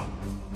Hello, hello.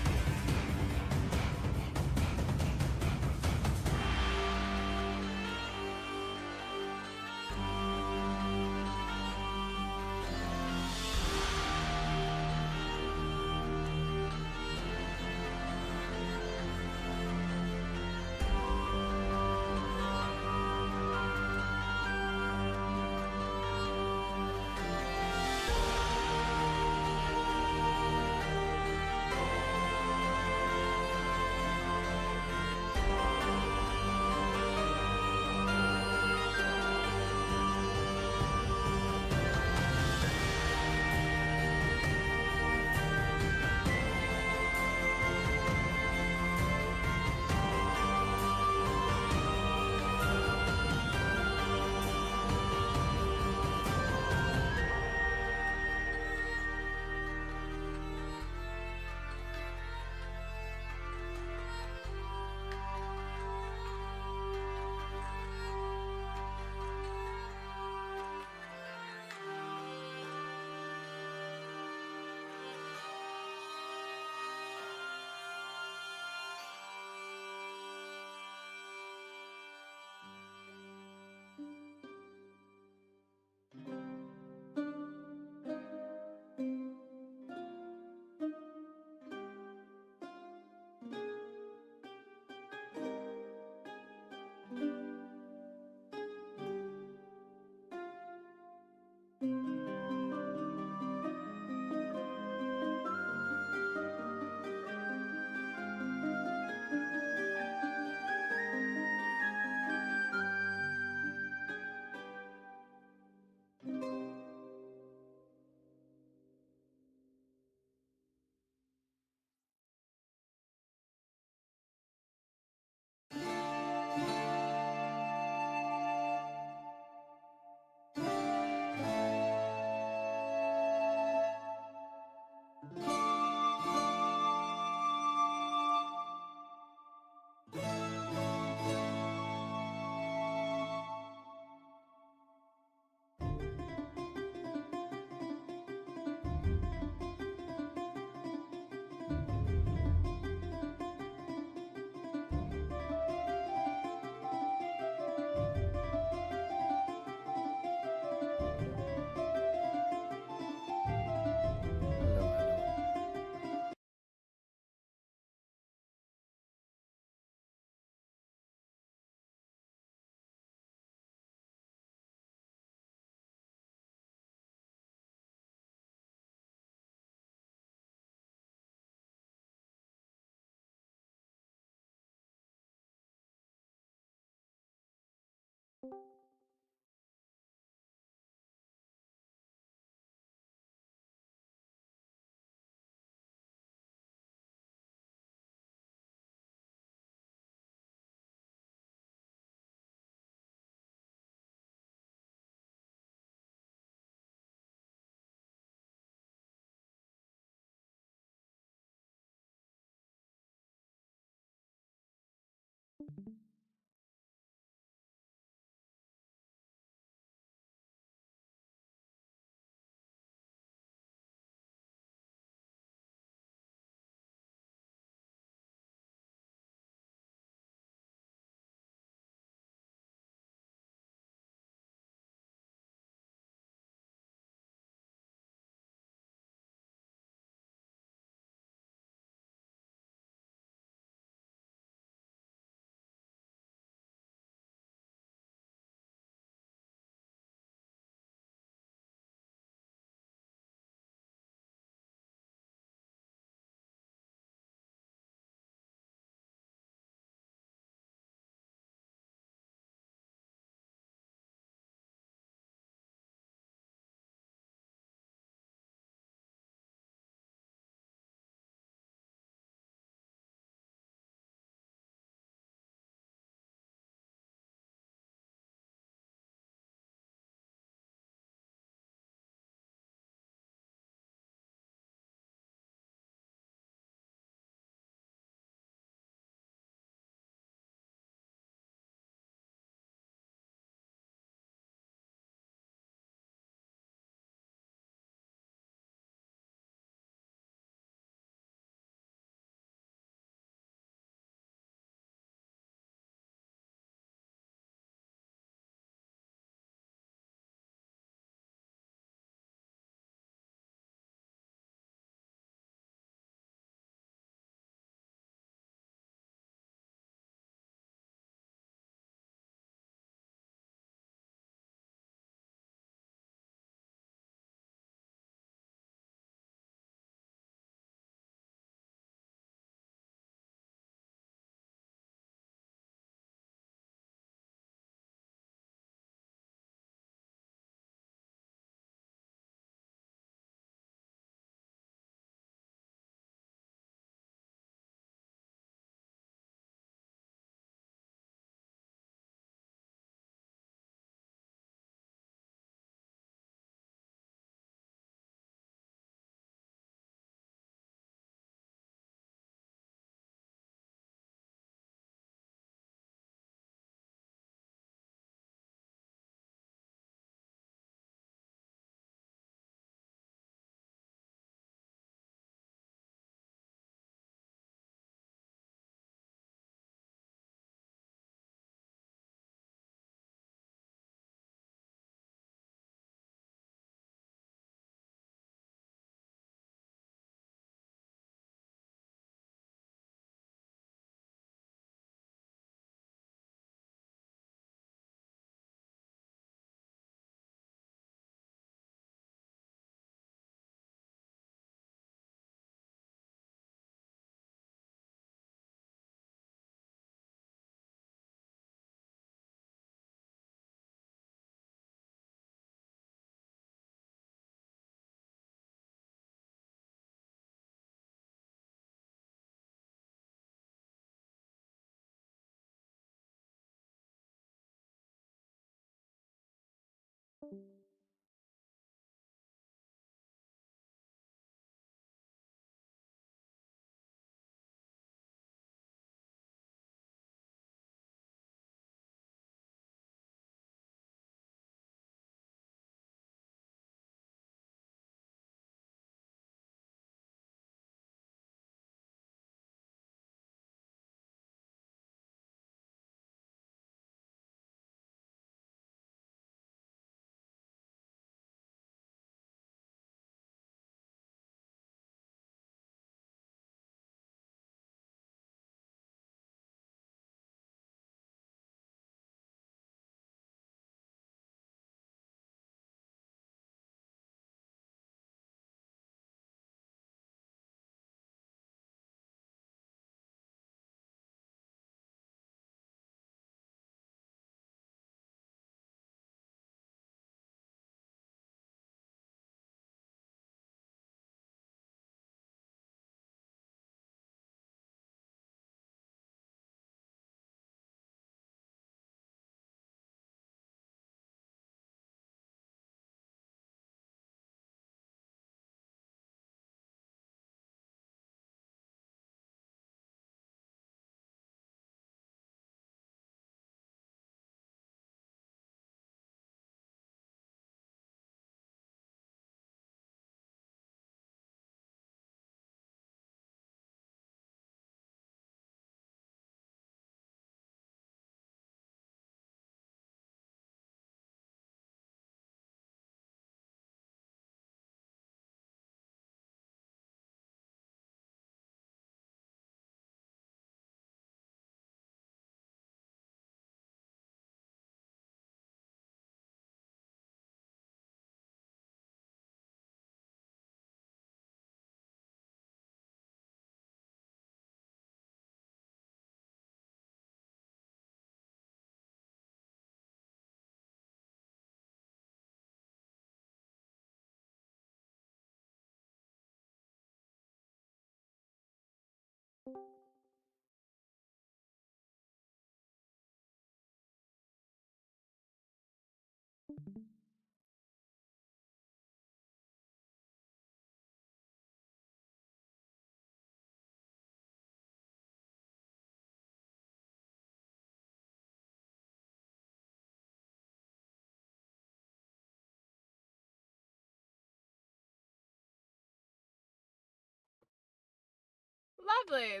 Lovely.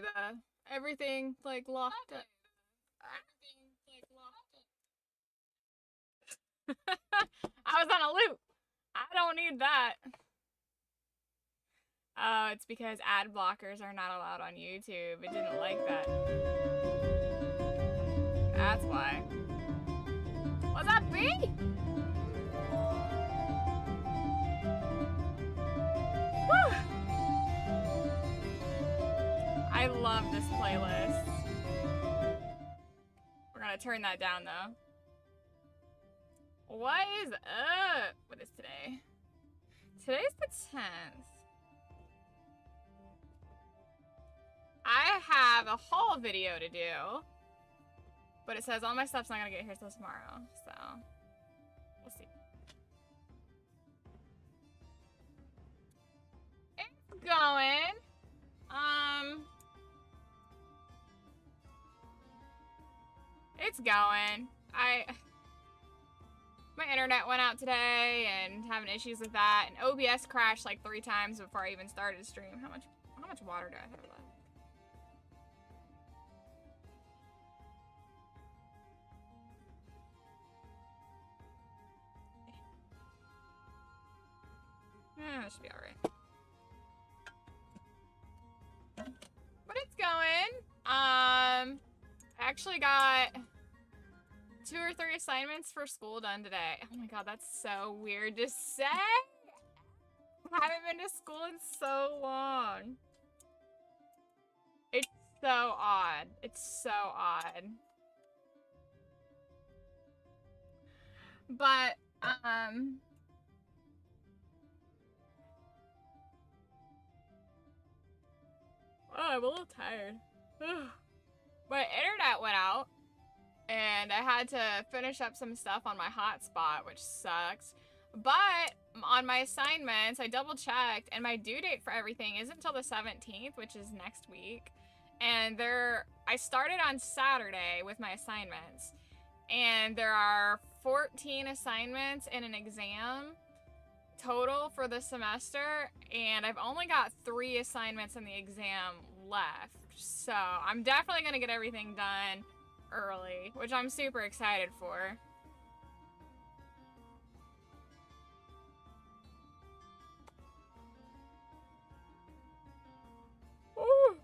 Everything like locked up. I was on a loop. I don't need that. Oh, it's because ad blockers are not allowed on YouTube. It didn't like that. That's why. What's up, B? Woo! I love this playlist. We're gonna turn that down though. What is up? What is today? Today's the 10th. I have a haul video to do, but it says all my stuff's not gonna get here till tomorrow, so we'll see. It's going. It's going. My internet went out today and having issues with that, and OBS crashed like 3 times before I even started the stream. How much water do I have left? That should be alright. But it's going. I actually got 2 or 3 assignments for school done today. Oh my god, that's so weird to say. I haven't been to school in so long. It's so odd. It's so odd. But, oh, I'm a little tired. My internet went out, and I had to finish up some stuff on my hotspot, which sucks. But on my assignments, I double checked, and my due date for everything isn't until the 17th, which is next week. And I started on Saturday with my assignments, and there are 14 assignments in an exam total for the semester, and I've only got 3 assignments in the exam left. So I'm definitely gonna get everything done early, which I'm super excited for. Ooh.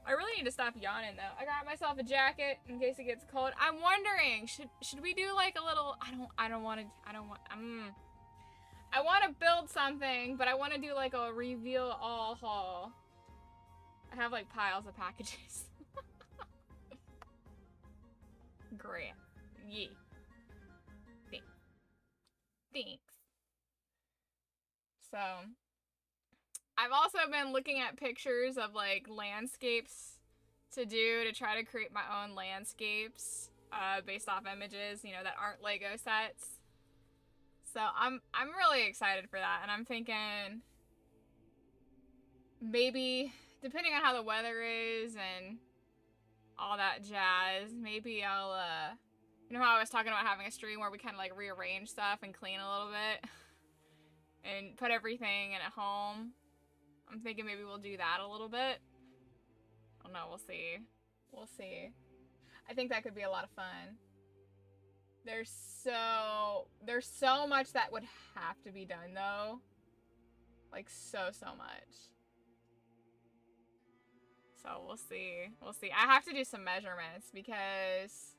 I really need to stop yawning though. I got myself a jacket in case it gets cold. I'm wondering, should we do like a little, I want to build something, but I want to do like a reveal all haul. I have like piles of packages. Great. Yeah. Thanks. So, I've also been looking at pictures of like landscapes to do to try to create my own landscapes based off images, you know, that aren't Lego sets. So I'm really excited for that, and I'm thinking maybe depending on how the weather is and all that jazz, maybe I'll you know how I was talking about having a stream where we kind of like rearrange stuff and clean a little bit and put everything in at home. I'm thinking maybe we'll do that a little bit. I don't know, we'll see. We'll see. I think that could be a lot of fun. There's so much that would have to be done though. Like so much. So we'll see. We'll see. I have to do some measurements because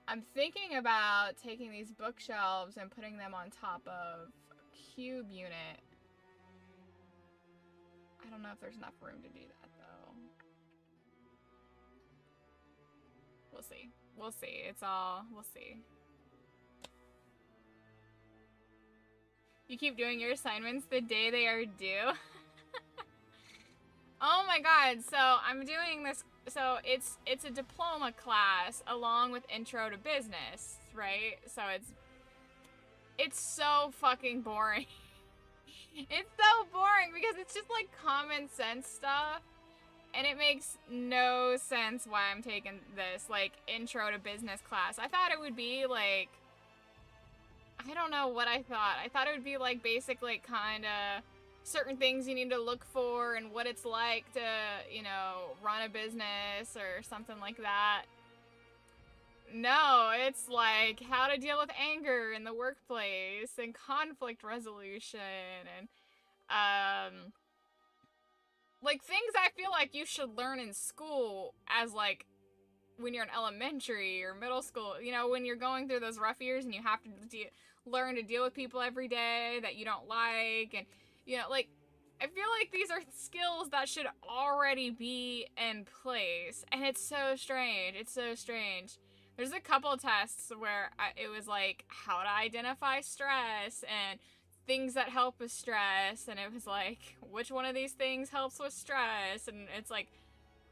I'm thinking about taking these bookshelves and putting them on top of a cube unit. I don't know if there's enough room to do that though. We'll see. We'll see. We'll see. You keep doing your assignments the day they are due? Oh my god, so I'm doing this, so it's a diploma class along with intro to business, right? So it's so fucking boring. It's so boring because it's just like common sense stuff. And it makes no sense why I'm taking this, like, intro to business class. I thought it would be, like, I don't know what I thought. I thought it would be, like, basic, like, kind of certain things you need to look for and what it's like to, you know, run a business or something like that. No, it's like how to deal with anger in the workplace and conflict resolution and, like, things I feel like you should learn in school as, like, when you're in elementary or middle school, you know, when you're going through those rough years and you have to learn to deal with people every day that you don't like. And, you know, like, I feel like these are skills that should already be in place. And it's so strange. It's so strange. There's a couple tests where it was like how to identify stress and things that help with stress, and it was like which one of these things helps with stress, and it's like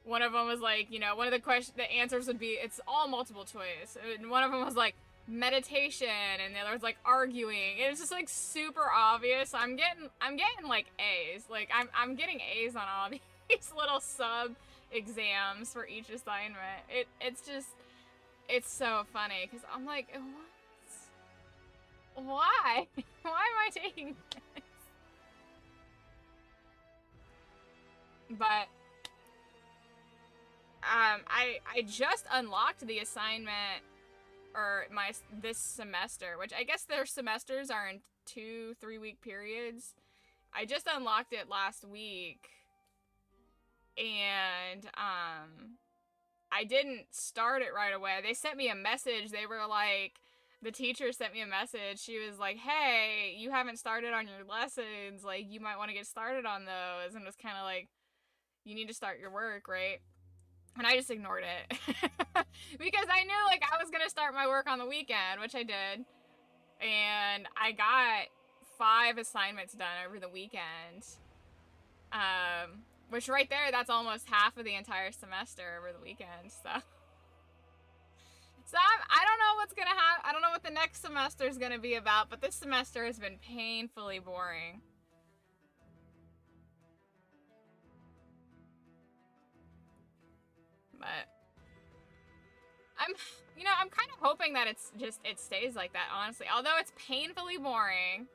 one of them was like, you know, one of the answers would be, it's all multiple choice, and one of them was like meditation, and the other was like arguing. It was just like super obvious. I'm getting like A's, like I'm getting A's on all these little sub exams for each assignment. It's so funny because I'm like, what? Why? Why am I taking this? But I just unlocked the assignment, or this semester, which I guess their semesters are in 2-3 week periods. I just unlocked it last week, and I didn't start it right away. They sent me a message. They were like, the teacher sent me a message. She was like, hey, you haven't started on your lessons. Like, you might want to get started on those. And it was kind of like, you need to start your work, right? And I just ignored it. Because I knew, like, I was going to start my work on the weekend, which I did. And I got 5 assignments done over the weekend. Which right there, that's almost half of the entire semester over the weekend, so. So I don't know what's gonna happen. I don't know what the next semester is gonna be about, but this semester has been painfully boring. But I'm kind of hoping that it stays like that, honestly. Although it's painfully boring,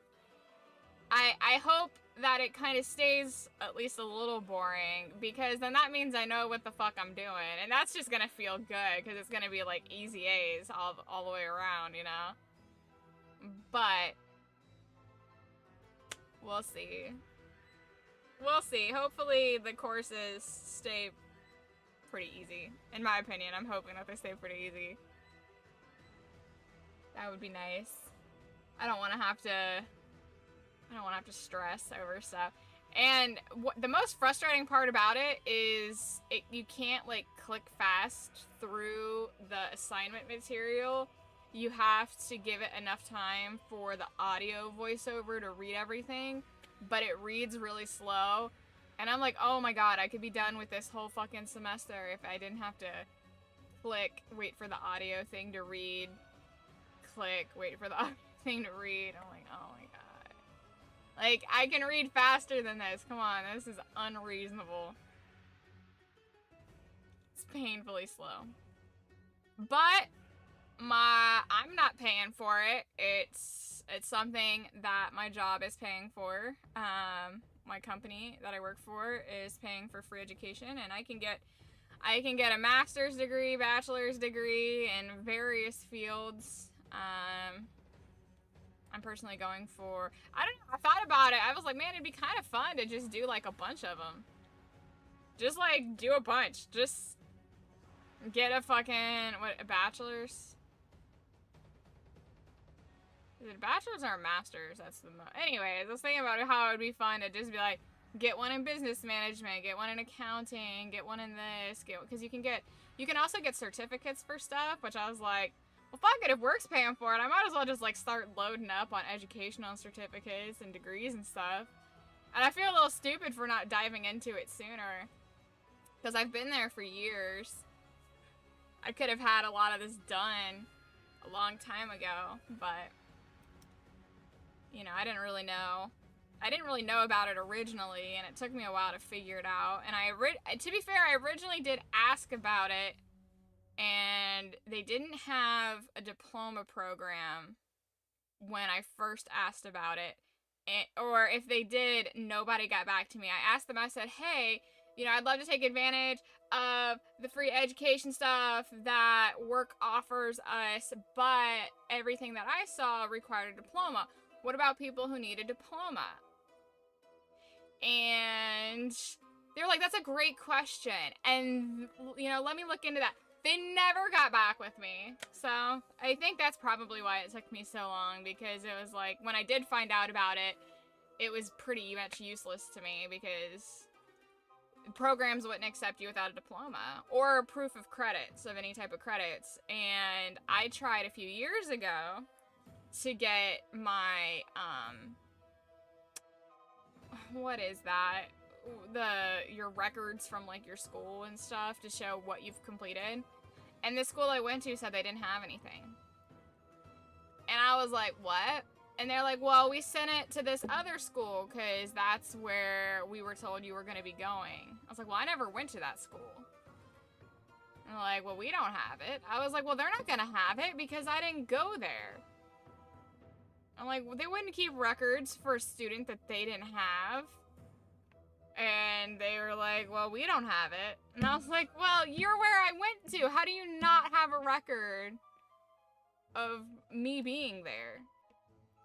I hope that it kind of stays at least a little boring, because then that means I know what the fuck I'm doing, and that's just gonna feel good, because it's gonna be like easy A's all the way around, you know? But we'll see. We'll see. Hopefully the courses stay pretty easy. In my opinion, I'm hoping that they stay pretty easy. That would be nice. I don't want to have to stress over stuff. And the most frustrating part about it is you can't, like, click fast through the assignment material. You have to give it enough time for the audio voiceover to read everything, but it reads really slow. And I'm like, oh my god, I could be done with this whole fucking semester if I didn't have to click, wait for the audio thing to read, click, wait for the audio thing to read. I'm like, oh my god. Like, I can read faster than this. Come on, this is unreasonable. It's painfully slow. But I'm not paying for it. It's something that my job is paying for. My company that I work for is paying for free education, and I can get a master's degree, bachelor's degree in various fields. I'm personally going for, I don't know, I thought about it. I was like, man, it'd be kind of fun to just do like a bunch of them. Just like do a bunch. Just get a fucking, a bachelor's? Is it a bachelor's or a master's? That's the anyways, I was thinking about how it would be fun to just be like, get one in business management, get one in accounting, get one in this, because you can also get certificates for stuff, which I was like, well, fuck it, if work's paying for it, I might as well just, like, start loading up on educational certificates and degrees and stuff. And I feel a little stupid for not diving into it sooner. Because I've been there for years. I could have had a lot of this done a long time ago, but, you know, I didn't really know. I didn't really know about it originally, and it took me a while to figure it out. And to be fair, I originally did ask about it, and they didn't have a diploma program when I first asked about it. Or if they did, nobody got back to me. I asked them, I said, hey, you know, I'd love to take advantage of the free education stuff that work offers us, but everything that I saw required a diploma. What about people who need a diploma? And they're like, that's a great question. And, you know, let me look into that. They never got back with me. So I think that's probably why it took me so long, because it was like, when I did find out about it, it was pretty much useless to me because programs wouldn't accept you without a diploma or proof of credits, of any type of credits. And I tried a few years ago to get my, what is that? Your records from like your school and stuff to show what you've completed. And the school I went to said they didn't have anything. And I was like, what? And they're like, well, we sent it to this other school because that's where we were told you were going to be going. I was like, well, I never went to that school. And they're like, well, we don't have it. I was like, well, they're not going to have it because I didn't go there. I'm like, well, they wouldn't keep records for a student that they didn't have. And they were like, well, we don't have it. And I was like, well, you're where I went to. How do you not have a record of me being there?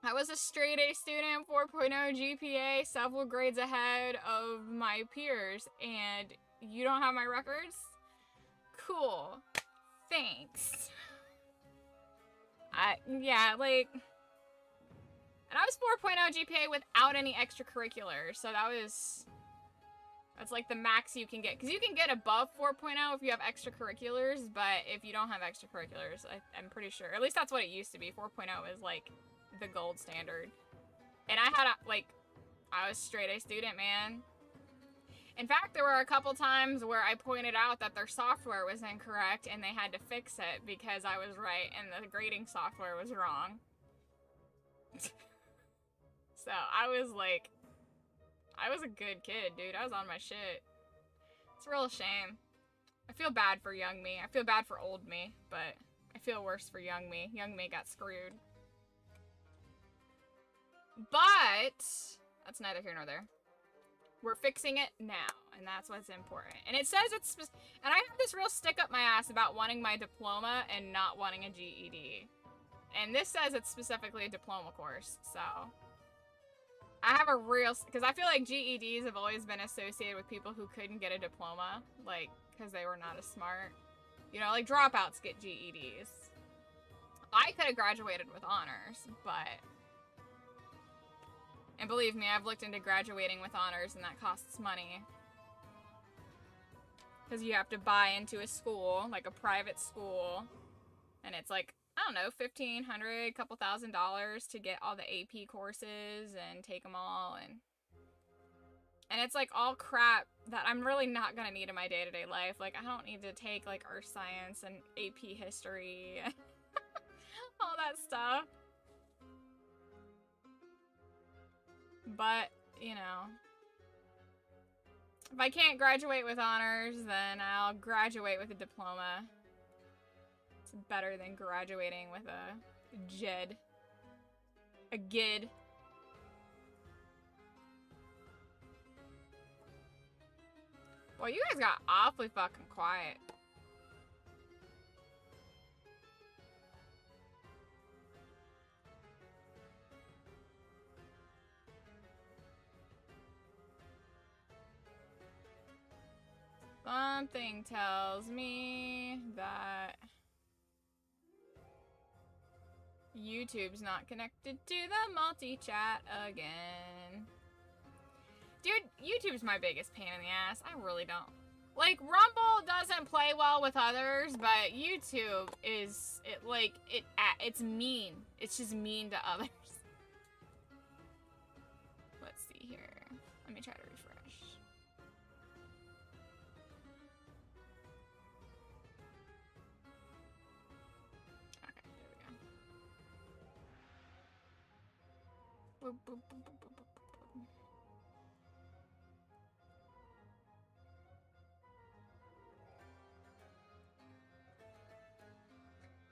I was a straight A student, 4.0 GPA, several grades ahead of my peers, and you don't have my records? Cool. Thanks. Yeah, like... And I was 4.0 GPA without any extracurriculars, so that's like the max you can get. Because you can get above 4.0 if you have extracurriculars, but if you don't have extracurriculars, I'm pretty sure. At least that's what it used to be. 4.0 is like the gold standard. And I was straight A student, man. In fact, there were a couple times where I pointed out that their software was incorrect and they had to fix it because I was right and the grading software was wrong. So I was a good kid, dude. I was on my shit. It's a real shame. I feel bad for young me. I feel bad for old me, but I feel worse for young me. Young me got screwed. But that's neither here nor there. We're fixing it now, and that's what's important. And it says and I have this real stick up my ass about wanting my diploma and not wanting a GED. And this says it's specifically a diploma course, so... I have a real... Because I feel like GEDs have always been associated with people who couldn't get a diploma. Like, because they were not as smart. You know, like dropouts get GEDs. I could have graduated with honors, but... And believe me, I've looked into graduating with honors, and that costs money. Because you have to buy into a school, like a private school. And it's like... I don't know, $1,500, couple $1,000 to get all the AP courses and take them all, and it's like all crap that I'm really not gonna need in my day-to-day life. Like, I don't need to take like earth science and AP history, all that stuff. But, you know, if I can't graduate with honors, then I'll graduate with a diploma. Better than graduating with a GED. A GID. Well, you guys got awfully fucking quiet. Something tells me that YouTube's not connected to the multi-chat again. Dude, YouTube's my biggest pain in the ass. I really don't. Like, Rumble doesn't play well with others, but YouTube is, it's mean. It's just mean to others. Let's see here. Let me try to refresh.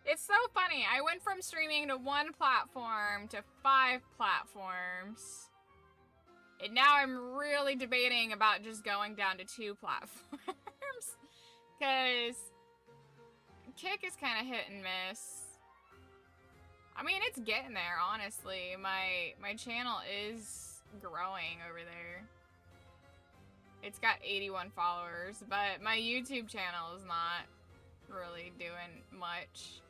It's so funny. I went from streaming to 1 platform to 5 platforms. And now I'm really debating about just going down to 2 platforms. Because Kick is kind of hit and miss. I mean, it's getting there, honestly. My channel is growing over there. It's got 81 followers, but my YouTube channel is not really doing much.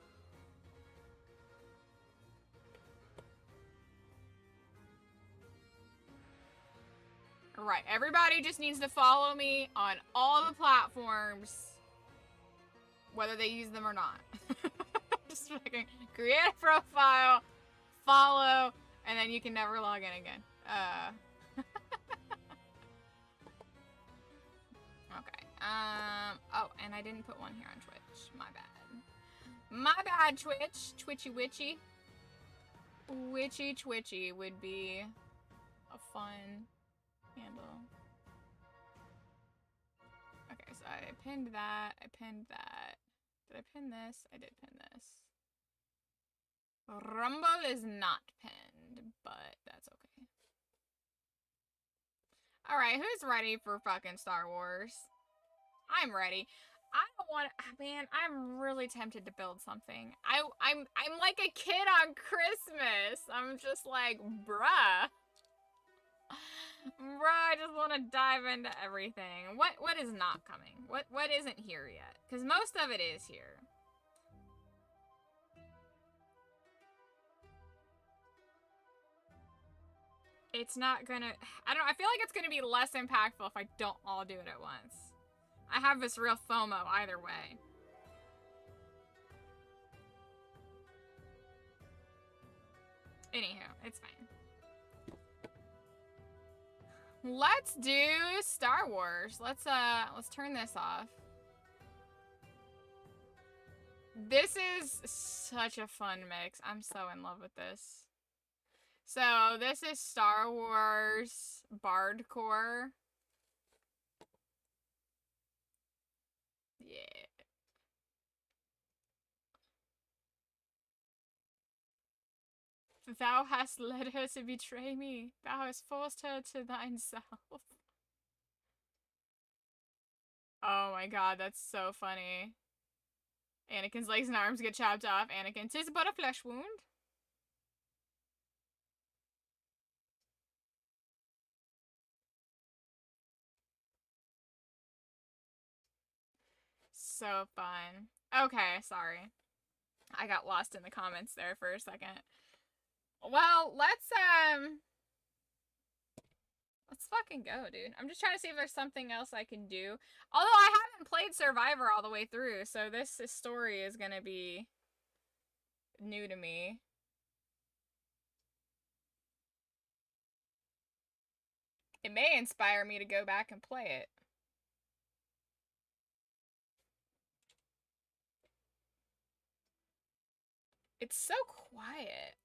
Right, everybody just needs to follow me on all the platforms, whether they use them or not. Just fucking create a profile, follow, and then you can never log in again. Okay. Oh, and I didn't put one here on Twitch. My bad. My bad, Twitch. Twitchy witchy. Witchy twitchy would be a fun handle. Okay, so I pinned that. I pinned that. Did I pin this? I did pin this. Rumble is not pinned, but that's okay. Alright, who's ready for fucking Star Wars? I'm ready. I don't want to, man, I'm really tempted to build something. I'm like a kid on Christmas. I'm just like, bruh. Bruh, I just want to dive into everything. What is not coming? What isn't here yet? Because most of it is here. It's not gonna, I feel like it's gonna be less impactful if I don't all do it at once. I have this real FOMO either way. Anywho, it's fine. Let's do Star Wars. Let's turn this off. This is such a fun mix. I'm so in love with this. So this is Star Wars Bardcore. Yeah. Thou hast led her to betray me. Thou hast forced her to thine self. Oh my god, that's so funny. Anakin's legs and arms get chopped off. Anakin, 'tis but a flesh wound. So fun. Okay, sorry. I got lost in the comments there for a second. Well, let's fucking go, dude. I'm just trying to see if there's something else I can do. Although I haven't played Survivor all the way through, so this story is gonna be new to me. It may inspire me to go back and play it. It's so quiet.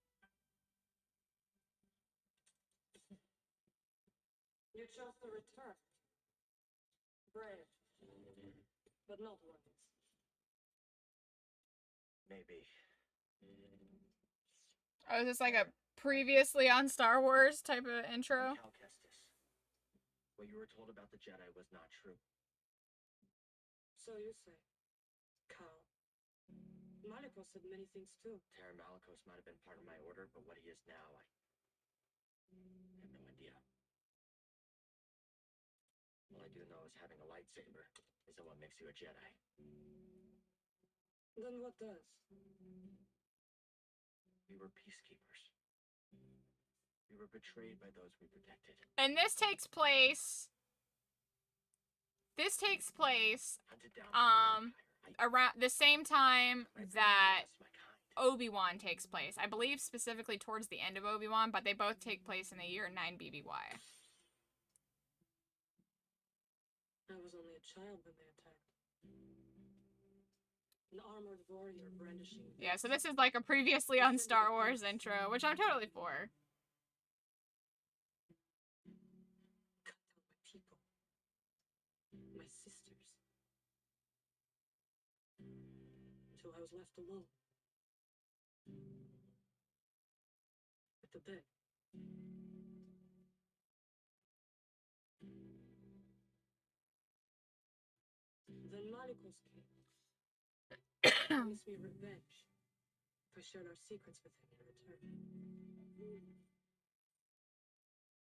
You chose to return. Brave, but not wise. Maybe. Oh, is this like a previously on Star Wars type of intro? Cal Kestis. What you were told about the Jedi was not true. So you say. Cal. Malicos said many things too. Terra Malicos might have been part of my order, but what he is now, I have no idea. All I do know is having a lightsaber isn't what makes you a Jedi. Then what does? We were peacekeepers. We were betrayed by those we protected. And this takes place Hunted down around the same time that Obi-Wan takes place. I believe specifically towards the end of Obi-Wan, but they both take place in the year 9 BBY. I was only a child when they attacked. An armored warrior brandishing. Yeah, so this is like a previously on Star Wars intro, which I'm totally for. till I was left alone. With the bed. Then Malikos came. Promised me revenge if I shared our secrets with him in return.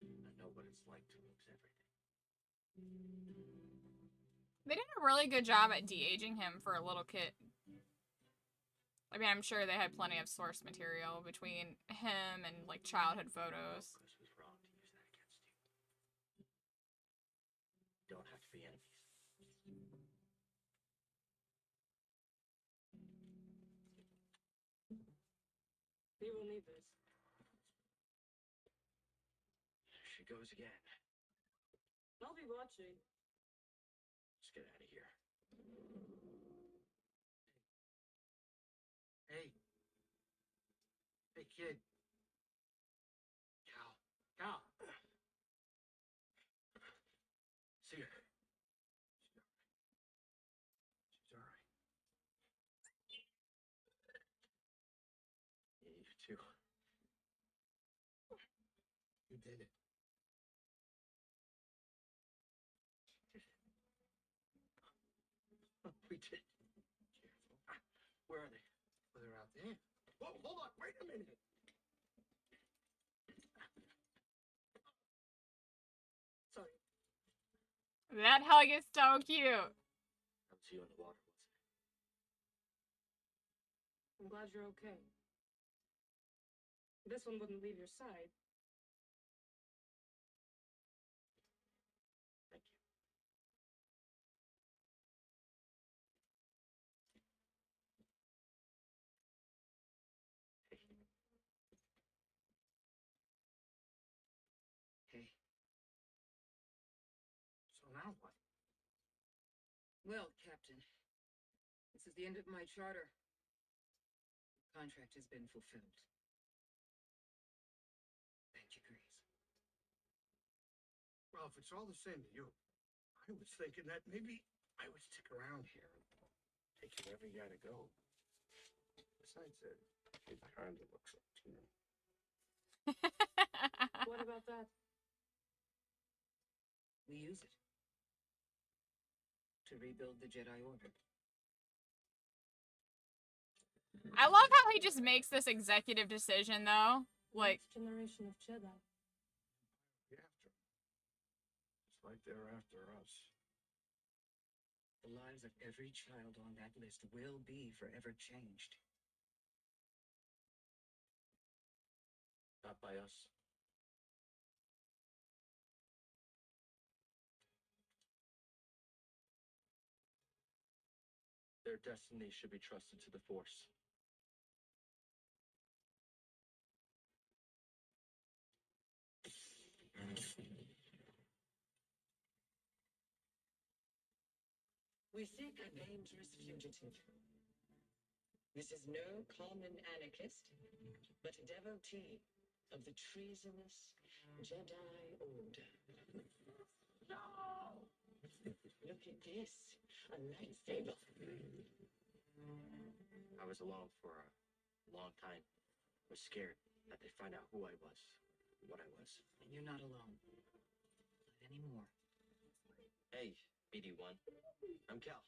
I know what it's like to lose everything. They did a really good job at de-aging him for a little kid. I mean, I'm sure they had plenty of source material between him and, like, childhood photos. Chris was wrong to use that against you. Don't have to be enemies. You will need this. Here she goes again. I'll be watching. Let's get out of here. Hey. Hey, kid. Cal. Cal. See her. She's all right. Yeah, you too. You did it. We did. Careful. Where are they? Well, they're out there. Whoa, hold on. Wait a minute. Sorry. That hug is so cute. I'll see you in the water, wasn't it? I'm glad you're okay. This one wouldn't leave your side. Thank you. Hey. Hey. So now what? Well, Captain, this is the end of my charter. The contract has been fulfilled. Thank you, Grace. Well, if it's all the same to you, I was thinking that maybe I would stick around here and take you wherever you gotta go. Besides, it kind of looks like, you know. What about that? We use it to rebuild the Jedi Order. I love how he just makes this executive decision, though. Like, Next generation of Jedi. Be after 'em. It's like they're after us. The lives of every child on that list will be forever changed. Not by us. Their destiny should be trusted to the Force. We seek a dangerous fugitive. This is no common anarchist, but a devotee of the treasonous Jedi Order. No! Look at this, a lightsaber. I was alone for a long time. I was scared that they'd find out who I was, what I was. And you're not alone. Not anymore. Hey, BD1. I'm Cal.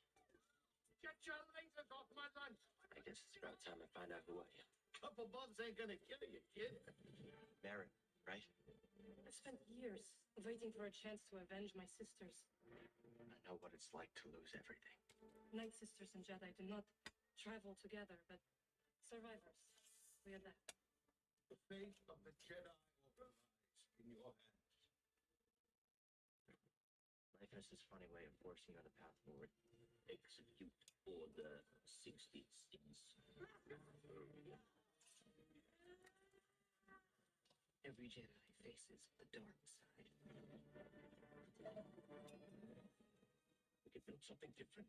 Get your lasers off my lunch! I guess it's about time I find out who I am. Couple bumps ain't gonna kill you, kid. Marin, right? I've spent years waiting for a chance to avenge my sisters. I know what it's like to lose everything. Night Sisters and Jedi do not travel together, but survivors, we adapt. The fate of the Jedi Order lies in your hands. Life has this funny way of forcing you on the path forward. Execute Order 66. Every Jedi faces the dark side. We could build something different.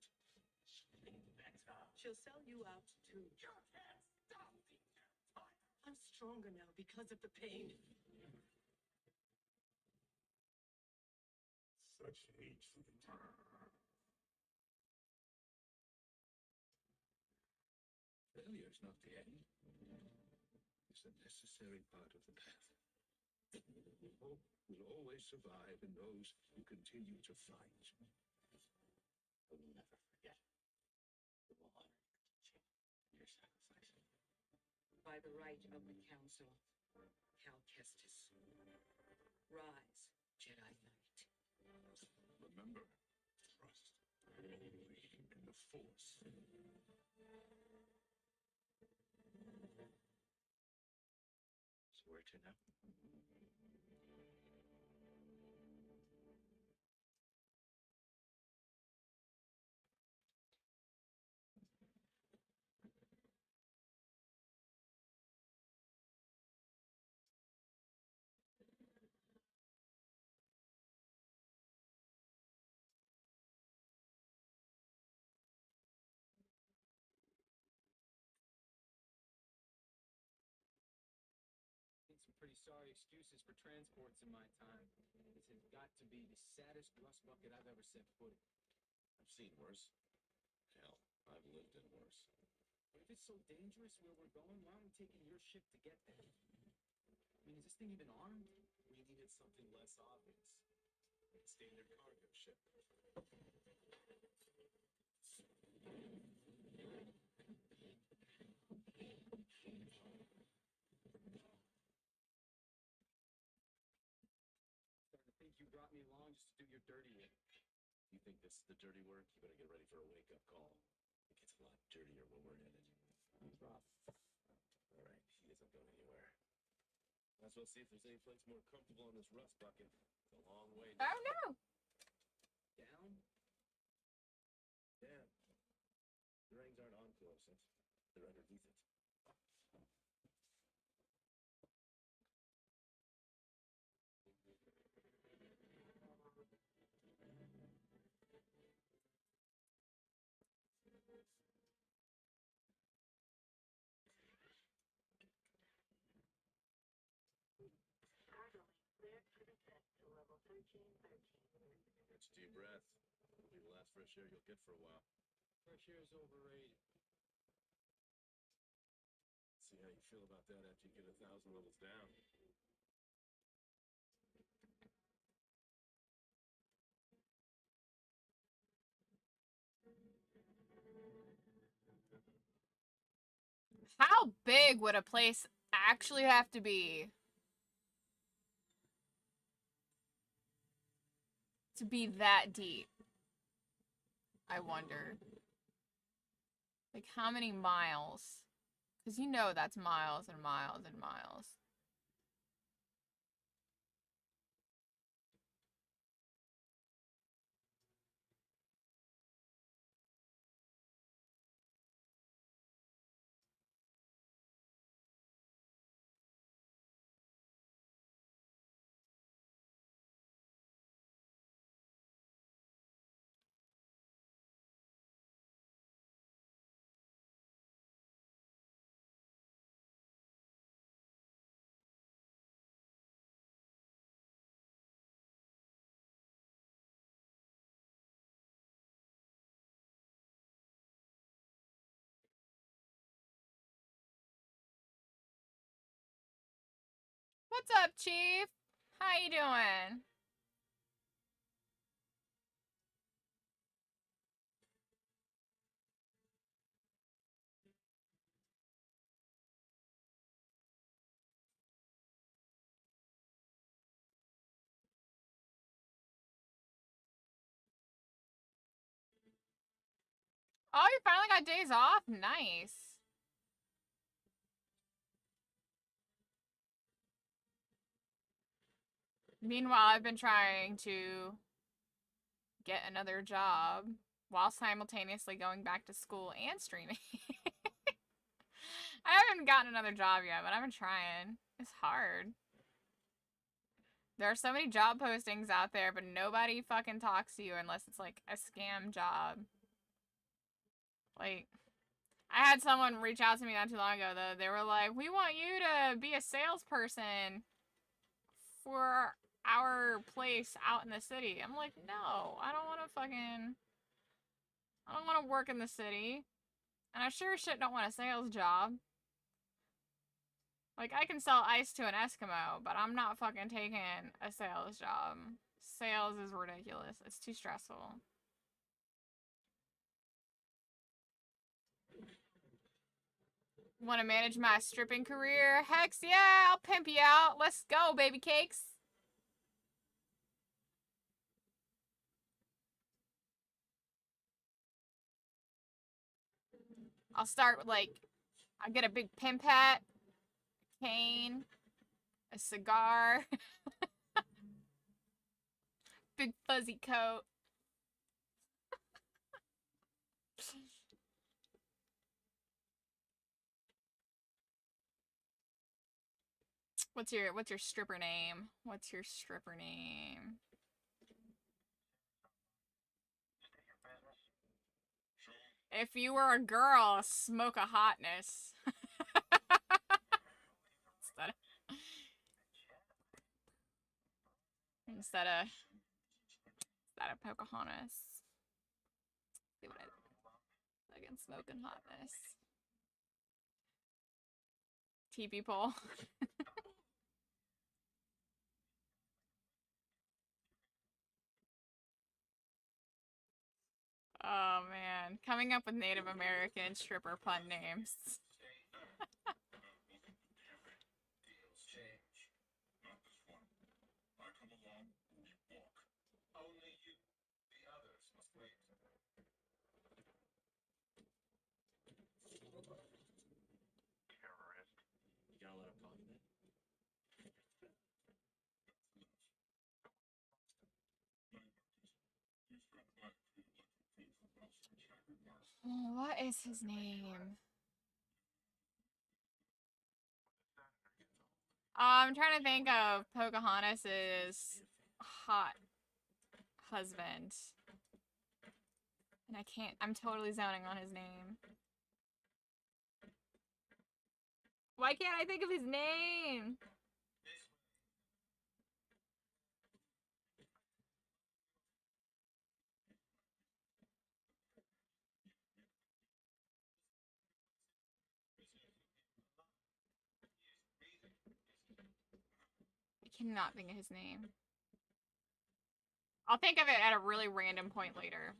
Something better. She'll sell you out too. You can't stop the Empire! I'm stronger now because of the pain. Such hate for the Failure's not the end. It's a necessary part of the path. Hope will always survive in those who continue to fight. But we'll never forget. We will honor your teaching and your sacrifice. By the right of the council, Cal Kestis. Rise, Jedi Knight. Remember, trust only in the Force. So where to now? Some pretty sorry excuses for transports in my time. This has got to be the saddest rust bucket I've ever set foot in. I've seen worse. Hell, I've lived in worse. But if it's so dangerous where we're going, why aren't we taking your ship to get there? I mean, is this thing even armed? We needed something less obvious. A standard cargo ship. Starting to think you brought me along just to do your dirty work. You think this is the dirty work? You better get ready for a wake-up call. It gets a lot dirtier where we're headed. Sounds rough. All right, he isn't going anywhere. Might as well see if there's any place more comfortable in this rust bucket. It's a long way down. Oh no! Down? Yeah. The rings aren't on fluorescent. They're underneath it. It's a deep breath. It'll be the last fresh air you'll get for a while. Fresh air is overrated. See how you feel about that after you get 1,000 levels down. How big would a place actually have to be to be that deep? I wonder. Like, how many miles? Because you know that's miles and miles and miles. What's up, Chief? How you doing? Oh, you finally got days off? Nice. Meanwhile, I've been trying to get another job while simultaneously going back to school and streaming. I haven't gotten another job yet, but I've been trying. It's hard. There are so many job postings out there, but nobody fucking talks to you unless it's like a scam job. Like, I had someone reach out to me not too long ago, though. They were like, we want you to be a salesperson for our place out in the city. I'm like, no, I don't want to work in the city. And I sure as shit don't want a sales job. Like, I can sell ice to an Eskimo, but I'm not fucking taking a sales job. Sales is ridiculous. It's too stressful. Want to manage my stripping career? Hex, yeah, I'll pimp you out. Let's go, baby cakes. I'll start with, like, I'll get a big pimp hat, a cane, a cigar, big fuzzy coat. What's your stripper name? What's your stripper name? If you were a girl, smoke a hotness. Instead of Pocahontas. See what I can smoking hotness. TV pole. Oh man, coming up with Native American stripper pun names. What is his name? I'm trying to think of Pocahontas' hot husband. And I can't, I'm totally zoning on his name. Why can't I think of his name? I cannot think of his name. I'll think of it at a really random point later.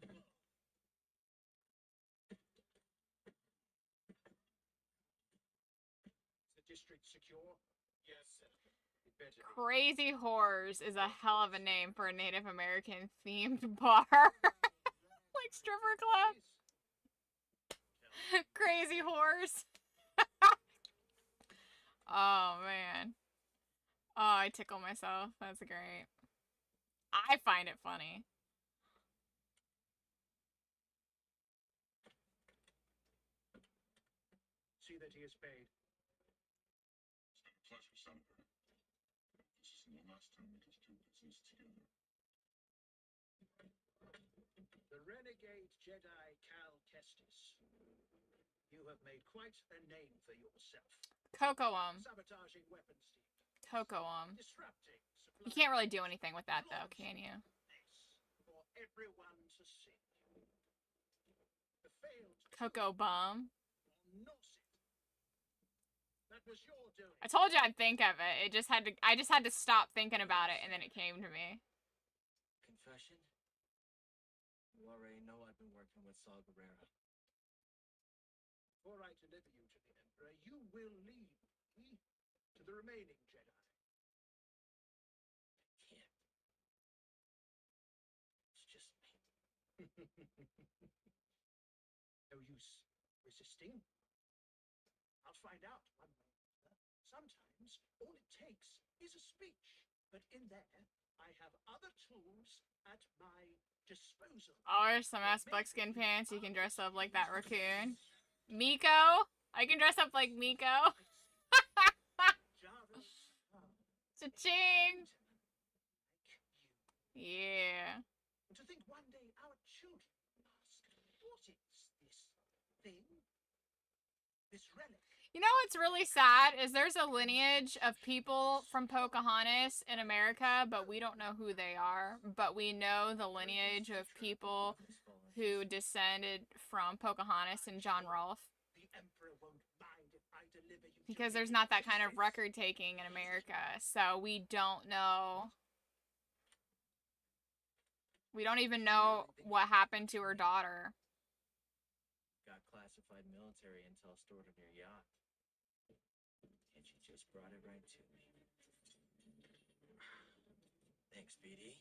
The district secure? Yes, sir. Crazy Whores is a hell of a name for a Native American themed bar. Like stripper club. Crazy Whores. Oh man. Oh, I tickle myself. That's great. I find it funny. See that he is paid. It's been a pleasure, Senator. This isn't the last time we just do business together. The renegade Jedi Cal Kestis. You have made quite a name for yourself. Cocoam. Sabotaging weapons depots. Cocoam. Disrupting supply. You can't really do anything with that though, can you? For everyone to see. The failed Cocoa Bum. That was your doing. I told you I'd think of it. I just had to stop thinking about it and then it came to me. Confession? You already know I've been working with Saw Gerrera. Before I deliver you to the Emperor, you will lead me to the remaining Jedi. I can't. It's just me. No use resisting. I'll find out one way or another. Sometimes all it takes is a speech, but in there I have other tools at my disposal. Oh, there's some ass buckskin pants. You can dress up like that raccoon. Miko? I can dress up like Miko. Cha-ching! Yeah. To think one day our children ask, what is this thing? This relic? You know what's really sad is there's a lineage of people from Pocahontas in America, but we don't know who they are. But we know the lineage of people who descended from Pocahontas and John Rolfe. The Emperor won't mind if I deliver you to Because him there's not that in kind of peace. record taking in America, so we don't know. We don't even know what happened to her daughter. Got classified military intel stored on your yacht. And she just brought it right to me. Thanks, BD.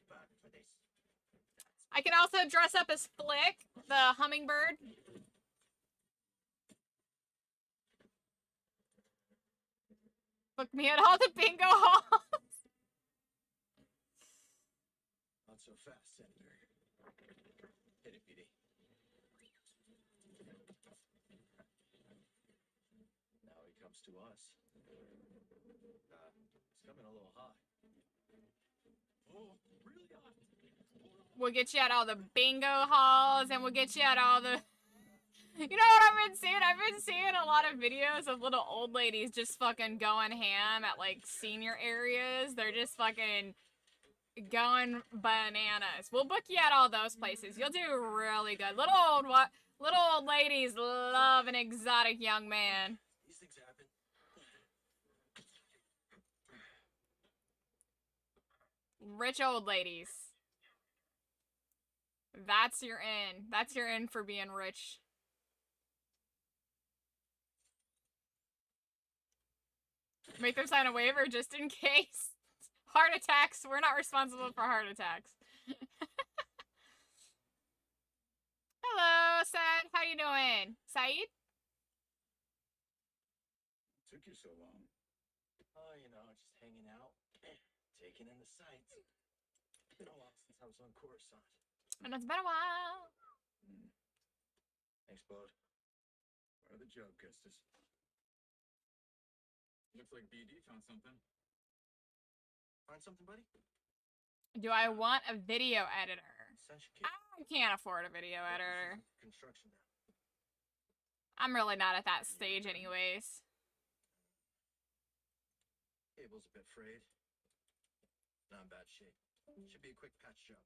But for this, I can also dress up as Flick, the hummingbird. Book me at all the bingo halls. Not so fast, Senator. Hit it, BD. Now he comes to us. It's coming a little hot. Oh, really hot. We'll get you at all the bingo halls, and we'll get you at all the... You know what I've been seeing? I've been seeing a lot of videos of little old ladies just fucking going ham at, like, senior areas. They're just fucking going bananas. We'll book you at all those places. You'll do really good. Little old ladies love an exotic young man. These things happen. Rich old ladies. That's your in. That's your in for being rich. Make them sign a waiver just in case. Heart attacks. We're not responsible for heart attacks. Hello, Said. How you doing? Saeed? Took you so long. Oh, you know, just hanging out, taking in the sights. It's been a while since I was on Coruscant. And it's been a while. Thanks, bud. Part of the job, Custis. Looks like BD found something. Find something, buddy? Do I want a video editor? Essential kit. I can't afford a video editor. Construction now. I'm really not at that stage anyways. Cable's a bit frayed. Not in bad shape. Should be a quick patch job.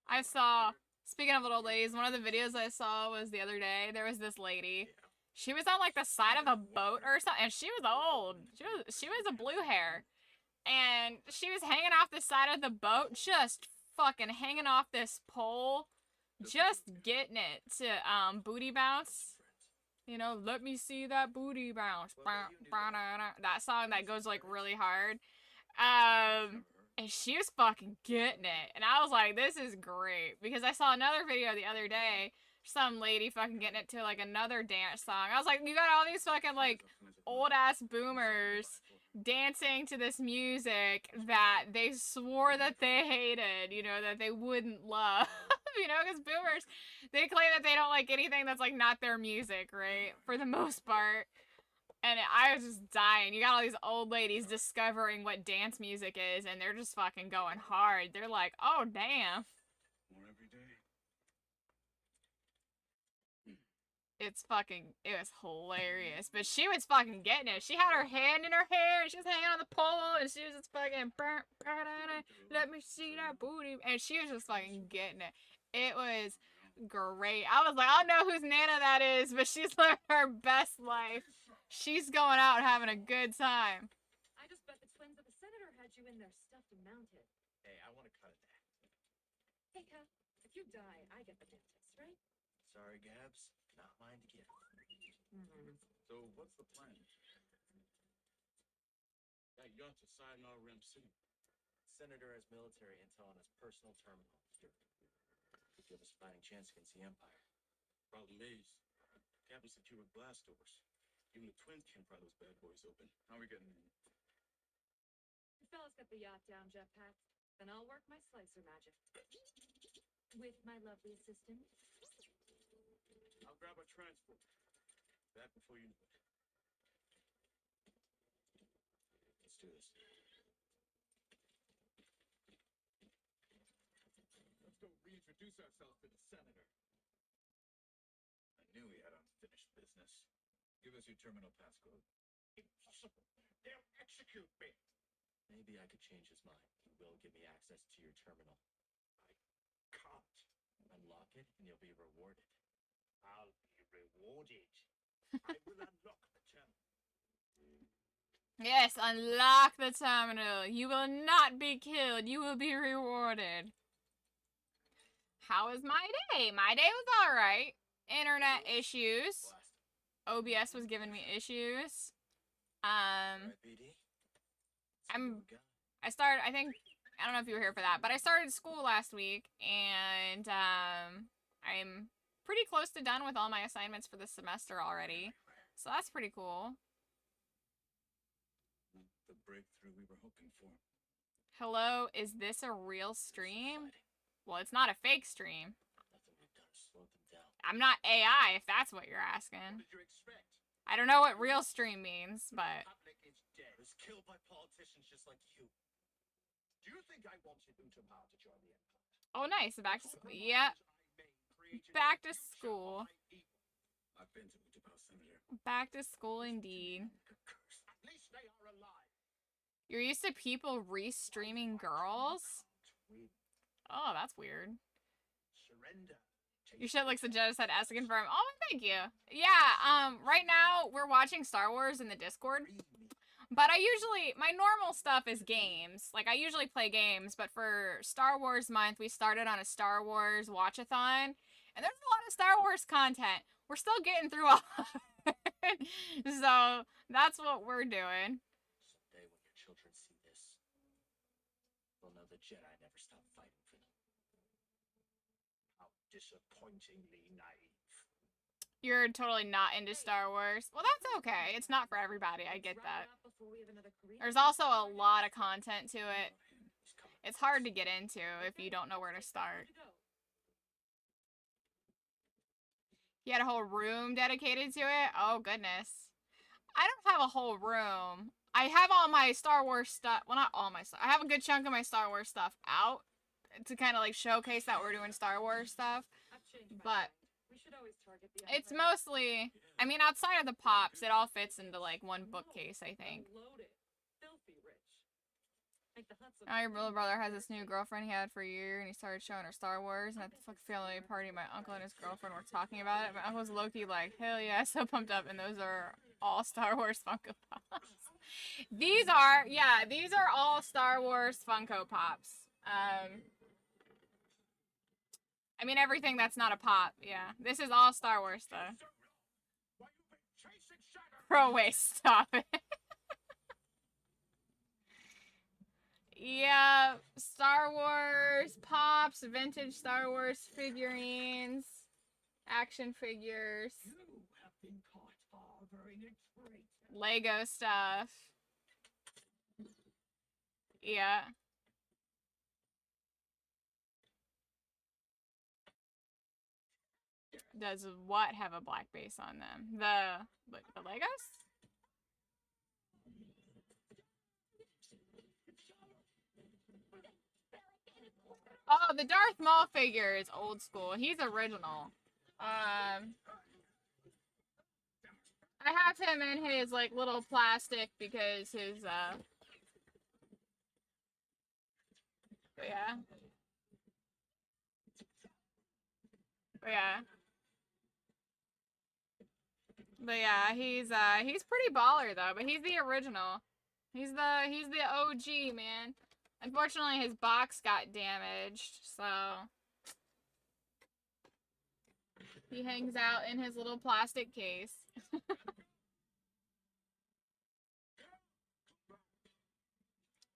I saw, speaking of little ladies, one of the videos I saw was the other day. There was this lady. She was on like the side of a boat or something, and she was old. She was a blue hair, and she was hanging off the side of the boat, just fucking hanging off this pole, just getting it to booty bounce. You know, let me see that booty bounce. That song that goes like really hard. And she was fucking getting it. And I was like, this is great. Because I saw another video the other day. Some lady fucking getting it to like another dance song. I was like, you got all these fucking like old ass boomers dancing to this music that they swore that they hated, you know, that they wouldn't love. You know, because boomers, they claim that they don't like anything that's like not their music, right? For the most part. And I was just dying. You got all these old ladies discovering what dance music is, and they're just fucking going hard. They're like, oh, damn. More every day. It was hilarious. But she was fucking getting it. She had her hand in her hair, and she was hanging on the pole, and she was just fucking, let me see that booty. And she was just fucking getting it. It was great. I was like, I don't know whose Nana that is, but she's living her best life. She's going out and having a good time. I just bet the twins of the senator had you in there stuffed and mounted. Hey, I want to cut it there. Hey, Cap, if you die, I get the dentist, right? Sorry, Gabs. Not mine to give. So what's the plan? That yacht's a Sayonara Rim City. Senator has military intel on his personal terminal. Could give us a fighting chance against the Empire. Problem is, Captain secured blast doors. Even the twins can't pry those bad boys open. How are we getting in? You fellas got the yacht down, Jetpack. Then I'll work my slicer magic. With my lovely assistant. I'll grab a transport. That before you know it. Let's do this. Let's go reintroduce ourselves to the senator. I knew we had unfinished business. Give us your terminal passcode. Impossible. They'll execute me. Maybe I could change his mind. He will give me access to your terminal. Can't. Unlock it, and you'll be rewarded. I'll be rewarded. I will unlock the terminal. Yes, unlock the terminal. You will not be killed. You will be rewarded. How was my day? My day was alright. Internet issues. Blast. OBS was giving me issues. Alright, BD. I don't know if you were here for that, but I started school last week, and I'm pretty close to done with all my assignments for the semester already. So that's pretty cool. The breakthrough we were hoping for. Hello, is this a real stream? Well, it's not a fake stream. Nothing we've done slowed them down. I'm not AI, if that's what you're What asking. did you expect? I don't know what real stream means, but... The public is dead. I was killed by politicians just like you. Do you think I wanted Utapau to join the Empire? Oh, nice. Back to school. Yeah, back to school. I've been to Utapau, Senator. Back to school indeed. At least they are alive. You're used to people re-streaming girls? Oh, that's weird. Surrender. You should like the Jedi said ask again for him. Oh, thank you. Yeah, right now we're watching Star Wars in the Discord. But my normal stuff is games. Like, I usually play games, but for Star Wars month, we started on a Star Wars watch-a-thon. And there's a lot of Star Wars content. We're still getting through all of it. So, that's what we're doing. Someday when your children see this, they'll know the Jedi never stopped fighting for them. How disappointingly naive. You're totally not into Star Wars. Well, that's okay. It's not for everybody. I get that. There's also a lot of content to it. It's hard to get into if you don't know where to start. You had a whole room dedicated to it? Oh, goodness. I don't have a whole room. I have all my Star Wars stuff. Well, not all my stuff. I have a good chunk of my Star Wars stuff out to kind of like showcase that we're doing Star Wars stuff. But it's mostly, I mean, outside of the pops, it all fits into like one bookcase, I think. Now your little brother has this new girlfriend he had for a year, and he started showing her Star Wars. And at the fucking family party, my uncle and his girlfriend were talking about it. My uncle's low-key like, hell yeah, so pumped up. And those are all Star Wars Funko Pops. These are all Star Wars Funko Pops. I mean, everything that's not a pop, yeah. This is all Star Wars stuff. Why you've been chasing shadows? Bro, wait, stop it. Yeah, Star Wars pops, vintage Star Wars figurines, action figures, You have been caught harboring a traitor. Lego stuff. Yeah. Does what have a black base on them? The Legos? Oh, the Darth Maul figure is old school. He's original. I have him in his like little plastic because his but yeah. But yeah. But yeah, he's pretty baller though, but he's the original. He's the OG, man. Unfortunately, his box got damaged, so he hangs out in his little plastic case.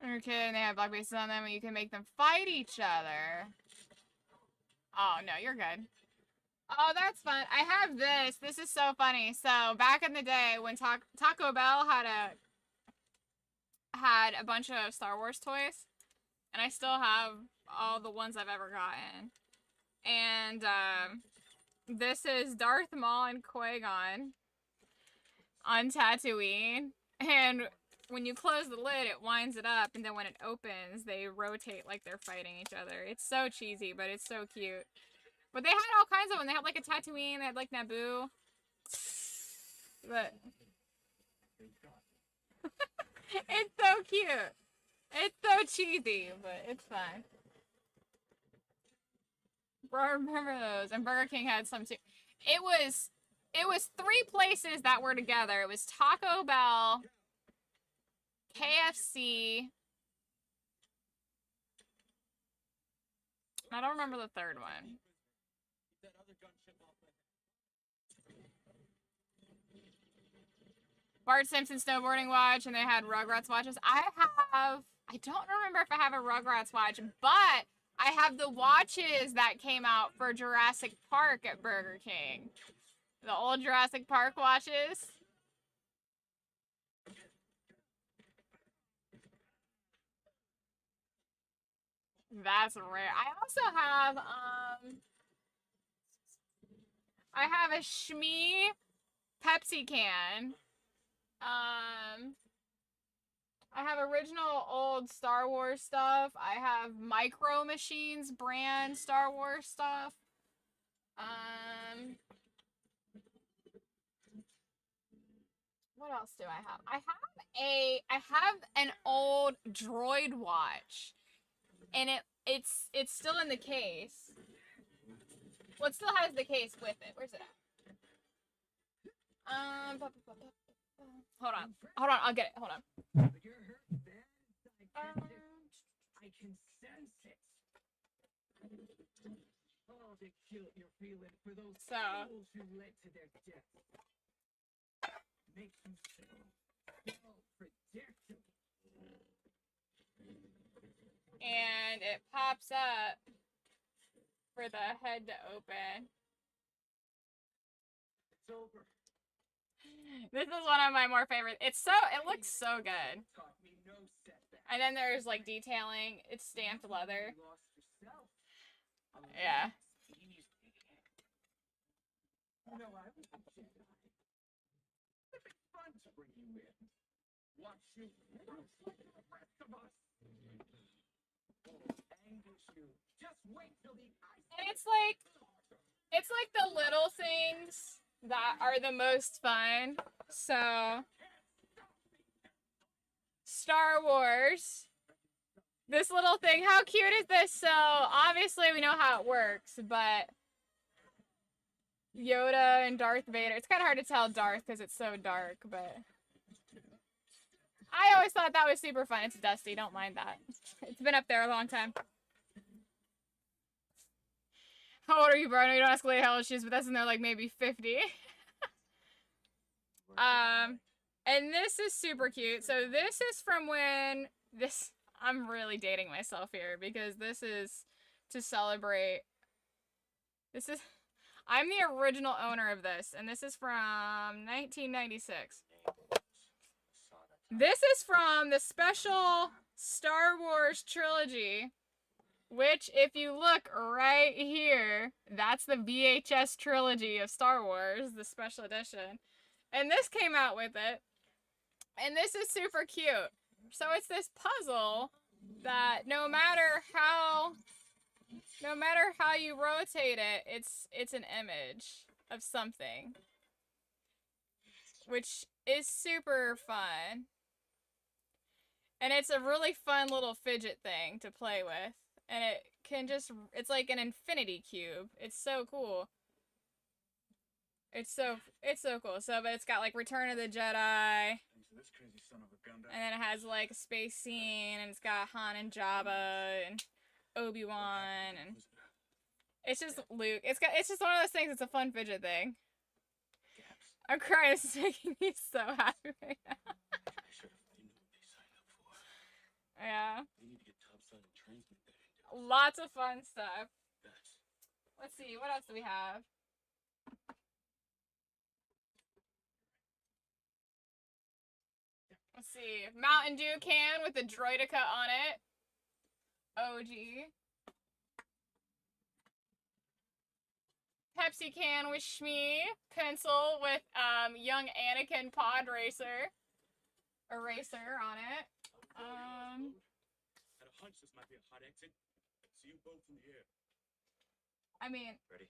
Okay, and they have black bases on them, and you can make them fight each other. Oh, no, you're good. Oh, that's fun. I have this. This is so funny. So, back in the day, when Taco Bell had a bunch of Star Wars toys, and I still have all the ones I've ever gotten. And, this is Darth Maul and Qui-Gon on Tatooine. And when you close the lid, it winds it up, and then when it opens, they rotate like they're fighting each other. It's so cheesy, but it's so cute. But they had all kinds of them. They had like a Tatooine, they had like Naboo. But It's so cute. It's so cheesy, but it's fine. Bro, I remember those. And Burger King had some too. It was 3 places that were together. It was Taco Bell, KFC. I don't remember the third one. Bart Simpson snowboarding watch, and they had Rugrats watches. I don't remember if I have a Rugrats watch, but I have the watches that came out for Jurassic Park at Burger King. The old Jurassic Park watches. That's rare. I also have, I have a Shmee Pepsi can. I have original old Star Wars stuff. I have Micro Machines brand Star Wars stuff. What else do I have? I have an old Droid watch. And it's still in the case. Well, it still has the case with it. Where's it at? Hold on, I'll get it. Hold on. You're hurt bad. I can sense it. Oh, the guilt you're feeling for those fools who led to their death. Makes you so predictable. And it pops up for the head to open. It's over. This is one of my more favorite. It looks so good. And then there's like detailing. It's stamped leather. Yeah. You know, I was a Jedi. It'd be fun to bring you in. Watch you roast like the rest of us. Angus you. Just wait till the ice. And it's like the little things that are the most fun. So Star Wars. This little thing. How cute is this? So obviously we know how it works, but Yoda and Darth Vader. It's kind of hard to tell Darth because it's so dark, but I always thought that was super fun. It's dusty. Don't mind that. It's been up there a long time. How old are you, bro? I know you don't ask Leia how old she is, but that's in there like maybe 50. And this is super cute. So this is from when this. I'm really dating myself here because this is to celebrate. This is. I'm the original owner of this, and this is from 1996. This is from the special Star Wars trilogy, which, if you look right here, that's the VHS trilogy of Star Wars, the special edition. And this came out with it. And this is super cute. So it's this puzzle that no matter how you rotate it, it's an image of something, which is super fun. And it's a really fun little fidget thing to play with. And it can just, it's like an infinity cube. It's so cool. It's so cool. So, but it's got like Return of the Jedi. And then it has like a space scene, and it's got Han and Jabba and Obi-Wan, and it's just Luke. It's just one of those things. It's a fun fidget thing. I'm crying. This is making me so happy right now. Yeah. Lots of fun stuff. Let's see. What else do we have? Let's see. Mountain Dew can with the Droidica on it. OG. Pepsi can with Shmee. Pencil with young Anakin pod racer. Eraser on it. Had a hunch this might be a hot exit. See you both from here. I mean, Ready?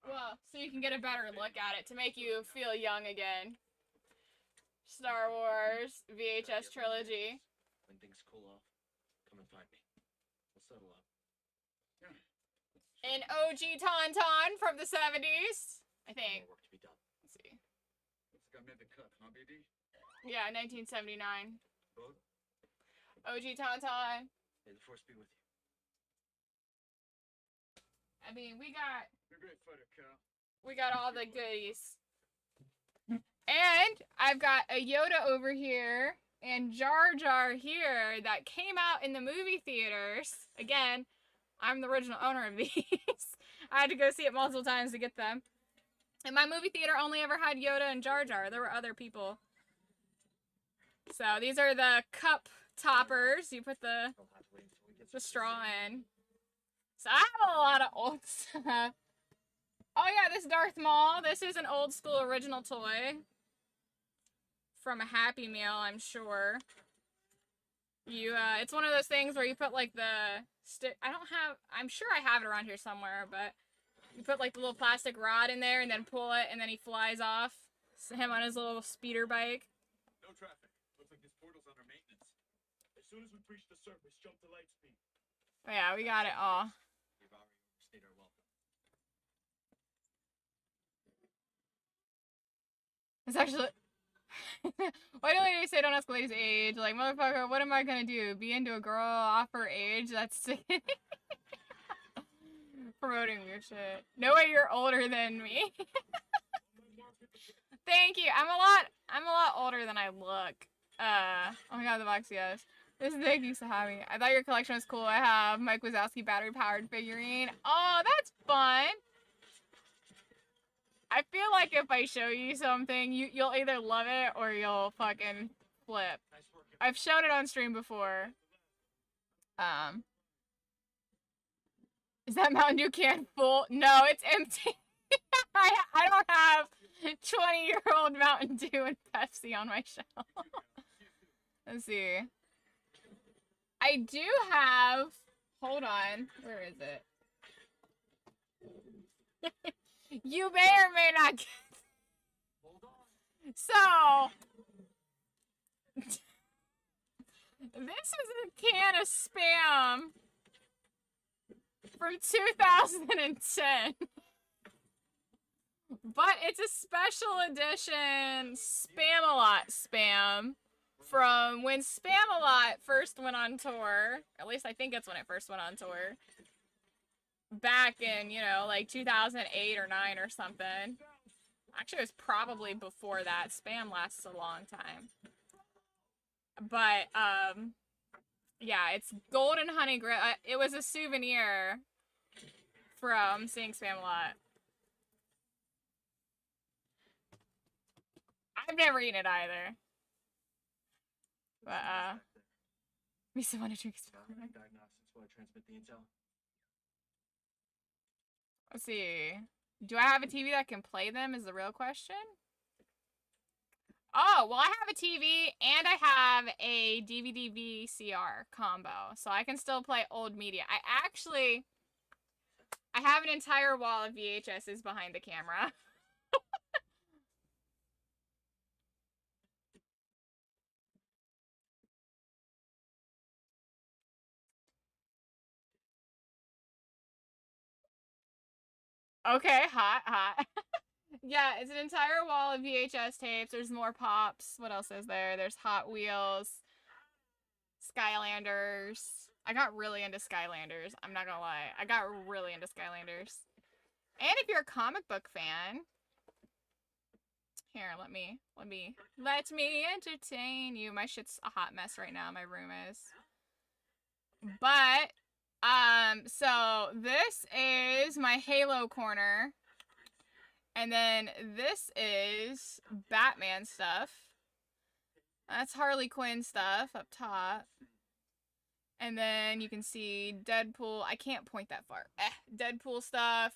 well, so you can get a better look at it to make you feel young again. Star Wars VHS trilogy. When things cool off, come and find me. We'll settle up. An OG Tauntaun from the 70s, I think. More work to be done. Let's see. Looks like I made the cut, huh, BD? Yeah, 1979. Both? OG Tauntaun. May the force be with you. I mean, we got You're a great fighter, Cal. all the goodies. And I've got a Yoda over here and Jar Jar here that came out in the movie theaters. Again, I'm the original owner of these. I had to go see it multiple times to get them. And my movie theater only ever had Yoda and Jar Jar. There were other people. So these are the cup toppers. You put the I'll have to wait until we get the some straw sleep. in. So I have a lot of old stuff. Oh yeah, this Darth Maul. This is an old school original toy. From a Happy Meal, I'm sure. It's one of those things where you put like the I'm sure I have it around here somewhere, but you put like the little plastic rod in there and then pull it and then he flies off. It's him on his little speeder bike. No traffic. Looks like this portal's under maintenance. As soon as we breach the surface, jump to light speed. Oh yeah, we got it all. You've already overstayed our welcome. It's actually... Why do ladies say don't ask a lady's age? Like, motherfucker, what am I gonna do? Be into a girl off her age? That's sick. Promoting your shit. No way you're older than me. Thank you. I'm a lot older than I look. Oh my god, the box, yes. This is thank you, Sahabi. I thought your collection was cool. I have Mike Wazowski battery powered figurine. Oh, that's fun. I feel like if I show you something, you'll either love it or you'll fucking flip. I've shown it on stream before. Is that Mountain Dew can full? No, it's empty. I don't have 20-year-old Mountain Dew and Pepsi on my shelf. Let's see. I do have... Hold on. Where is it? You may or may not get... So... This is a can of Spam from 2010. But it's a special edition Spam-A-Lot Spam from when Spam-A-Lot first went on tour. At least I think it's when it first went on tour. Back in, you know, like 2008 or 9 or something. Actually, it was probably before that. Spam lasts a long time. But, yeah, it's golden honey grip. It was a souvenir from seeing Spam-A-Lot. I've never eaten it either. But, me someone to drink Spam-A-Lot. Diagnostics while I transmit the intel. Let's see. Do I have a TV that can play them is the real question? Oh, well, I have a TV and I have a DVD VCR combo. So I can still play old media. I have an entire wall of VHSs behind the camera. Okay, hot, hot. Yeah, it's an entire wall of VHS tapes. There's more Pops. What else is there? There's Hot Wheels. Skylanders. I got really into Skylanders. I'm not gonna lie. I got really into Skylanders. And if you're a comic book fan... Here, let me entertain you. My shit's a hot mess right now. My room is. But... so this is my Halo corner. And then this is Batman stuff. That's Harley Quinn stuff up top. And then you can see Deadpool. I can't point that far. Deadpool stuff.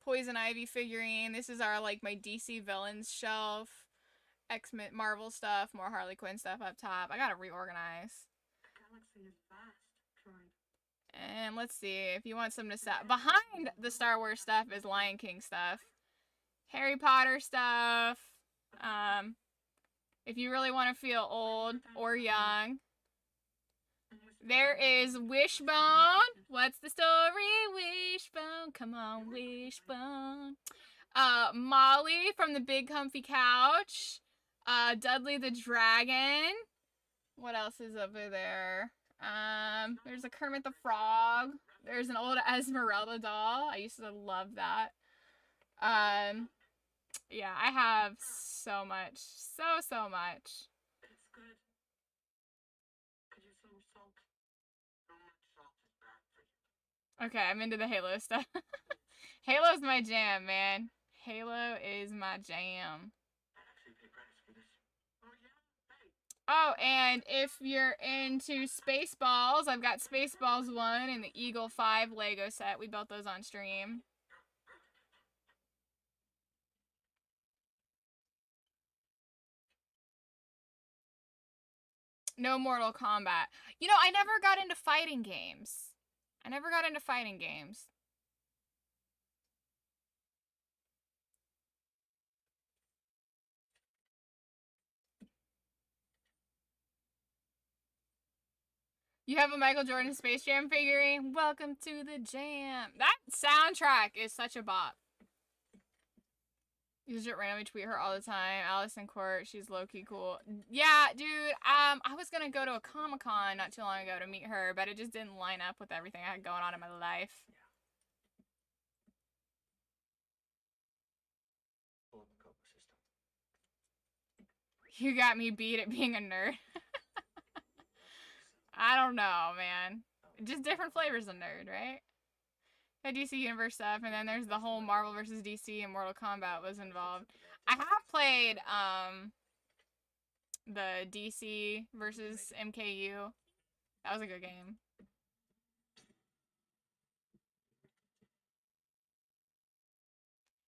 Poison Ivy figurine. This is our, like, my DC villains shelf. X-Men, Marvel stuff. More Harley Quinn stuff up top. I gotta reorganize. Galaxy is vast, Troy. And let's see, if you want some to set behind the Star Wars stuff is Lion King stuff, Harry Potter stuff, If you really want to feel old or young. There is Wishbone. What's the story, Wishbone? Come on, Wishbone. Molly from the Big Comfy Couch. Dudley the Dragon. What else is over there? There's a Kermit the Frog. There's an old Esmeralda doll. I used to love that. Yeah, I have so much. So much. It's good. Could you some salt? So much salt is bad for you. Okay, I'm into the Halo stuff. Halo's my jam, man. Halo is my jam. I actually pay price for this. Oh yeah, hey. Oh, and if you're into Spaceballs, I've got Spaceballs 1 and the Eagle 5 Lego set. We built those on stream. No Mortal Kombat. You know, I never got into fighting games. You have a Michael Jordan Space Jam figurine? Welcome to the jam. That soundtrack is such a bop. You just randomly tweet her all the time. Allison Court, she's low-key cool. Yeah, dude, I was gonna go to a Comic-Con not too long ago to meet her, but it just didn't line up with everything I had going on in my life. You got me beat at being a nerd. I don't know, man. Just different flavors of nerd, right? The DC Universe stuff, and then there's the whole Marvel vs. DC and Mortal Kombat was involved. I have played, the DC versus MKU. That was a good game.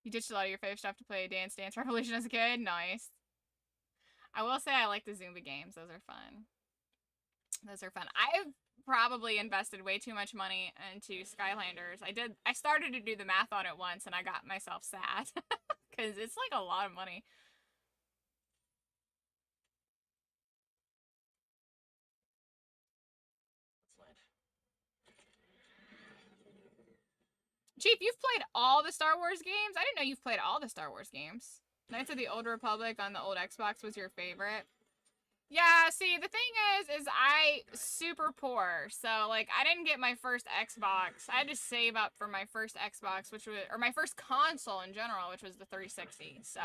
You ditched a lot of your favorite stuff to play Dance Dance Revolution as a kid? Nice. I will say I like the Zumba games. Those are fun. I've probably invested way too much money into Skylanders. I started to do the math on it once and I got myself sad. Because it's like a lot of money. Chief, you've played all the Star Wars games? I didn't know you've played all the Star Wars games. Knights of the Old Republic on the old Xbox was your favorite. Yeah, see, the thing is I super poor, so, like, I didn't get my first Xbox. I had to save up for my first Xbox, or my first console in general, which was the 360, so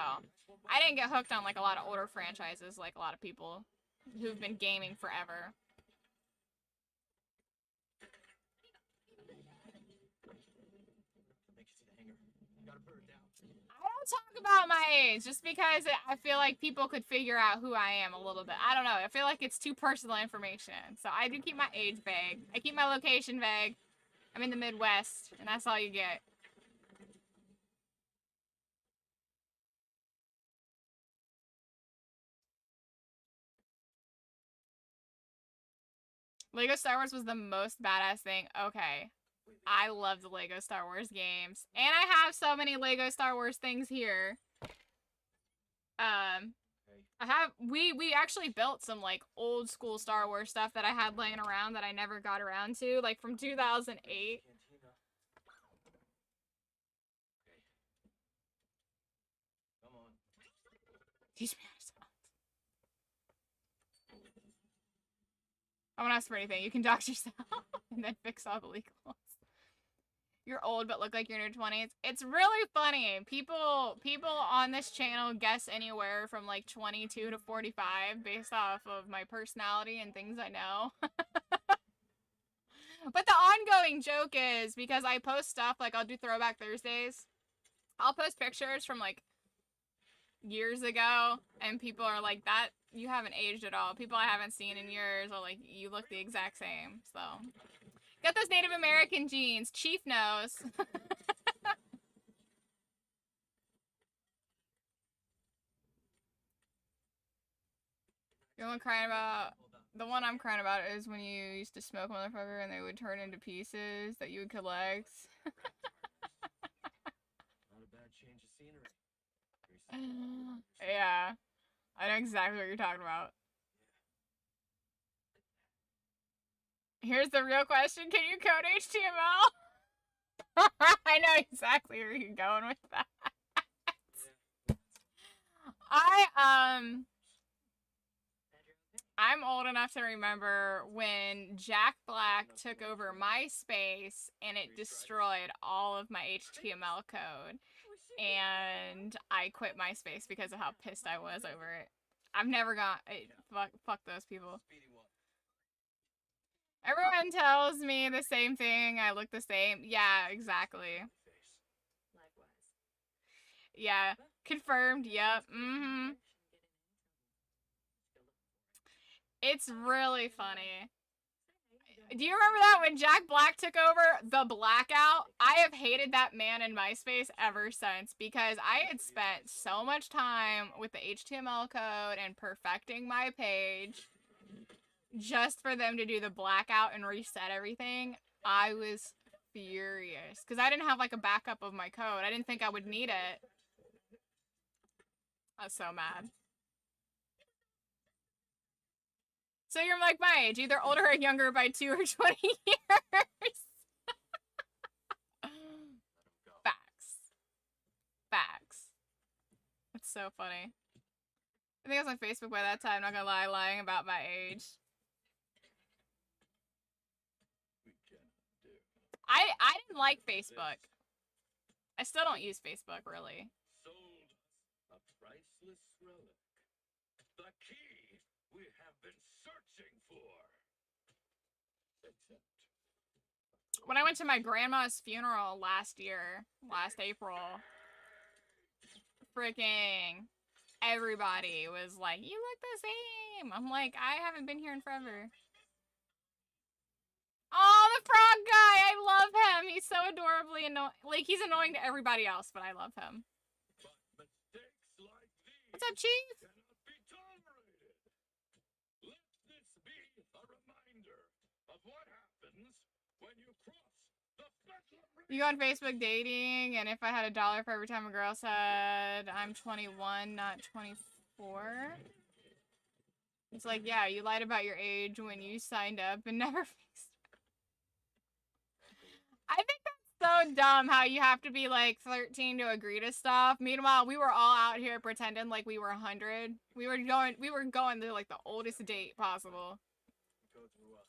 I didn't get hooked on, like, a lot of older franchises, like a lot of people who've been gaming forever. I don't talk about my age just because I feel like people could figure out who I am a little bit. I don't know. I feel like it's too personal information. So I do keep my age vague. I keep my location vague. I'm in the Midwest, and that's all you get. Lego Star Wars was the most badass thing. Okay. I love the Lego Star Wars games. And I have so many Lego Star Wars things here. We actually built some, like, old school Star Wars stuff that I had laying around that I never got around to, like, from 2008. Come on. Teach me how to spell. I won't ask for anything. You can dox yourself and then fix all the legals. You're old but look like you're in your 20s. It's really funny. People on this channel guess anywhere from like 22 to 45 based off of my personality and things I know. But the ongoing joke is, because I post stuff, like I'll do Throwback Thursdays. I'll post pictures from like years ago and people are like, that, you haven't aged at all. People I haven't seen in years are like, you look the exact same. So got those Native American genes. Chief knows. The one I'm crying about is when you used to smoke motherfucker and they would turn into pieces that you would collect. Not a bad change of scenery. Yeah. I know exactly what you're talking about. Here's the real question. Can you code HTML? I know exactly where you're going with that. I'm old enough to remember when Jack Black took over MySpace and it destroyed all of my HTML code. And I quit MySpace because of how pissed I was over it. I've never fuck those people. Everyone tells me the same thing. I look the same. Yeah, exactly. Likewise. Yeah, confirmed. Yep. Mm-hmm. It's really funny. Do you remember that when Jack Black took over the blackout? I have hated that man in MySpace ever since because I had spent so much time with the HTML code and perfecting my page just for them to do the blackout and reset everything. I was furious because I didn't have like a backup of my code. I didn't think I would need it. I was so mad. So you're like my age, either older or younger by 2 or 20 years. Facts. Facts. It's so funny. I think I was on Facebook by that time, not gonna lie, lying about my age. I didn't like Facebook. I still don't use Facebook, really. Sold us a priceless relic. The key we have been searching for. Except When I went to my grandma's funeral last April, freaking everybody was like, "You look the same." I'm like, I haven't been here in forever. Oh, the frog guy! I love him. He's so adorably annoying. Like, he's annoying to everybody else, but I love him. What's up, Chief? cannot be tolerated. Let this be a reminder of what happens when you cross the spectrum. You go on Facebook dating, and if I had $1 for every time a girl said I'm 21, not 24. It's like, yeah, you lied about your age when you signed up and never fixed it. I think that's so dumb how you have to be like 13 to agree to stuff. Meanwhile, we were all out here pretending like we were 100. We were going to like the oldest date possible. Go through us.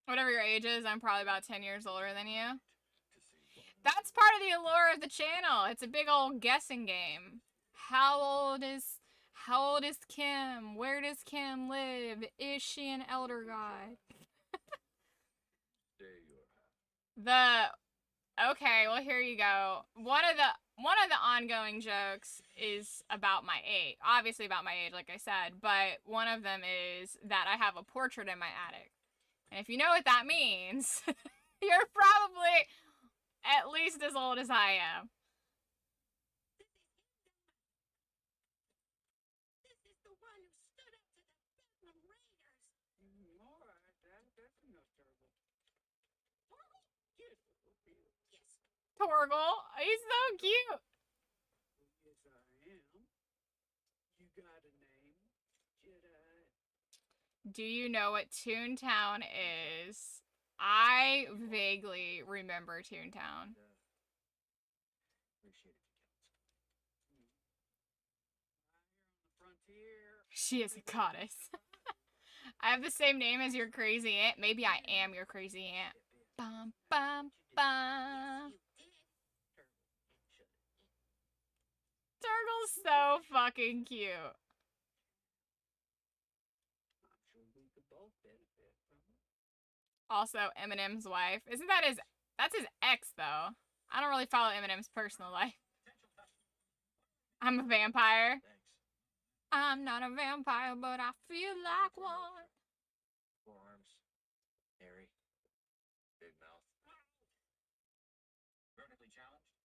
Whatever your age is, I'm probably about 10 years older than you. That's part of the allure of the channel. It's a big old guessing game. How old is Kim? Where does Kim live? Is she an elder god? Okay, well here you go. One of the ongoing jokes is about my age. Obviously about my age, like I said, but one of them is that I have a portrait in my attic. And if you know what that means, you're probably at least as old as I am. This is the one who stood up to the Bedlam Raiders. Alright, that's enough turtle. Yes. Torgal, he's so cute. Yes, I am. You got a name, Jedi? Do you know what Toontown is? I vaguely remember Toontown. Appreciate it if you Out here on the frontier. She is a goddess. I have the same name as your crazy aunt. Maybe I am your crazy aunt. Bum, bum, bum. Turtle's so fucking cute. I'm sure we could both benefit from it. Also, Eminem's wife. Isn't that his... That's his ex, though. I don't really follow Eminem's personal life. I'm a vampire. Thanks. I'm not a vampire, but I feel like one. Forearms. Hairy. Big mouth. Vertically challenged.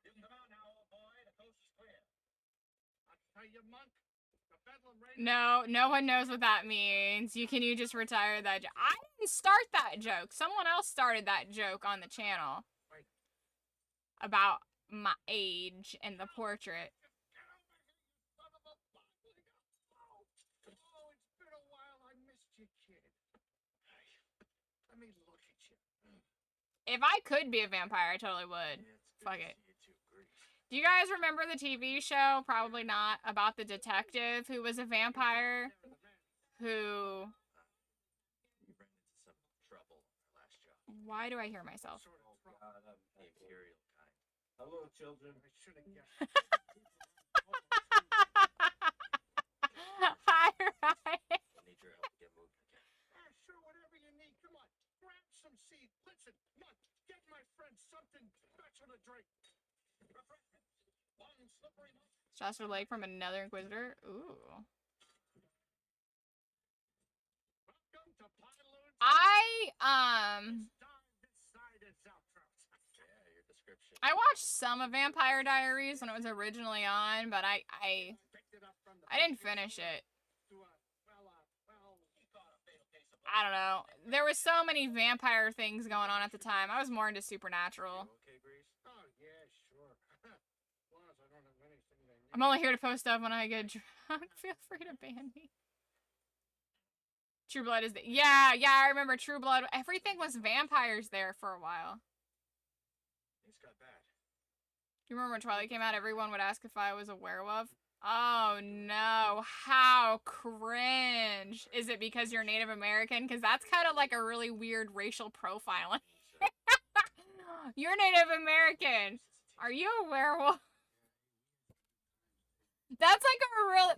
You can come out now, old boy. The coast is clear. I tell you, Monk, The Bedlam Raiders. No, no one knows what that means. Can you just retire that joke? I didn't start that joke. Someone else started that joke on the channel. Wait. About my age and the portrait. Get over here, you son of a botling. Oh, it's been a while. I missed you, kid. Let me look at you. If I could be a vampire, I totally would. Yeah, it's good Fuck to it. see you too, Grace. Do you guys remember the TV show? Probably not. About the detective who was a vampire who... You ran into some trouble on our last job. Why do I hear myself? Sort of trouble. God, I'm The imperial kind. Hello, children. I should have guessed. Hi, Ryan. I need your help to get moving again. Sure, whatever you need. Come on, grab some seed. Listen, look, get my friend something special to drink. Refreshment. One slippery muff. Shasta leg from another Inquisitor. Ooh. Welcome to Pylon. Dive inside its outros. Yeah, your description. I watched some of Vampire Diaries when it was originally on, but I Picked it up from the didn't finish it. to he thought a fatal case of I don't know. There was so many vampire things going on at the time. I was more into Supernatural. You okay, Grace? Oh yeah, sure. As long as I don't have anything they need. I'm only here to post stuff when I get drunk. Feel free to ban me. True Blood is the... Yeah, I remember True Blood. Everything was vampires there for a while. Things got bad. You remember when Twilight came out, everyone would ask if I was a werewolf? Oh no, how cringe. Is it because you're Native American? Because that's kind of like a really weird racial profiling. You're Native American. Are you a werewolf? That's like a real...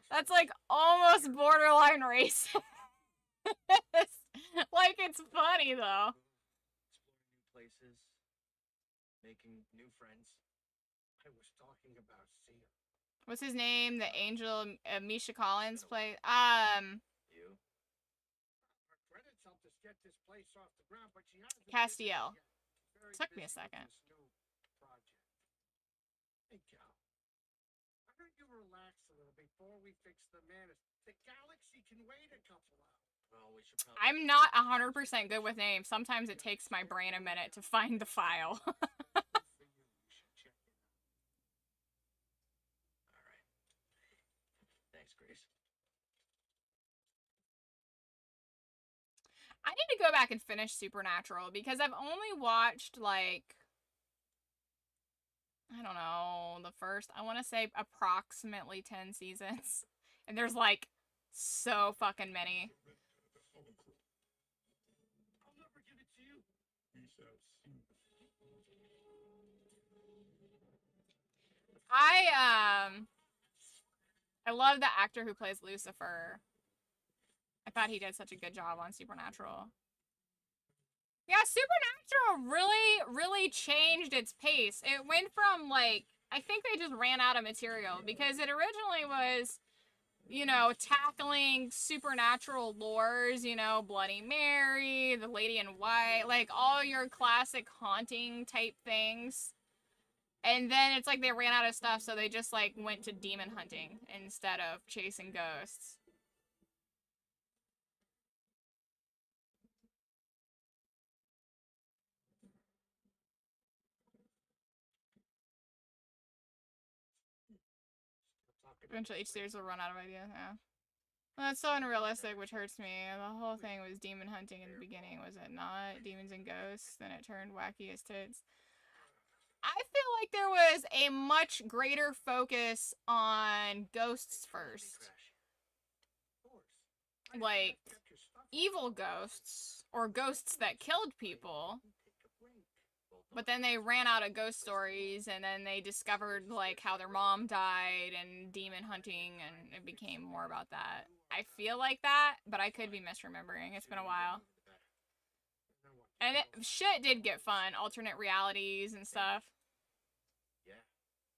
That's like almost borderline racist. Like, it's funny though. Exploring new places. Making new friends. I was talking about Sia. What's his name? The angel Misha Collins played. You? Her credits helped us get this place off the ground, but she hasn't Castiel. finished it yet. Very Took me a busy with second. this new project. Hey, Cal. Why don't you relax a little before we fix the manners? The galaxy can wait a couple hours. Well, we should probably... I'm not 100% good with names. Sometimes it takes my brain a minute to find the file. Good for you. You should check it out. All right. Thanks, Grace. I need to go back and finish Supernatural because I've only watched like, I don't know, the first, I want to say approximately 10 seasons. And there's like so fucking many. I'll never give it to you. We shall see. I love the actor who plays Lucifer. I thought he did such a good job on Supernatural. Yeah, Supernatural really changed its pace. It went from, like, I think they just ran out of material because it originally was, you know, tackling supernatural lores, you know, Bloody Mary, the Lady in White, like all your classic haunting type things. And then it's like they ran out of stuff, so they just, like, went to demon hunting instead of chasing ghosts. Eventually each series will run out of ideas, yeah. Well, that's so unrealistic, which hurts me. The whole thing was demon hunting in the beginning, was it not? Demons and ghosts, then it turned wacky as tits. I feel like there was a much greater focus on ghosts first. Like, evil ghosts, or ghosts that killed people. But then they ran out of ghost stories, and then they discovered, like, how their mom died, and demon hunting, and it became more about that. I feel like that, but I could be misremembering. It's been a while. And shit did get fun. Alternate realities and stuff. Yeah,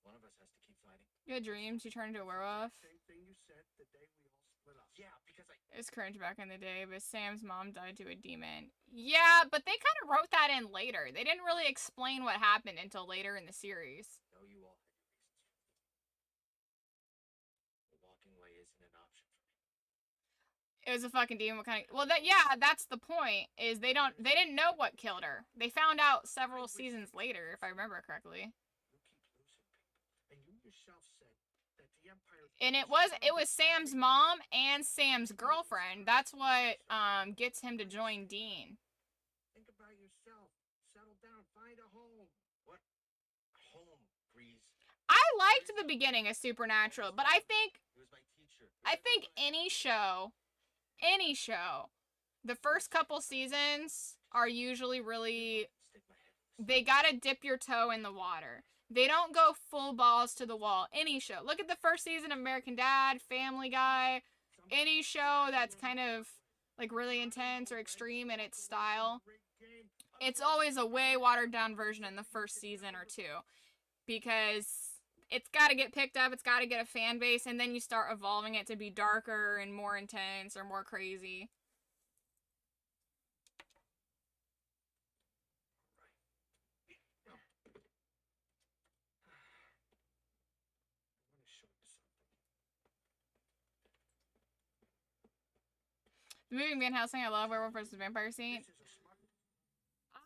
one of us has to keep fighting. You had dreams, you turned into a werewolf. Same thing you said the day we all split up. Yeah, because I... It was cringe back in the day, but Sam's mom died to a demon. Yeah, but they kind of wrote that in later. They didn't really explain what happened until later in the series. know you all isn't an option for me. It was a fucking demon. What kind of? Well, yeah, that's the point. Is they didn't know what killed her. They found out several seasons later, if I remember correctly. You keep losing people, and you yourself said that the Empire. And it was Sam's mom and Sam's girlfriend. That's what gets him to join Dean. Think about yourself. Settle down. Find a home. What? Home, Breeze. I liked the beginning of Supernatural, but I think He was my teacher. any show, the first couple seasons are usually really, Stick my head in the they gotta dip your toe in the water. They don't go full balls to the wall. Any show. Look at the first season of American Dad, Family Guy, any show that's kind of like really intense or extreme in its style. It's always a way watered down version in the first season or two, because it's got to get picked up, it's got to get a fan base, and then you start evolving it to be darker and more intense or more crazy. I want to show you something. The movie Van Helsing, I love Werewolf vs. Vampire scene. This is a smart.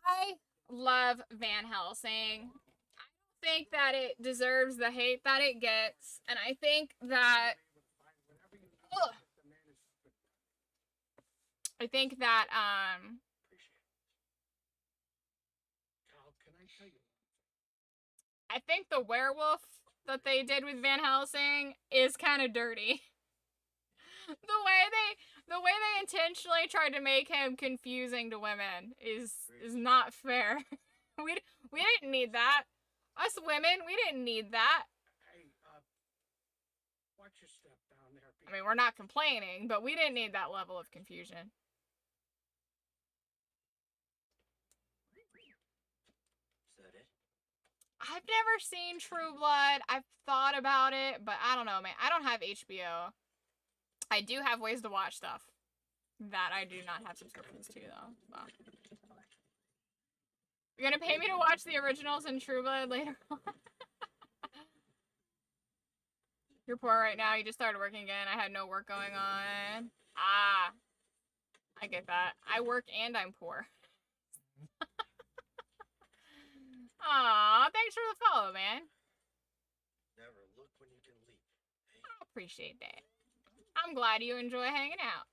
I love Van Helsing. I don't think that it deserves the hate that it gets, and I think that ugh, I think that Cal, can I tell you? I think the werewolf that they did with Van Helsing is kind of dirty. The way they intentionally tried to make him confusing to women is not fair. we didn't need that. Us women, we didn't need that. Hey, watch your step down there. I mean, we're not complaining, but we didn't need that level of confusion. Is that it? I've never seen True Blood. I've thought about it, but I don't know, man. I don't have HBO. I do have ways to watch stuff that I do not have subscriptions to, though. Wow. You're gonna pay me to watch the originals in True Blood later on? You're poor right now. You just started working again. I had no work going on. Ah. I get that. I work and I'm poor. Aw, thanks for the follow, man. Never look when you can leave. Hey, I appreciate that. I'm glad you enjoy hanging out.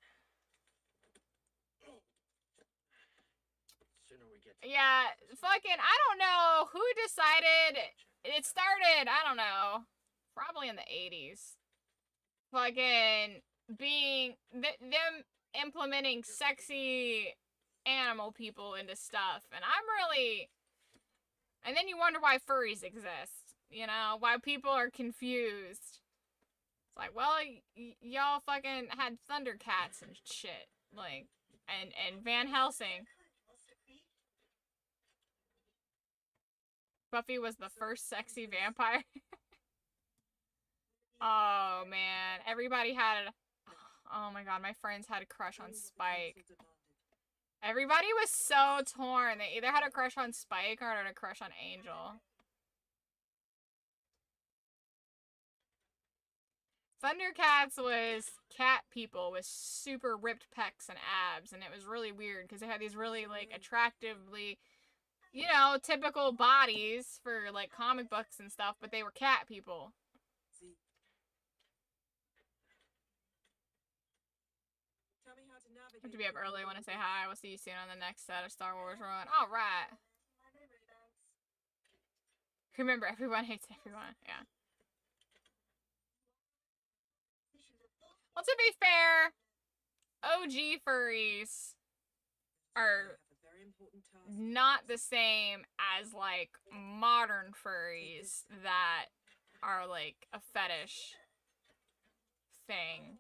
sooner we get to Yeah, fucking, I don't know who decided. It started, I don't know, probably in the 80s. Fucking being, them implementing sexy animal people into stuff. And I'm really, and then you wonder why furries exist. You know, why people are confused. It's like, well, y'all fucking had Thundercats and shit. Like, and Van Helsing. Buffy was the first sexy vampire. Oh, man. Everybody had, oh my god, my friends had a crush on Spike. Everybody was so torn. They either had a crush on Spike or had a crush on Angel. Thundercats was cat people with super ripped pecs and abs, and it was really weird because they had these really, like, attractively, you know, typical bodies for, like, comic books and stuff, but they were cat people. Have to be up early. I want to say hi. We'll see you soon on the next set of Star Wars Run. All right. Remember, everyone hates everyone. Yeah. Well, to be fair, OG furries are not the same as, like, modern furries that are, like, a fetish thing.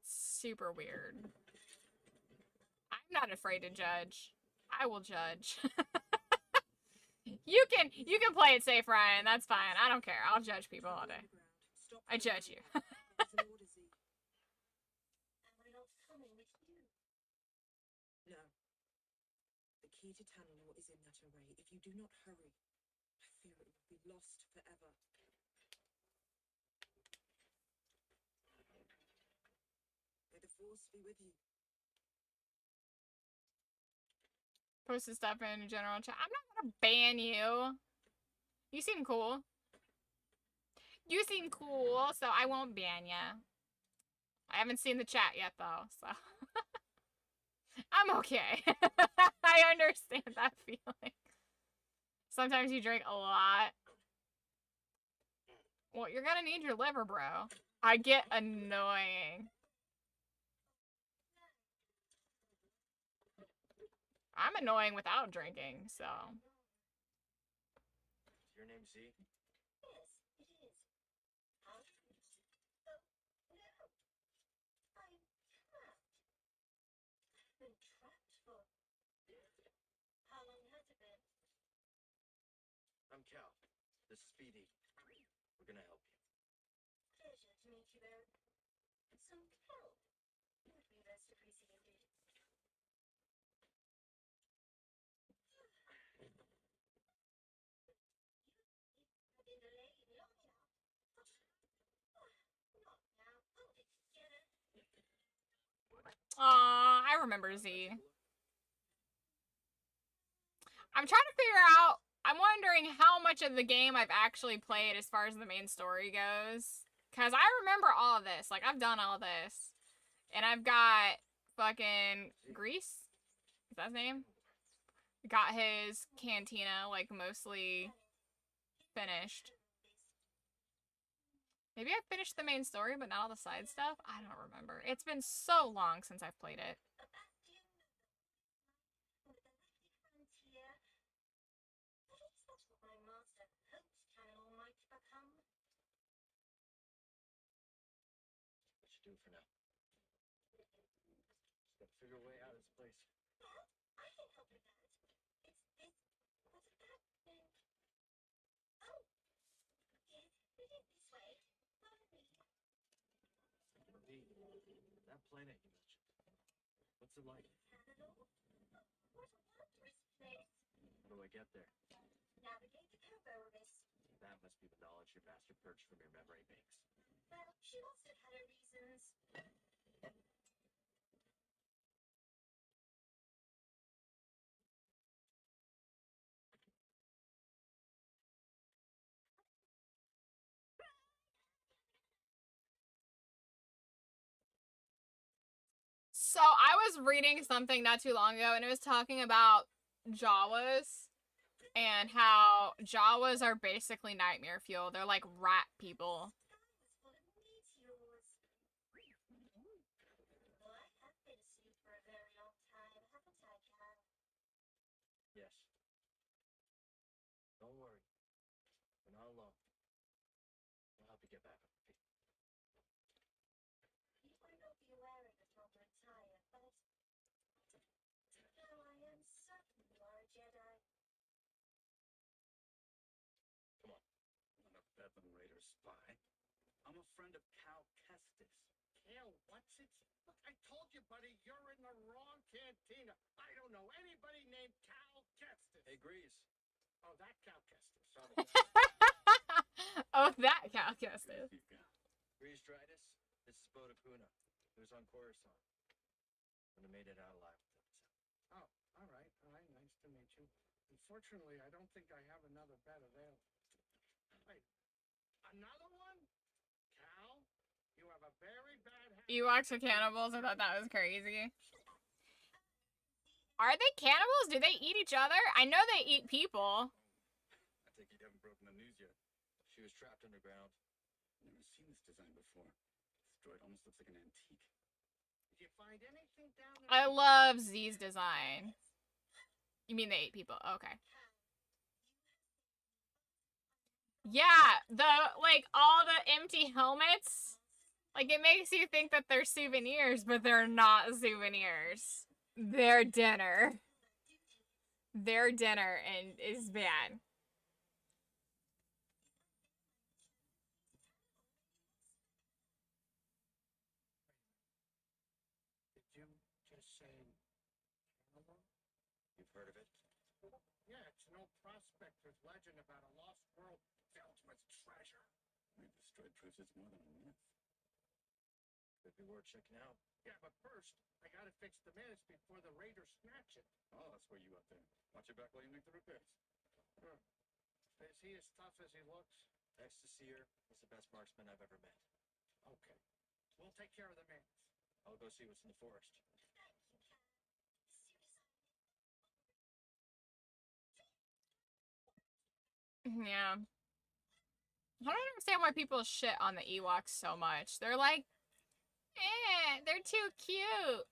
Super weird. I'm not afraid to judge. I will judge. You can play it safe, Ryan. That's fine. I don't care. I'll judge people all day. I judge you. No. The key to Tanalor is in that array. If you do not hurry, I fear it will be lost forever. force be with you. Posted stuff in general chat. I'm not gonna ban you. You seem cool. You seem cool, so I won't ban ya. I haven't seen the chat yet, though, so I'm okay. I understand that feeling. Sometimes you drink a lot. Well, you're gonna need your liver, bro. I get annoying. I'm annoying without drinking, so. Is your name Z? I'm Cal. This is Speedy. We're gonna help you. Pleasure to meet you both. Some help would be best appreciated. You've been delayed long enough. Not now. Hold it together. Aw, I remember Z. I'm trying to figure out, I'm wondering how much of the game I've actually played as far as the main story goes. Because I remember all of this. Like, I've done all this. And I've got fucking Grease. Is that his name? Got his cantina, like, mostly finished. Maybe I finished the main story, but not all the side stuff? I don't remember. It's been so long since I've played it. My master hopes Cannibal might become. What you do for now? Just gotta figure a way out of this place. Well, I can help with that. It's this. What's that thing? Oh, yes, we did this way. Follow me. That planet you mentioned. What's it like? Cannibal? What a wondrous place. How do I get there? Navigate the Kerberos. That must be the knowledge your master purged from your memory banks. Well, she must have had her reasons. So I was reading something not too long ago, and it was talking about Jawas and how Jawas are basically nightmare fuel. They're like rat people. Sky was full of meteors. Though I have been asleep for a very long time, haven't I, Cal? Yes. Don't worry. We're not alone. We'll help you get back on your feet. You might not be wearing a proper attire, but now I am certain you are a Jedi. Come on. I'm not a Bedlam Raider spy. I'm a friend of Cal Kestis. Cal, what's it? Look, I told you, buddy, you're in the wrong cantina. I don't know anybody named Cal Kestis. Hey, Grease. Oh, that Cal Kestis. Oh, that calculus. Grease Dritus. This is Boda Kuna. He was on Coruscant. When I made it out alive with him. Oh, all right. Nice to meet you. Unfortunately, I don't think I have another bed available. Wait, another one? Cal, you have a very bad habit. Ewoks are cannibals. I thought that was crazy. Are they cannibals? Do they eat each other? I know they eat people. I take it you haven't broken the news yet. She was trapped underground. Never seen this design before. This droid almost looks like an antique. Did you find anything down there? I love Z's design. You mean they ate people? Okay. Yeah, like, all the empty helmets. Like, it makes you think that they're souvenirs, but they're not souvenirs. They're dinner. Their dinner and is bad. Did you just say cannibal? You've heard of it? Yeah, it's an old prospector's legend about a lost world filled with treasure. Maybe this droid proves it's more than a myth. Could be worth checking out. Yeah, but first, I gotta fix the mess before the raiders snatch it. Oh, that's where you up there. Watch your back while you make the repairs. Huh. Is he as tough as he looks? Next to Seer, he's the best marksman I've ever met. Okay. We'll take care of the mans. I'll go see what's in the forest. Thank you, Cat. Suicide. Yeah. I don't understand why people shit on the Ewoks so much. They're like, they're too cute.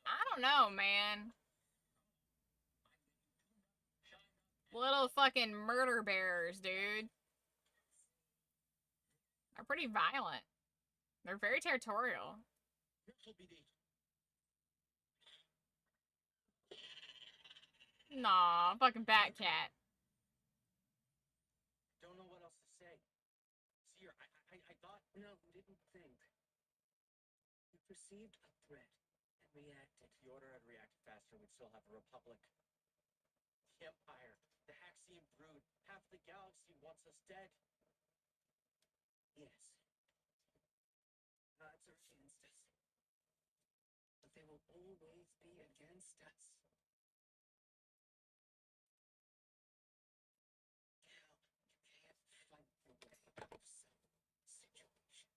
I don't know, man. Little fucking murder bearers, dude. They're pretty violent. They're very territorial. Nah, fucking bat cat. Don't know what else to say. Seer, I thought... No, didn't think. You perceived a threat and reacted. If the Order had reacted faster, we'd still have a republic. The Empire, the Haxian brood, half the galaxy wants us dead. Yes. Odds are against us. But they will always be against us. Cal, you can't fight your way out of some situations.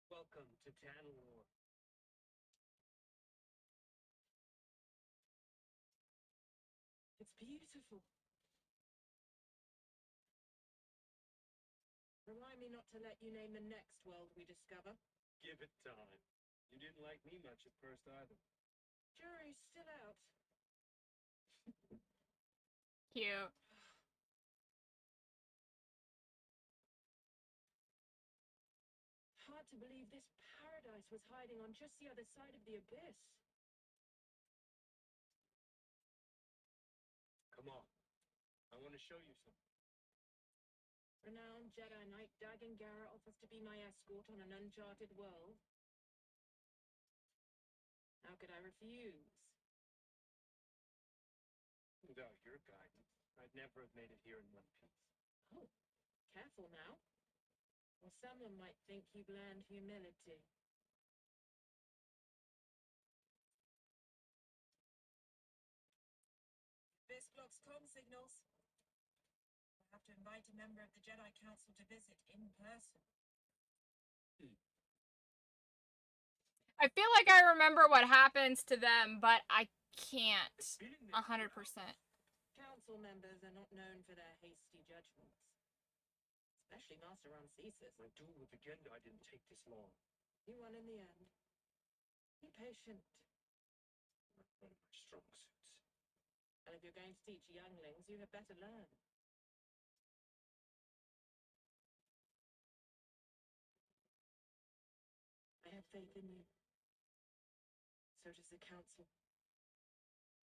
Welcome to Tanalore. It's beautiful. Remind me not to let you name the next world we discover. Give it time. You didn't like me much at first either. Jury's still out. Cute. Hard to believe this paradise was hiding on just the other side of the abyss. Come on. I want to show you something. Renowned Jedi Knight Dagan Gera offers to be my escort on an uncharted world. How could I refuse? Without your guidance, I'd never have made it here in one piece. Oh, careful now. Or someone might think you've learned humility. This blocks comm signals. We'll have to invite a member of the Jedi Council to visit in person. I feel like I remember what happens to them, but I can't 100%. Council members are not known for their hasty judgments. Especially Master Ramcesis. My duel with the Jedi didn't take this long. You won in the end. Be patient. Not one of my strong suits. And if you're going to teach younglings, you had better learn. I have faith in you. So does the Council.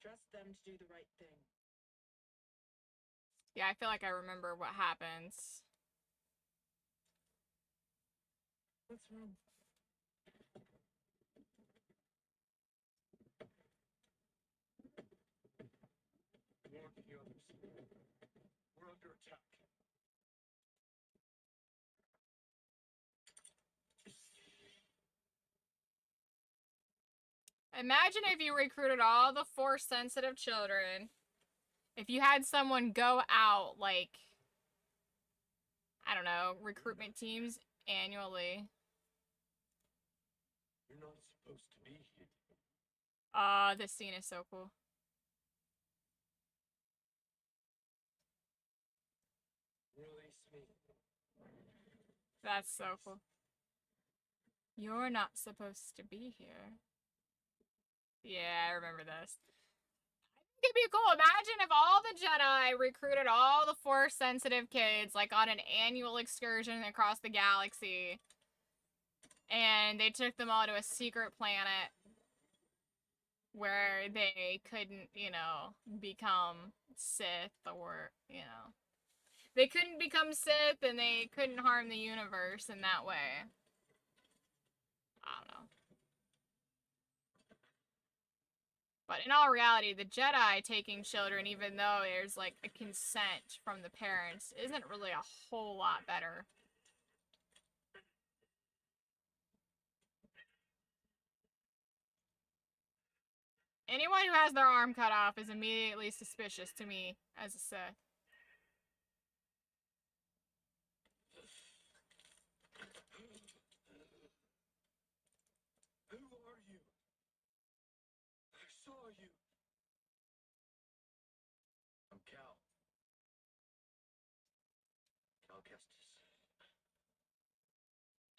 Trust them to do the right thing. Yeah, I feel like I remember what happens. What's wrong? Warn the others. We're under attack. Imagine if you recruited all the Force-sensitive children If you had someone go out, like, I don't know, recruitment teams annually. You're not supposed to be here. This scene is so cool. Release me. That's so cool. You're not supposed to be here. Yeah, I remember this. I think it'd be cool. Imagine if all the Jedi recruited all the Force-sensitive kids, like, on an annual excursion across the galaxy. And they took them all to a secret planet where they couldn't, you know, become Sith or, you know. They couldn't become Sith and they couldn't harm the universe in that way. I don't know. But in all reality, the Jedi taking children, even though there's, like, a consent from the parents, isn't really a whole lot better. Anyone who has their arm cut off is immediately suspicious to me as a Sith. Who are you? I saw you. I'm Cal. Cal Kestis.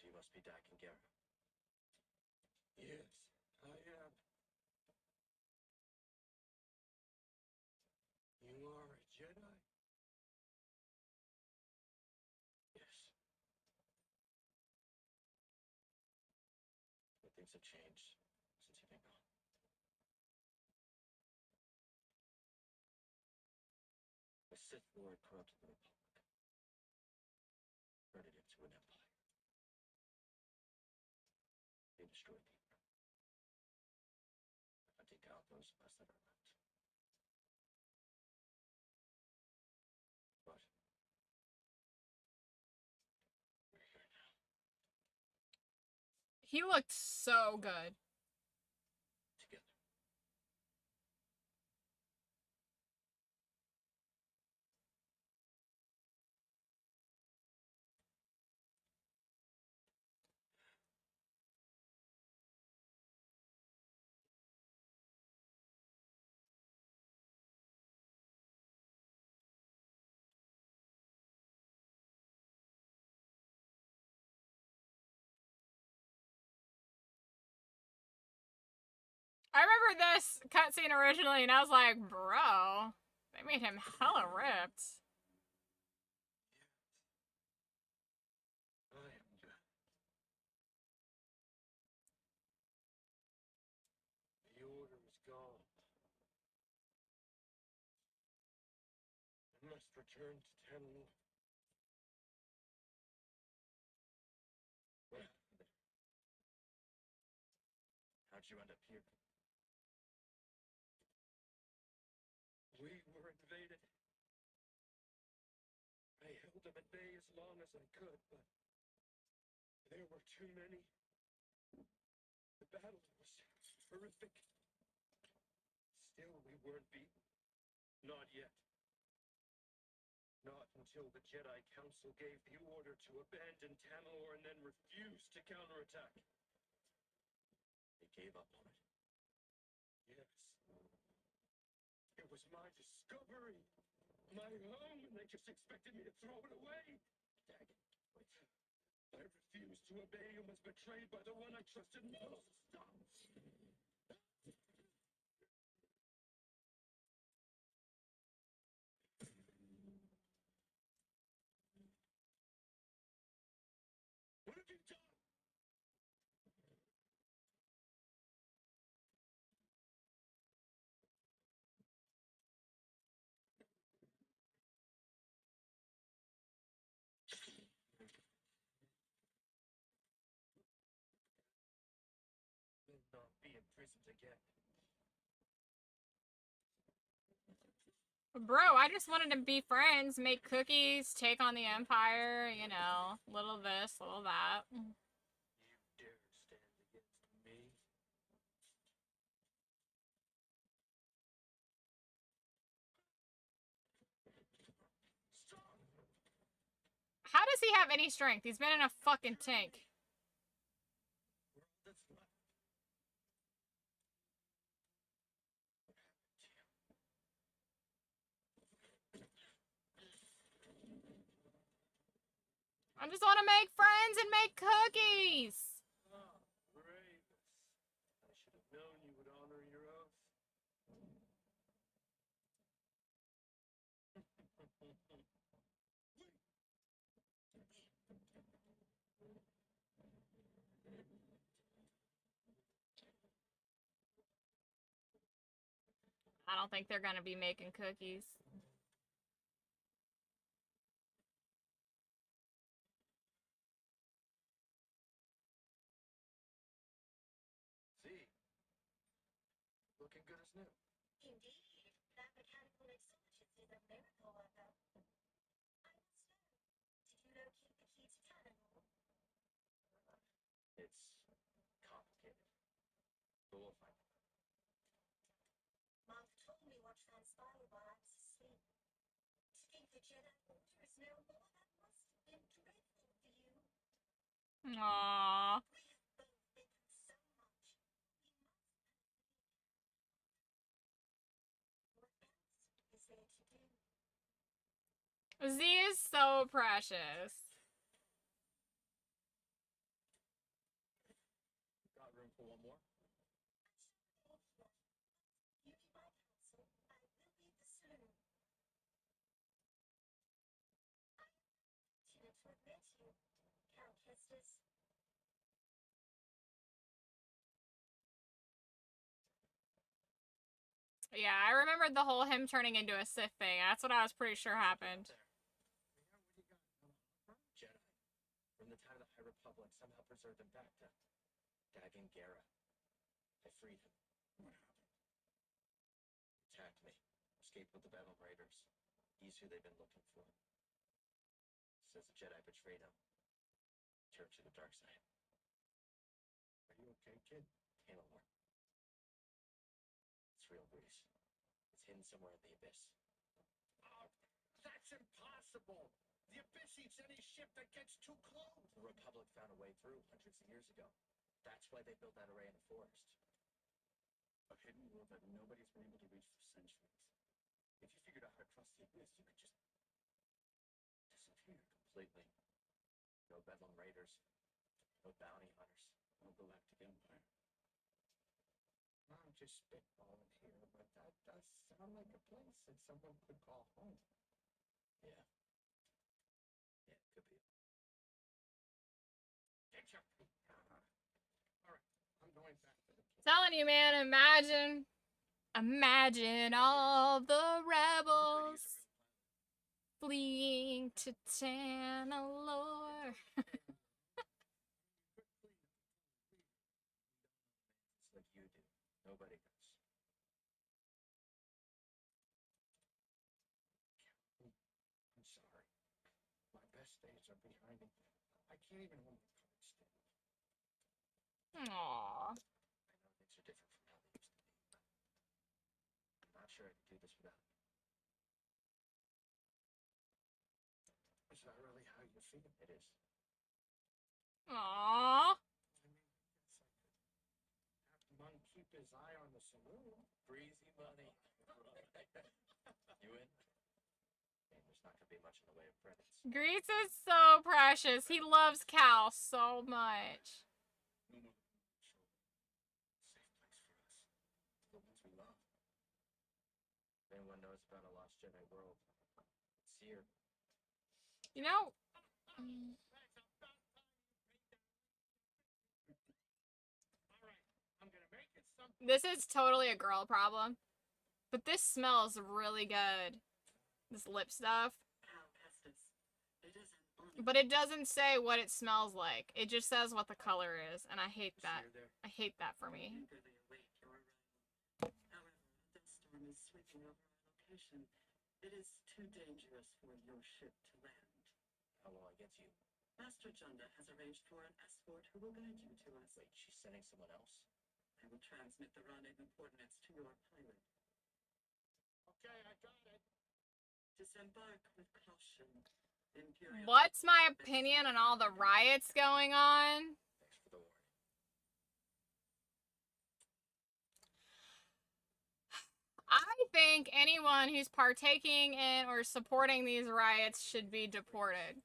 You must be Dak and Gara. Yes, I am. You are a Jedi? Yes. But things have changed since you've been gone. The Sith Lord corrupted the Republic. Turned it into an empire. They destroyed the Empire. I take out those of us that are left. But we're here now. He looked so good. Together. I remember this cutscene originally, and I was like, bro, they made him hella ripped. I am done. The order is gone. I must return to Tamlin. What happened there? How'd you end up here? We were invaded. I held them at bay as long as I could, but there were too many. The battle was horrific. Still, we weren't beaten. Not yet. Not until the Jedi Council gave the order to abandon Tamor and then refused to counterattack. They gave up on it. Yes. It was my discovery. My home, and they just expected me to throw it away. Dag. Wait. I refused to obey and was betrayed by the one I trusted most. Stop! What have you done? Will not be imprisoned again. Bro, I just wanted to be friends, make cookies, take on the Empire, you know, little this, little that. You dare stand against me? does he have any strength? He's been in a fucking tank. We're all that's left. What happened to you? I just want to make friends and make cookies. Ah, Bravus. I should have known you would honor your oath. I don't think they're gonna be making cookies. See? Looking good as new. Indeed, that mechanical exorcist is a miracle worker. I must know, did you locate the key to Tanamor? It's complicated. But we'll find it. Mark told me what transpired while I was asleep. To think the Jedi Order is no more, that must have been dreadful for you. Aww. We have both been through so much. We must What else is there to do? Z is so precious. Got room for one more? You be my counsel. I will leave the saloon. I am fortunate to have met you, Count Kestis. Yeah, I remembered the whole him turning into a Sith thing. That's what I was pretty sure happened. Yeah, what do you got? Jedi. From the time of the High Republic, somehow preserved him back to Dagon Gera. I freed him. What happened? Attacked me. Escaped with the Battle Raiders. He's who they've been looking for. Says the Jedi betrayed him. Turned to the dark side. Are you okay, kid? Tanalor. It's real, Grease. It's hidden somewhere in the abyss. Oh, that's impossible! The Abyss eats any ship that gets too close! The Republic found a way through hundreds of years ago. That's why they built that array in the forest. A hidden world that nobody's been able to reach for centuries. If you figured out how to cross the Abyss, you could just disappear. Completely. No Bedlam Raiders. No bounty hunters. No Galactic Empire. I'm just spitballing here, but that does sound like a place that someone could call home. Yeah. Yeah, it could be. Get your feet. All right, I'm going back to the kitchen. Telling you, man, imagine all the rebels fleeing to Tanalor. It's like you do. Nobody does. I'm sorry. My best days are behind me. I can't even hold my cards steady. Aww. I know things are different from how they used to be, but I'm not sure I can do this without you. Is that really how you feel? It is. Aww. I mean, I guess I could have Monk keep his eye on the saloon. Breezy money. You in? I mean, there's not gonna be much in the way of credits. Grease is so precious. He loves Cal so much. No more trouble. Safe place for us. The ones we love. If anyone knows about a lost Jedi world, it's here. You know, All right, I'm gonna make it something. this is totally a girl problem. But this smells really good. This lip stuff. Count Kestis, it is an honor. But it doesn't say what it smells like. It just says what the color is. And I hate that. See you there. I hate that for me. Eagerly await your arrival. However, a dust storm is sweeping over our location. It is too dangerous for your ship to land. How will I get to you? Master Junda has arranged for an escort who will guide you to us. Wait, she's sending someone else? I will transmit the rendezvous coordinates to your pilot. Okay, I got it. Disembark with caution. What's my opinion on all the riots going on? Thanks for the warning. I think anyone who's partaking in or supporting these riots should be deported.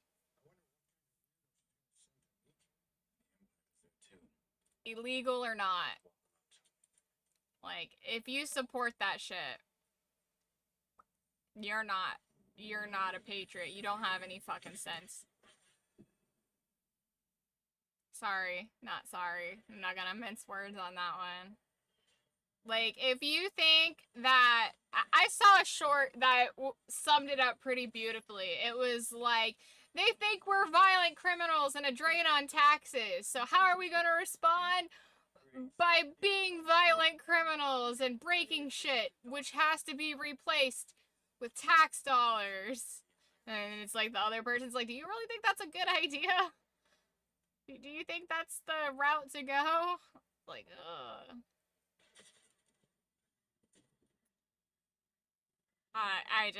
Illegal or not. Like, if you support that shit, you're not a patriot. You don't have any fucking sense. Sorry, not sorry. I'm not gonna mince words on that one. Like, if you think that... I saw a short that summed it up pretty beautifully. It was like, they think we're violent criminals and a drain on taxes. So how are we going to respond? By being violent criminals and breaking shit, which has to be replaced with tax dollars. And it's like the other person's like, do you really think that's a good idea? Do you think that's the route to go? Like, ugh. I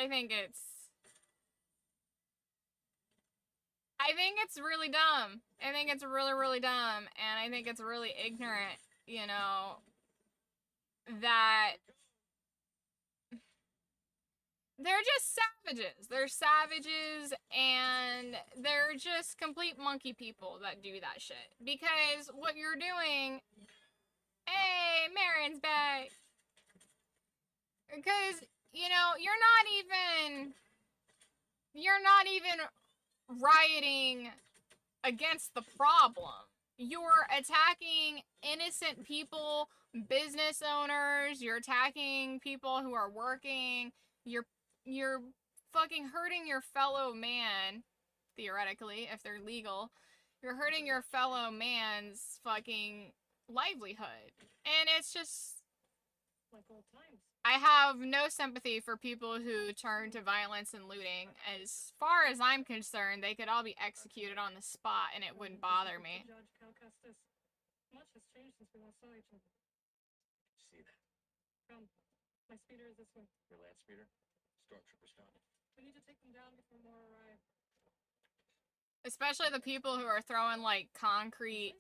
think it's really dumb. I think it's really, really dumb. And I think it's really ignorant, you know, that they're just savages. They're savages and they're just complete monkey people that do that shit. Because what you're doing... Hey, Marin's back. Because, you know, you're not even rioting against the problem. You're attacking innocent people, business owners, you're attacking people who are working, you're fucking hurting your fellow man, theoretically, if they're legal. You're hurting your fellow man's fucking livelihood. And it's just... Like old times. I have no sympathy for people who turn to violence and looting. As far as I'm concerned, they could all be executed on the spot and it wouldn't bother me. Judge Calcastus. Much has changed since we last saw each other. See that? Come. My speeder is this way. Your land speeder? Stormtroopers found it. We need to take them down before more arrive. Especially the people who are throwing, like, concrete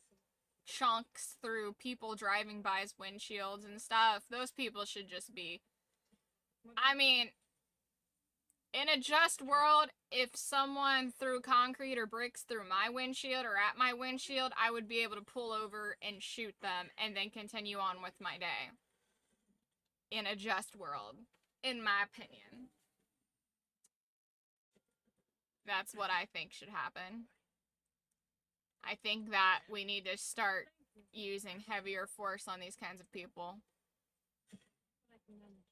chunks through people driving by's windshields and stuff. Those people should just be... I mean, in a just world, if someone threw concrete or bricks through my windshield or at my windshield, I would be able to pull over and shoot them and then continue on with my day. In a just world, in my opinion. That's what I think should happen. I think that we need to start using heavier force on these kinds of people. I can manage.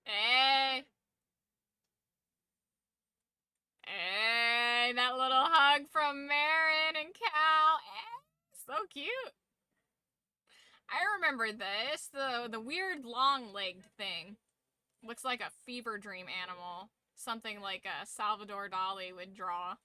Hey! Hey, that little hug from Marin and Cal. Hey, so cute. I remember this. The weird long-legged thing. Looks like a fever dream animal. Something like a Salvador Dali would draw.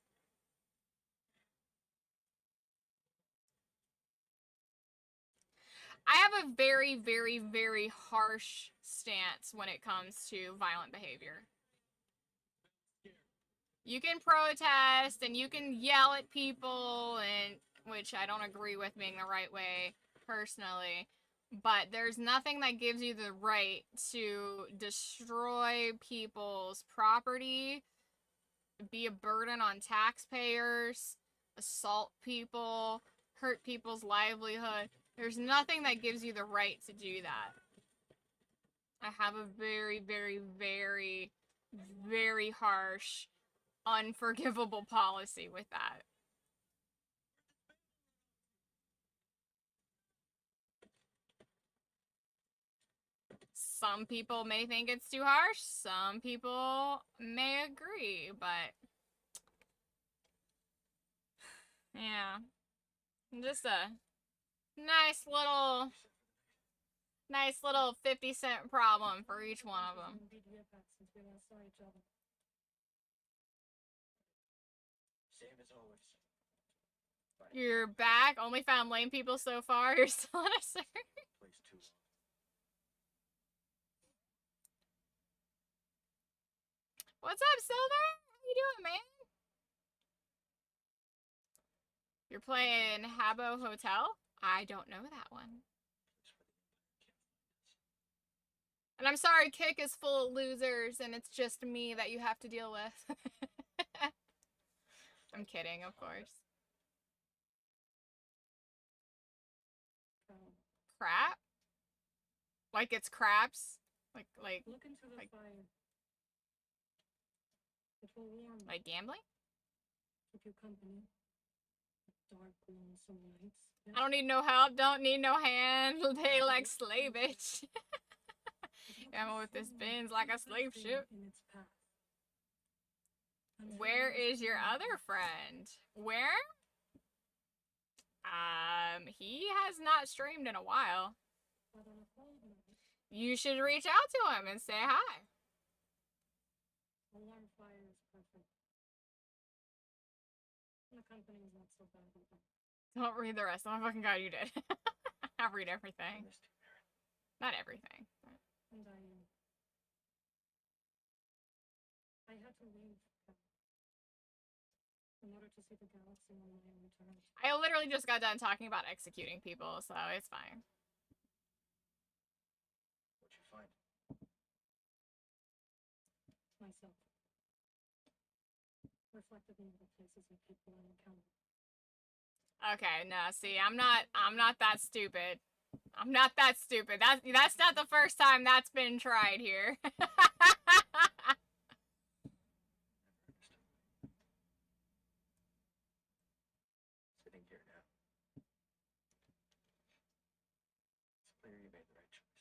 I have a very, very, very harsh stance when it comes to violent behavior. You can protest and you can yell at people, and which I don't agree with being the right way personally, but there's nothing that gives you the right to destroy people's property, be a burden on taxpayers, assault people, hurt people's livelihood. There's nothing that gives you the right to do that. I have a very, very, very, very harsh, unforgivable policy with that. Some people may think it's too harsh, some people may agree, but yeah, just a nice little 50-cent problem for each one of them. Since we last saw each other. Same as always. You're back. Only found lame people so far. You're still on a server. Place too long. What's up, Silver? How you doing, man? You're playing Habbo Hotel? I don't know that one. And I'm sorry, Kick is full of losers, and it's just me that you have to deal with. I'm kidding, of course. Crap? Like it's craps? Like, Look into the like- fire. It will warm you, like gambling? keep you company. Dark, lonesome nights. Yes, I don't need no help, don't need no hand. They like slave bitch. it will I'm with this consume Benz like a slave everything ship. in its path. Until Where it is your found. other friend? Where? He has not streamed in a while. But on a cold night, You should reach out to him and say hi. a warm fire is perfect. And the company is not so bad either. Don't read the rest. Oh my fucking god, you did. I'll read I everything. missed you, Mary. Not everything. And I had to leave in order to see the galaxy when I returned. I literally just got done talking about executing people, so it's fine. What'd you find? Myself. Reflected in the places and people I encountered. Okay, no, see, I'm not that stupid. I'm not that stupid. That's not the first time that's been tried here. Sitting here now. It's clear you made the right choice.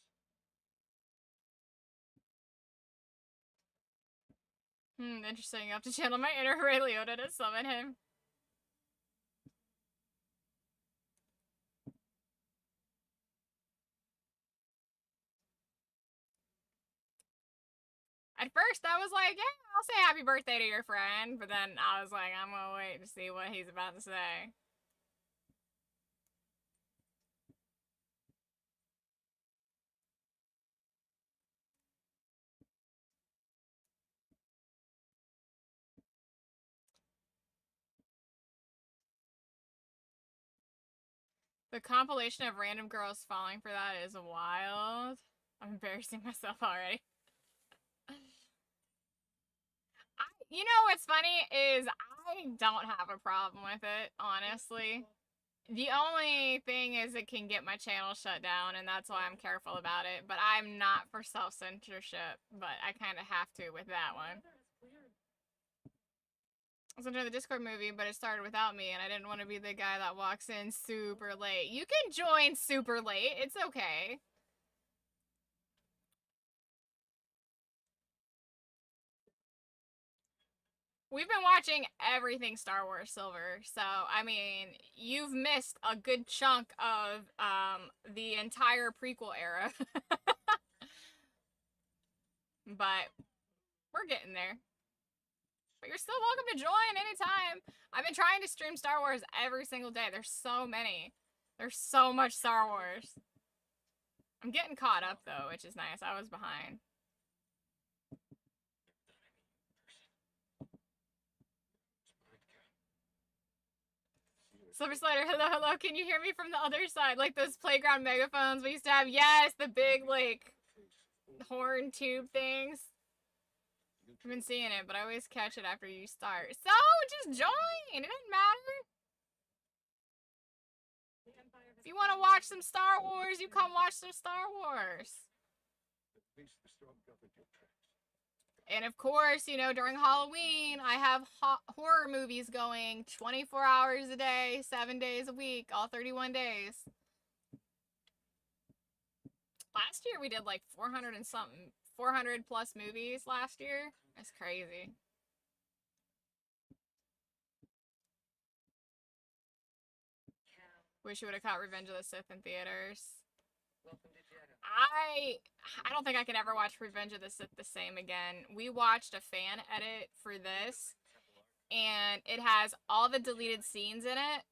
Interesting. You have to channel my inner Ray Liotta to summon him. At first, I was like, yeah, I'll say happy birthday to your friend. But then I was like, I'm gonna wait to see what he's about to say. The compilation of random girls falling for that is wild. I'm embarrassing myself already. You know what's funny is I don't have a problem with it, honestly. The only thing is it can get my channel shut down, and that's why I'm careful about it. But I'm not for self-censorship, but I kind of have to with that one. I was enjoying the Discord movie, but it started without me, and I didn't want to be the guy that walks in super late. You can join super late. It's okay. We've been watching everything Star Wars Silver, so, I mean, you've missed a good chunk of, the entire prequel era. But, we're getting there. But you're still welcome to join anytime. I've been trying to stream Star Wars every single day. There's so many. There's so much Star Wars. I'm getting caught up, though, which is nice. I was behind. Silver Slider, hello, hello, can you hear me from the other side? Like those playground megaphones we used to have? Yes, the big, like, horn tube things. I've been seeing it, but I always catch it after you start. So, just join! It doesn't matter. If you want to watch some Star Wars, you come watch some Star Wars. At least the storm covered your tracks. And of course, you know, during Halloween, I have horror movies going 24 hours a day, 7 days a week, all 31 days. Last year we did like 400 and something, 400 plus movies last year. That's crazy. Wish you would have caught Revenge of the Sith in theaters. Welcome to Jedi. I don't think I can ever watch Revenge of the Sith the same again. We watched a fan edit for this, and it has all the deleted scenes in it,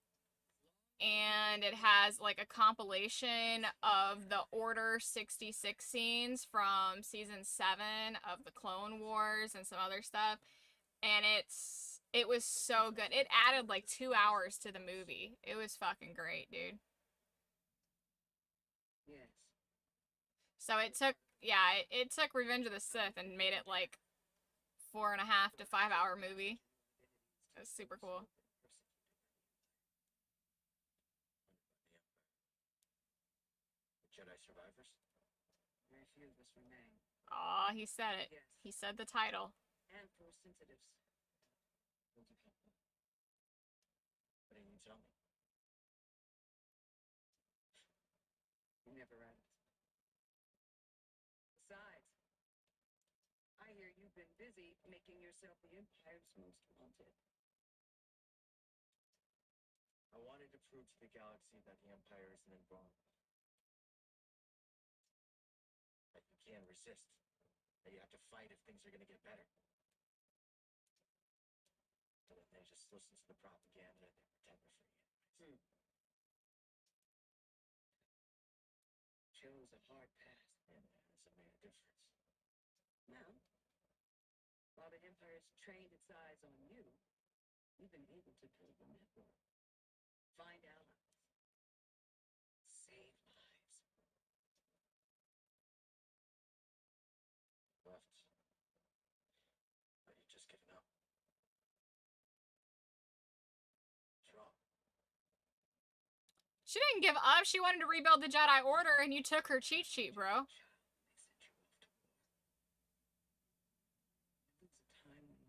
and it has like a compilation of the Order 66 scenes from season 7 of the Clone Wars and some other stuff, and it was so good. It added like 2 hours to the movie. It was fucking great, dude. Yes. So it took, yeah, it took Revenge of the Sith and made it like 4.5 to 5 hour movie. It was super cool. The Jedi survivors? Very few of us remain. Aw, he said it. Yes. He said the title. And force sensitives. Will you help them? What do you mean tell me? You never asked. Besides, I hear you've been busy making yourself the Empire's most wanted. I wanted to prove to the galaxy that the Empire isn't invulnerable. That you can resist. That you have to fight if things are going to get better. But then they just listen to the propaganda and they pretend they're free anyways. Chose a hard path. And it hasn't made a difference. Now, while the Empire's trained its eyes on you, you've been able to build a network. Find allies. Save lives. Left. But you've just given up. What's wrong? She didn't give up. She wanted to rebuild the Jedi Order, and you took her cheat sheet, bro. They sent you off to war. There was a time when I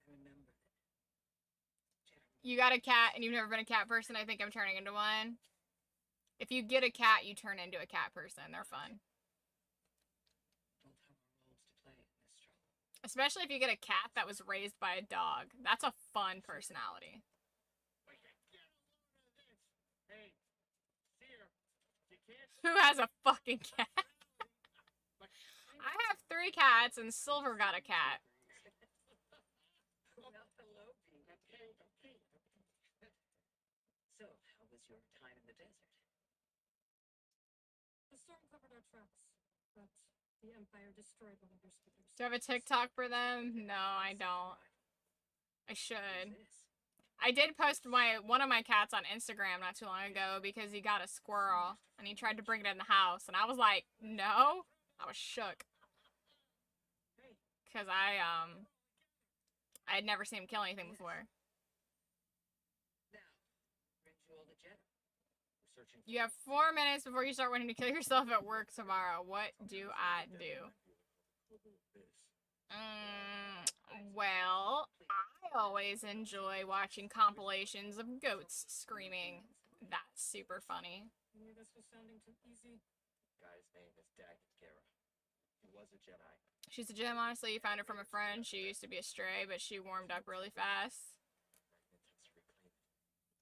remember that Jedi You got a cat, and you've never been a cat person. I think I'm turning into one. If you get a cat, you turn into a cat person. They're fun. both have our roles to play in this struggle. Especially if you get a cat that was raised by a dog. That's a fun personality. Hey, Seer, you can't. Who has a fucking cat? I have 3 cats, and Silver got a cat. Well, hello, Bee. So, how was your time in the desert? The storm covered our tracks, but the Empire destroyed one of your speeders. Do you have a TikTok for them? No, I don't. I should. Who's this? I did post one of my cats on Instagram not too long ago because he got a squirrel and he tried to bring it in the house, and I was like, no. I was shook because I had never seen him kill anything before. Now, brings you all the Jedi. We're searching You have 4 minutes before you start wanting to kill yourself at work tomorrow. What do I do? Well, I always enjoy watching compilations of goats screaming. That's super funny. I knew this was sounding too easy. Guy's name is Daggett Gera. He was a Jedi. She's a gem, honestly. You found her from a friend. She used to be a stray, but she warmed up really fast. Intends to reclaim it.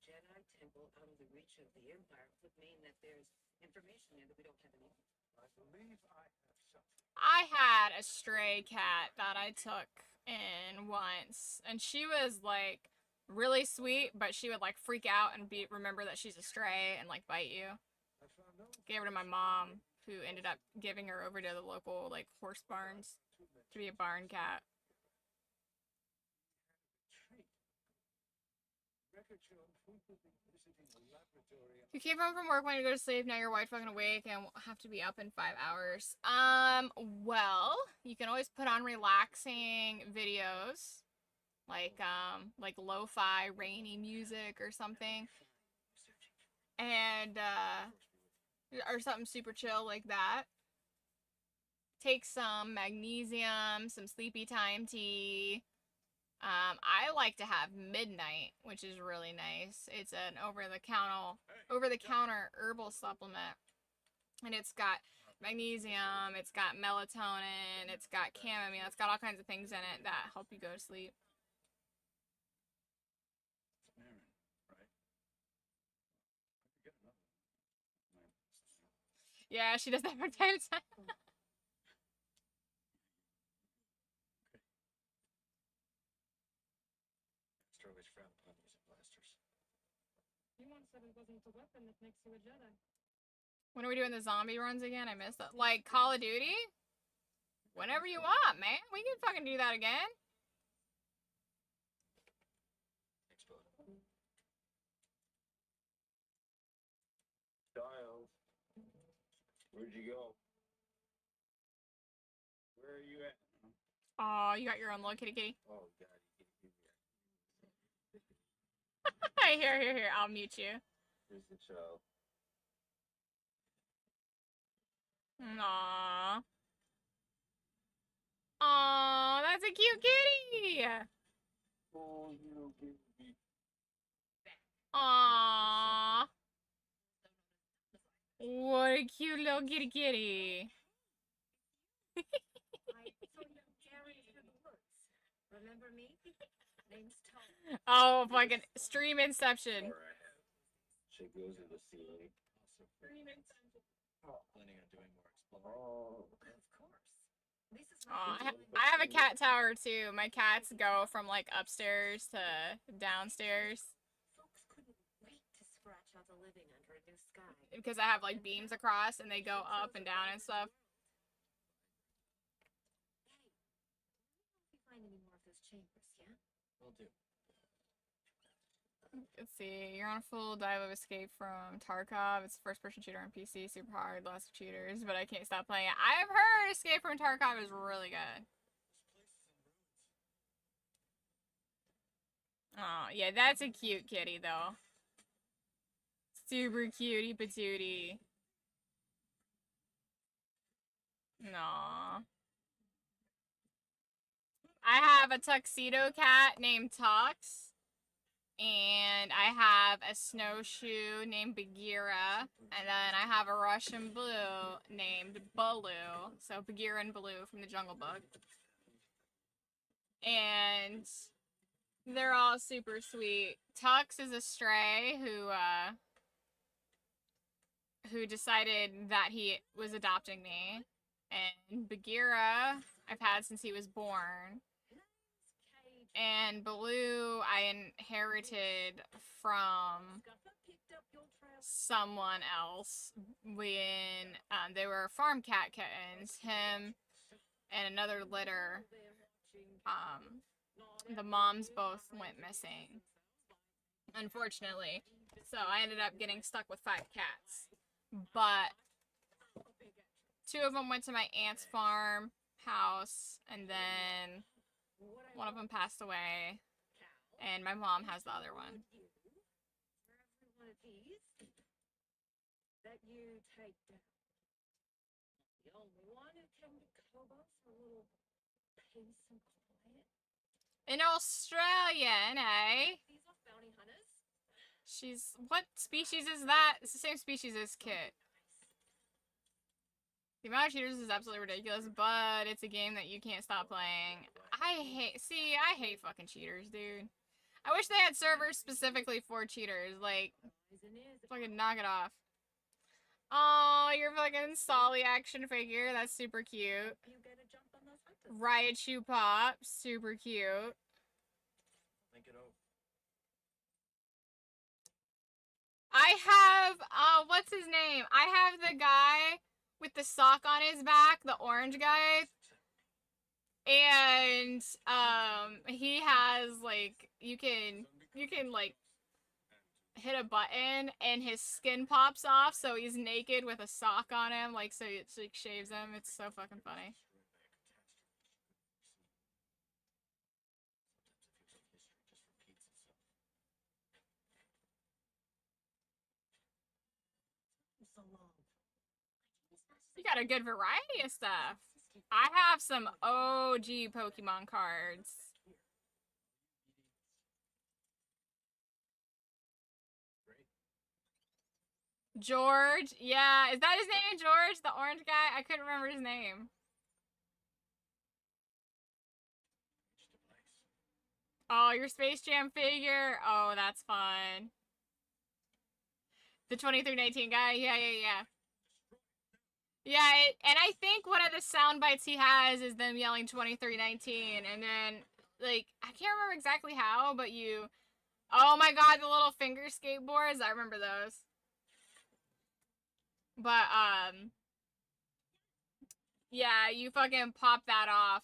Jedi temple out of the reach of the Empire would mean that there's information there that we don't have any. I believe I have something. I had a stray cat that I took in once, and she was like really sweet, but she would like freak out and remember that she's a stray and like bite you. I found no Gave her to my mom, who ended up giving her over to the local like horse barns to be a barn cat. treat. Record shows we will be visiting a laboratory. You came home from work, wanting to go to sleep. Now you're wide fucking awake and have to be up in 5 hours. Well, you can always put on relaxing videos, like lo-fi rainy music or something, and or something super chill like that. Take some magnesium, some sleepy time tea. I like to have Midnight, which is really nice. It's an over-the-counter herbal supplement, and it's got magnesium, it's got melatonin, it's got chamomile, it's got all kinds of things in it that help you go to sleep. It's Marin, right? I could get another one. Yeah, she does that from time to time. Master always frowned upon using blasters. He wants said it wasn't the weapon that makes you a Jedi. When are we doing the zombie runs again? I missed that. Like Call of Duty? Whenever you want, man. We can fucking do that again. Explode. Child, where'd you go? Where are you at? Oh, you got your own little kitty kitty. Oh God, you can't give me Here. I'll mute you. Here's the child. Aww. Aww, that's a cute kitty. Oh, you baby. Aww. What a cute little kitty kitty. I saw you carrying through the woods. Remember me? Name's Tom. Oh, fucking stream inception. She goes to the ceiling. Planning on doing more exploring. Oh. Of course. This is Aw, my I have a cat tower too. My cats go from like upstairs to downstairs folks couldn't wait to scratch out a living under a new sky. because I have like beams across and they go up and down and stuff. Hey, if you find any more of those chambers, yeah? Will do. Let's see. You're on a full dive of Escape from Tarkov. It's a first-person shooter on PC. Super hard. Lots of cheaters, but I can't stop playing it. I've heard Escape from Tarkov is really good. Oh, yeah, that's a cute kitty, though. Super cutie patootie. Aww. I have a tuxedo cat named Tux. And I have a snowshoe named Bagheera. And then I have a Russian blue named Baloo. So Bagheera and Baloo from the Jungle Book. And they're all super sweet. Tux is a stray who decided that he was adopting me. And Bagheera I've had since he was born. And Baloo I inherited from someone else when they were farm cat kittens. Him and another litter. The moms both went missing, unfortunately. So I ended up getting stuck with 5 cats. But 2 of them went to my aunt's farm house, and then one of them passed away, and my mom has the other one. For every one of these that you take down, the only one who can be Kobo for a little peace and quiet. An Australian, eh? These are bounty hunters. She's... What species is that? It's the same species as Kit. The amount of cheaters is absolutely ridiculous, but it's a game that you can't stop playing. I hate fucking cheaters, dude. I wish they had servers specifically for cheaters. Like, fucking knock it off. Oh, your fucking Solly action figure. That's super cute. You get a jump on those hunters. Raichu Pop. Super cute. Think it over. I have, what's his name? I have the guy with the sock on his back, the orange guy. And, he has, like, you can, like, hit a button and his skin pops off, so he's naked with a sock on him, like, so it like, shaves him. It's so fucking funny. So long. You got a good variety of stuff. I have some OG Pokemon cards. George, yeah, is that his name, George? The orange guy? I couldn't remember his name. Oh, your Space Jam figure? Oh, that's fun. The 2319 guy? Yeah. Yeah, and I think one of the sound bites he has is them yelling 2319, and then, like, I can't remember exactly how, but you Oh my god, the little finger skateboards. I remember those. But, yeah, you fucking pop that off.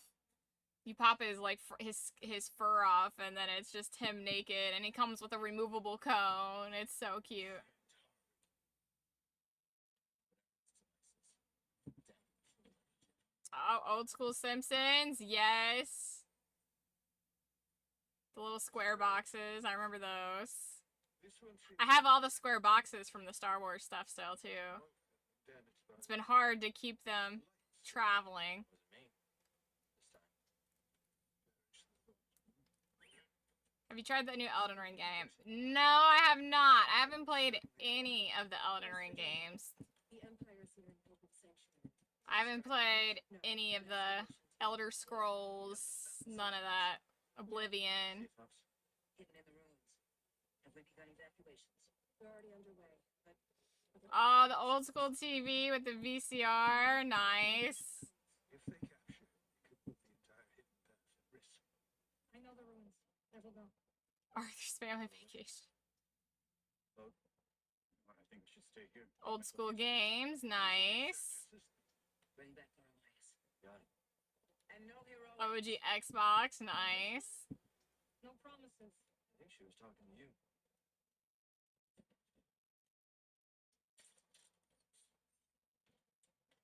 You pop his, like, his fur off, and then it's just him naked, and he comes with a removable cone. It's so cute. Oh, old school Simpsons. Yes. The little square boxes. I remember those. I have all the square boxes from the Star Wars stuff still, too. It's been hard to keep them traveling. Have you tried the new Elden Ring game? No, I have not. I haven't played any of the Elden Ring games. I haven't played any of the Elder Scrolls, none of that. Oblivion. Hidden in the ruins. Have we begun evacuations? We're already underway, but Oh, the old school TV with the VCR. Nice. If they capture it, it could put the entire hidden path at risk. I know the ruins. I will go. Arthur's Family Vacation. Well, I think we should stay here. Old school games. Nice. Bring back our ways. Got it. And no hero. OG Xbox. Nice. No promises. I think she was talking to you.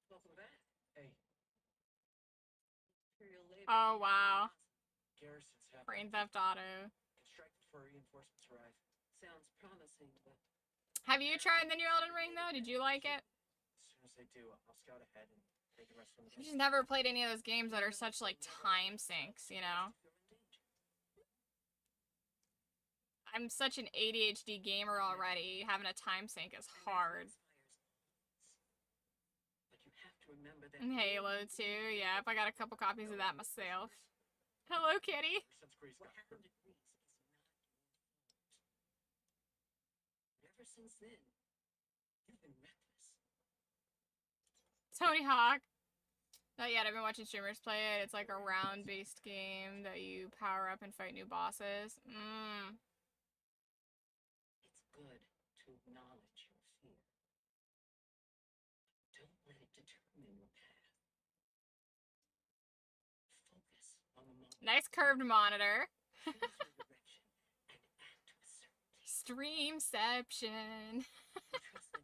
Welcome back. Hey, Imperial labor. Oh, wow. garrison's happening. Brain Theft Auto. Strike before reinforcements arrive. Sounds promising, but Have you tried the new Elden Ring, though? Did you like it? As soon as they do, I'll scout ahead and take the rest from the I've just never played any of those games that are such, like, time sinks, you know? I'm such an ADHD gamer already. Having a time sink is hard. But you have to remember that And Halo 2, yeah, if I got a couple copies of that myself. Hello, kitty. Since Grease what got happened hurt. at Greece is not your fault. Ever since then, you've been reckless. Tony Hawk. Not yet, I've been watching streamers play it. It's like a round-based game that you power up and fight new bosses. It's good to acknowledge your fear. Don't let it determine your path. Focus on the moment. Nice curved monitor. Choose your direction and act with certainty. Streamception. And trust that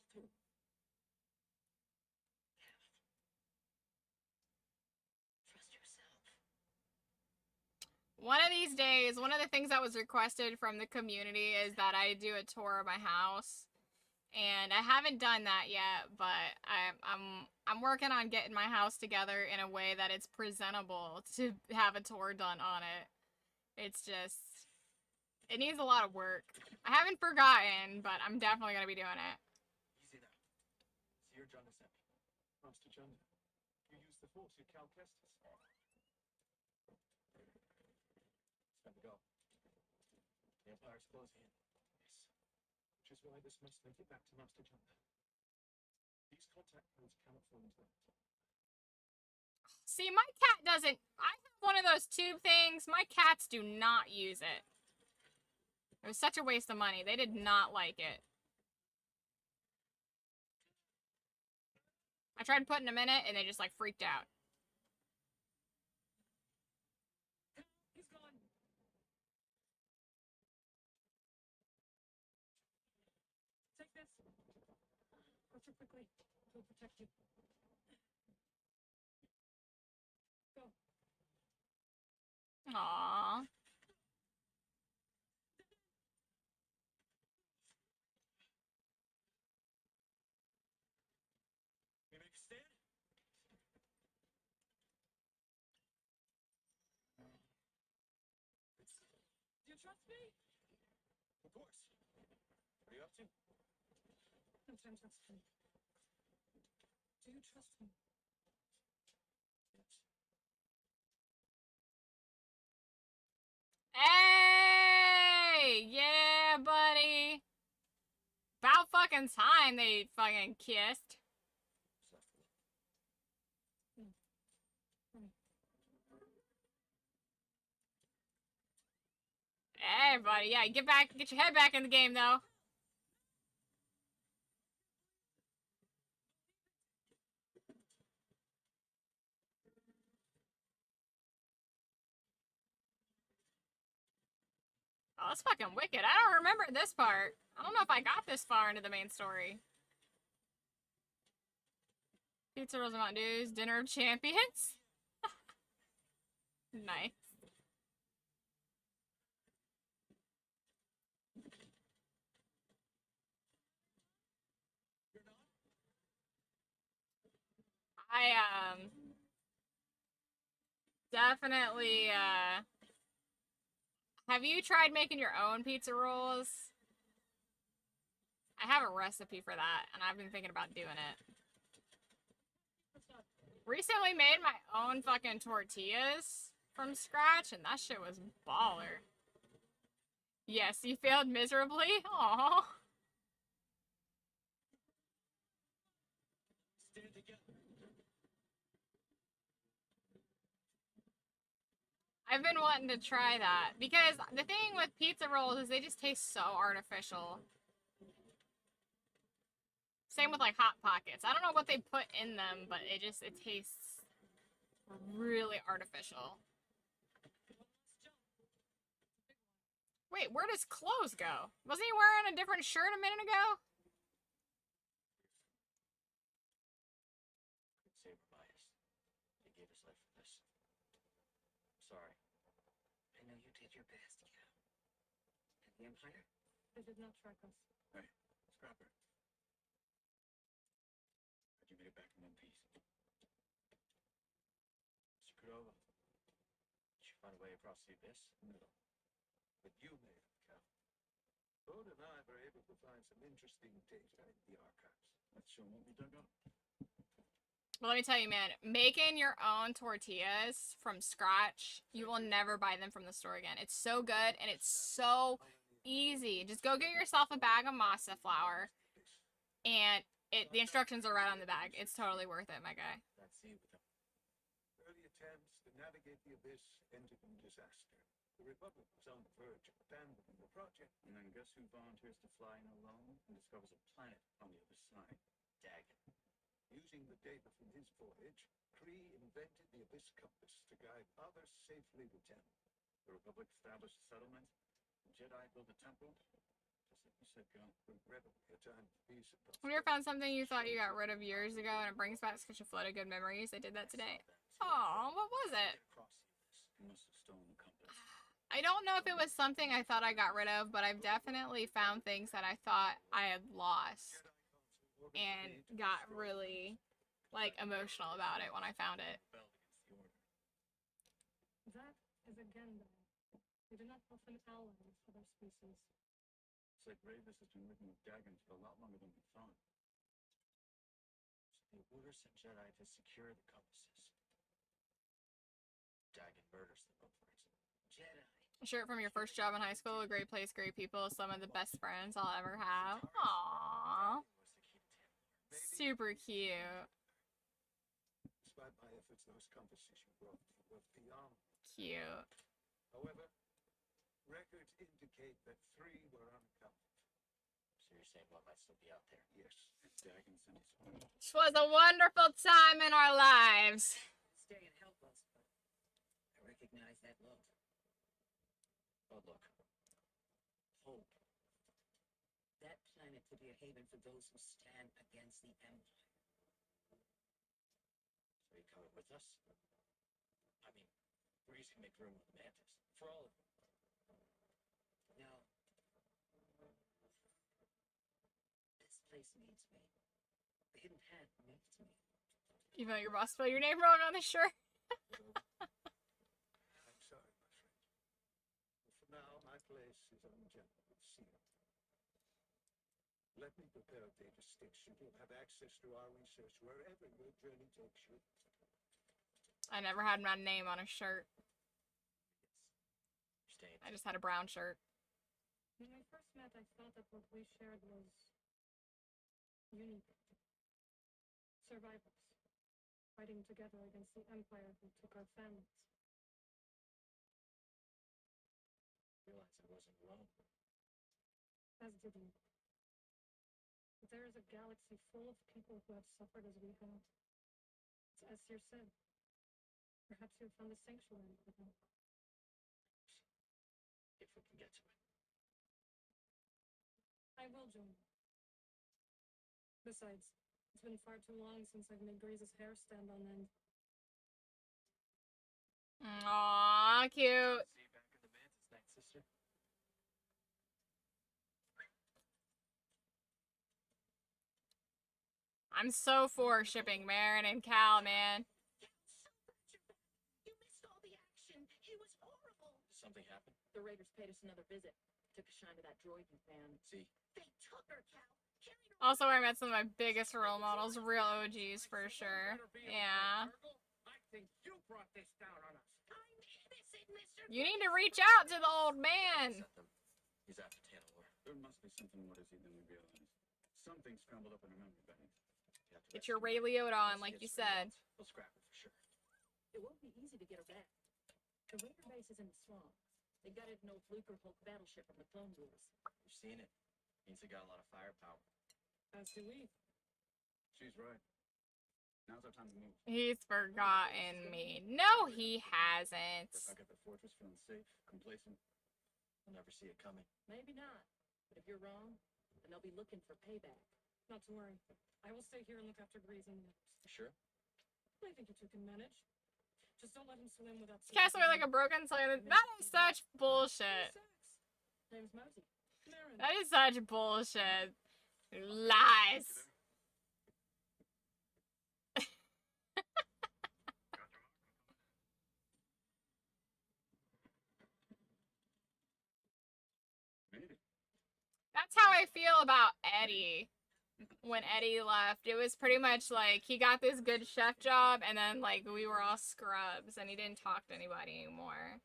you'll pull through. Trust yourself. One of these days, one of the things that was requested from the community is that I do a tour of my house. And I haven't done that yet, but I'm working on getting my house together in a way that it's presentable to have a tour done on it. It's just, it needs a lot of work. I haven't forgotten, but I'm definitely gonna be doing it. Easy now. See your Junda sent me. Master Junda, you used the force at Cal Kestis. It's time to go. The Empire's closing in. Which is why this must link it back to Master Junda. These contact points cannot fall into that. See, my cat doesn't, I have one of those tube things. My cats do not use it. It was such a waste of money. They did not like it. I tried putting them in it, and they just, like, freaked out. He's gone. Take this. Go through quickly. He'll protect you. Go. Aww. We make a stand? Do you trust me? Of course. What are you up to? Sometimes that's funny. Do you trust me? Yes. Hey! Yeah, buddy! About fucking time they fucking kissed. Softly. Hey, buddy. Yeah, get your head back in the game, though. Oh, that's fucking wicked. I don't remember this part. I don't know if I got this far into the main story. Pizza Rolls and Mountain Dews, Dinner of Champions. Nice. I definitely have you tried making your own pizza rolls? I have a recipe for that, and I've been thinking about doing it. Recently made my own fucking tortillas from scratch, and that shit was baller. Yes, you failed miserably? Aww. Stand together. I've been wanting to try that, because the thing with pizza rolls is they just taste so artificial. Same with like Hot Pockets. I don't know what they put in them, but it tastes really artificial. Wait, where does clothes go? Wasn't he wearing a different shirt a minute ago? Saber bias. He gave his life for this. Sorry. I know you did your best, Cal. And the Empire? They did not track us. Hey, Scrapper. How'd you make it back in one piece? Screwed over. Did you find a way across the abyss? No. But you made it, Cal. Bode and I were able to find some interesting data in the archives. Let's show 'em what we dug up. Well, let me tell you, man, making your own tortillas from scratch, you will never buy them from the store again. It's so good, and it's so easy. Just go get yourself a bag of masa flour, and the instructions are right on the bag. It's totally worth it, my guy. Let's see with them. Early attempts to navigate the abyss ended in disaster. The Republic was on the verge of abandoning the project. And then guess who volunteers to fly in alone and discovers a planet on the other side? Dagon. Using the data from his voyage, Kree invented the Abyss Compass to guide others safely to Ten. The Republic established a settlement. The Jedi built a temple. Just like you said, Cal. Regrettably, a time of peace and Have you ever found something you thought you got rid of years ago and it brings back such a flood of good memories? I did that today. Aw, what was it? across the abyss. You must have stolen the compass. I don't know if it was something I thought I got rid of, but I've definitely found things that I thought I had lost and got really, like, emotional about it when I found it. Rebelled against the order. That is again, though. We do not often ally with other species. It's like Ravis has been working with Dagon for a lot longer than we thought. So the order sent Jedi to secure the compasses. Dagon murders them upwards. Jedi. A shirt from your first job in high school, a great place, great people, some of the best friends I'll ever have. Aww. Was the key to Tamar. Super cute. Despite my efforts, those compasses you brought me were beyond. Cute. However, records indicate that 3 were unaccounted. So you're saying one might still be out there? Yes. Dagon sent his order. This was a wonderful time in our lives. Stay and help us, but I recognize that look. Oh, look. Hope. That planet could be a haven for those who stand against the Empire. So you coming with us? I mean, Breeze can make room with the Mantis. For all of them. No. This place needs me. The Hidden Hand needs me. Even though your boss spelled your name wrong on the shirt. I'm sorry, my friend. But for now, my place is on the jungle with Seal. Let me prepare a data stick so you'll have access to our research wherever your journey takes you. I never had my name on a shirt. You're staying. I just had a brown shirt. When we first met, I thought that what we shared was unique. Survivors, fighting together against the Empire who took our families. Realize it wasn't alone. As did you. But there is a galaxy full of people who have suffered as we have. It's as Seer said. Perhaps you'll find a sanctuary for them. If we can get to it. I will join you. Besides, it's been far too long since I've made Grease's hair stand on end. Aww, cute. See you back in the mantis next, sister. I'm so for shipping Marin and Cal, man. You missed all the action. He was horrible. Something happened? The Raiders paid us another visit. Took a shine to that droid you found. See? They took her, Cal. Carried her Also, where I met some of my biggest role models, real OGs for sure. Yeah. I think you brought this down on us. I'm innocent, Mr. You need to reach out to the old man. Set them. He's after Tanalor. There must be something more to see than we realize. Something scrambled up in her memory bank. You have to Get your rescue Ray her. Liotta on, Once like he you gets said. rebuilt, we'll scrap her for sure. It won't be easy to get her back. The Raider base is in the swamp. They got it in old Fluker Hulk battleship from the Clone Wars. You've seen it. Means they got a lot of firepower. As do we. She's right. Now's our time to move. He's forgotten me. No, he hasn't. We're back at the fortress feeling safe, complacent. We'll never see it coming. Maybe not. But if you're wrong, then they'll be looking for payback. Not to worry. I will stay here and look after Grease and the others. You sure? I think you two can manage. Just don't let him swim without... Cast away like a broken silence. That is such bullshit. Name's Mosey. Marin. That is such bullshit. Lies. Made it. That's how I feel about Eddie. When Eddie left, it was pretty much like he got this good chef job, and then like we were all scrubs, and he didn't talk to anybody anymore.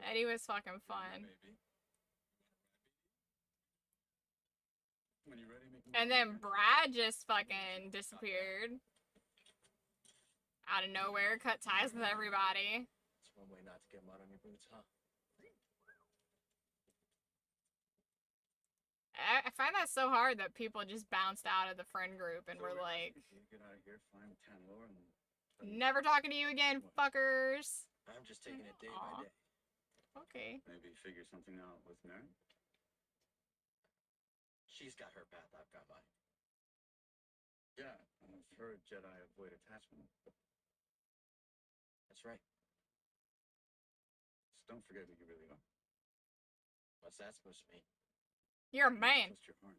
Eddie was fucking fun. Maybe. When you're ready, make me And then Brad just fucking disappeared. Out of nowhere, cut ties with everybody. It's one way not to get mud on your boots, huh? I find that so hard that people just bounced out of the friend group and were like, Get out of here, find Tanalor, and never talking to you again, fuckers. I'm just taking it day Aw. by day. Okay. maybe figure something out with Marin. She's got her path, I've got mine. Yeah, I've heard Jedi avoid attachment. That's right. Just don't forget who you really are. What's that supposed to mean? You're a man. Trust your heart.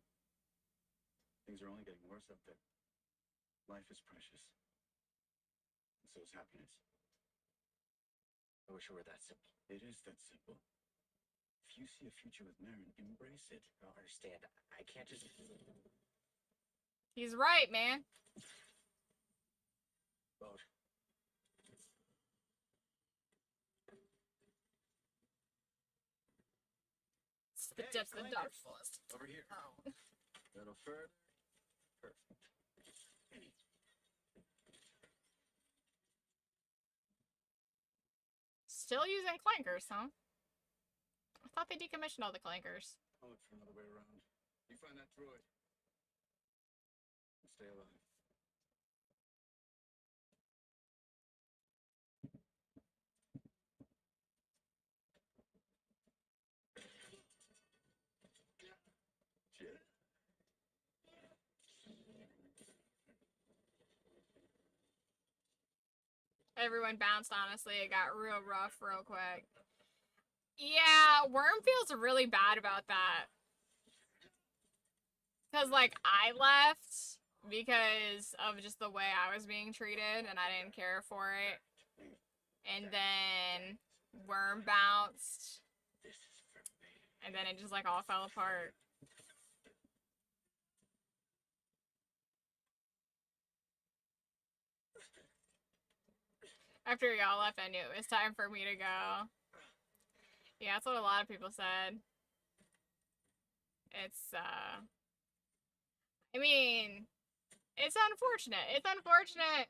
Things are only getting worse up there. Life is precious. And so is happiness. I wish it were that simple. It is that simple. If you see a future with Marin, embrace it. I don't understand. I can't just... He's right, man. Boat. It's the depths of the dark forest. Over here. Oh. A little further. Perfect. Still using clankers, huh? I thought they decommissioned all the clankers. I'll look for another way around. You find that droid. And stay alive. Jedi. Everyone bounced, honestly. It got real rough real quick. Yeah, Worm feels really bad about that. Because, like, I left because of just the way I was being treated, and I didn't care for it. And then Worm bounced, This is for me. and then it just, like, all fell apart. After y'all left, I knew it was time for me to go. Yeah, that's what a lot of people said. It's, I mean, it's unfortunate. It's unfortunate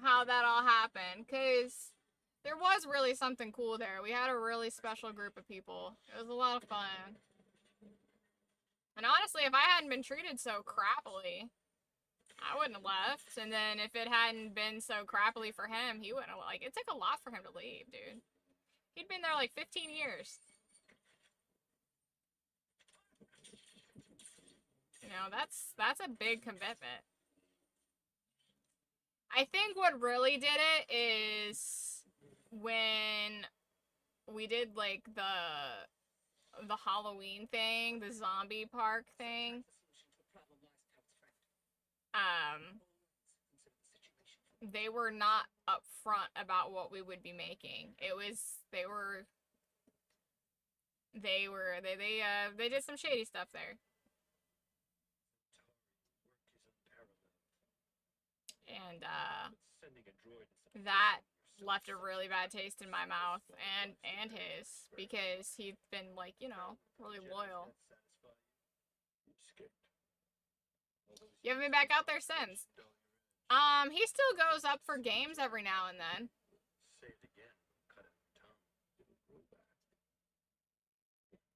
how that all happened, because There was really something cool there. We had a really special group of people. It was a lot of fun. And honestly, if I hadn't been treated so crappily, I wouldn't have left. And then if it hadn't been so crappily for him, he wouldn't have, like, it took a lot for him to leave, dude. He'd been there like 15 years. You know, that's a big commitment. I think what really did it is when we did like the Halloween thing, the zombie park thing. They were not upfront about what we would be making. It was they did some shady stuff there. And that left a really bad taste in my mouth and his, because he'd been like, you know, really loyal. You haven't been back out there since. He still goes up for games every now and then. Say it again. Cut it tongue. Didn't grow back.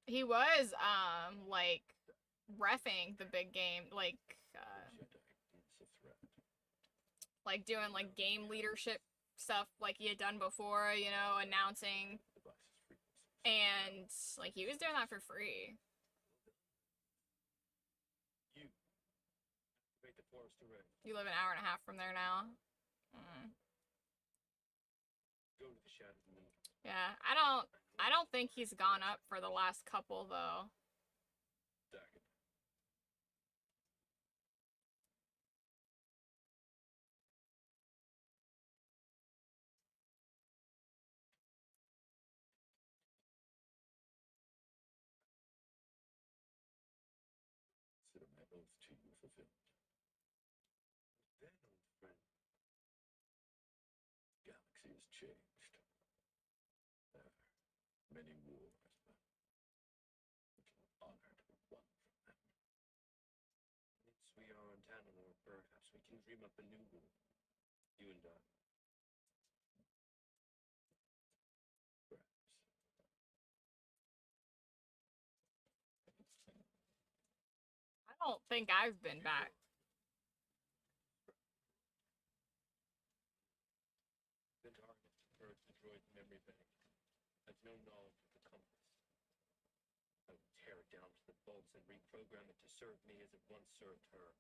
He was like reffing the big game, like like doing like game leadership stuff like he had done before, you know, announcing, and like he was doing that for free. You made the forest array. You live an hour and a half from there now. Go to the shattered moon. Yeah, I don't think he's gone up for the last couple though. Daggett. Consider my oath to you fulfilled. Then, old friend, galaxy has changed. There are many wars, but it's an honor to be one from them. Since we are on Tantalor, perhaps we can dream up a new war. You and I. Perhaps. I don't think I've been back. The target heard the droid memory bank. Has no knowledge of the compass. I will tear it down to the bolts and reprogram it to serve me as it once served her.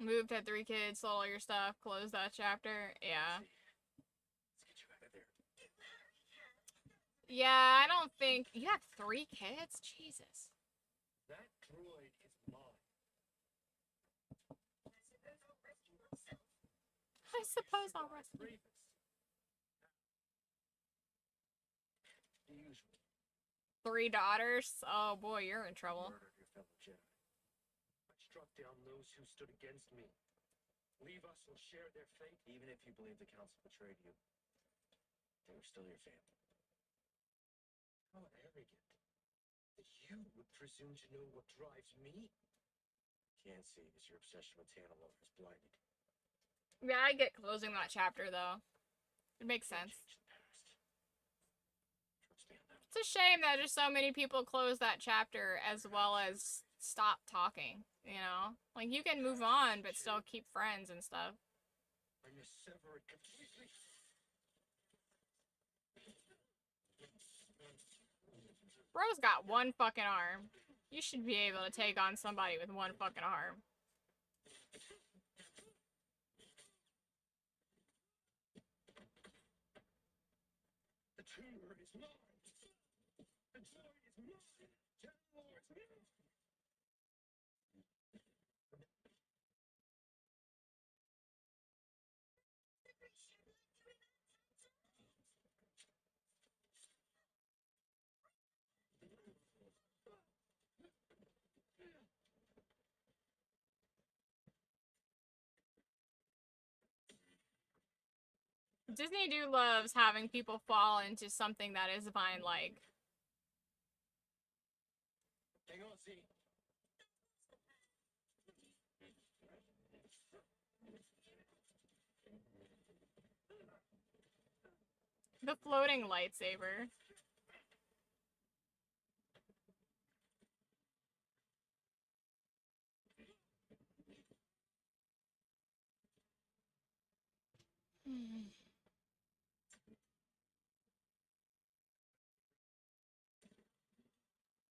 Moved, had 3 kids, sold all your stuff, closed that chapter. Yeah. Let's get you out of there. Yeah, I don't think you have 3 kids. Jesus. That droid is mine. I suppose I'll rest. Bravest. The usual. 3 daughters. Oh boy, you're in trouble. Murdered your fellow Jedi. I struck down those who stood against me. Leave us or share their fate. Even if you believe the council betrayed you, they were still your family. How arrogant. That you would presume to know what drives me. Can't see because your obsession with Tantalor has blinded you. Yeah, I get closing that chapter though. It makes sense. Change the past. Trust me on that. It's a shame that just so many people close that chapter as well as stop talking, you know? Like, you can move on, but still keep friends and stuff. I must sever it completely. Bro's got 1 fucking arm. You should be able to take on somebody with 1 fucking arm. The tumor is mine. The joy is mine. Tantalor is mine. Disney do loves having people fall into something that is vine-like. The floating lightsaber.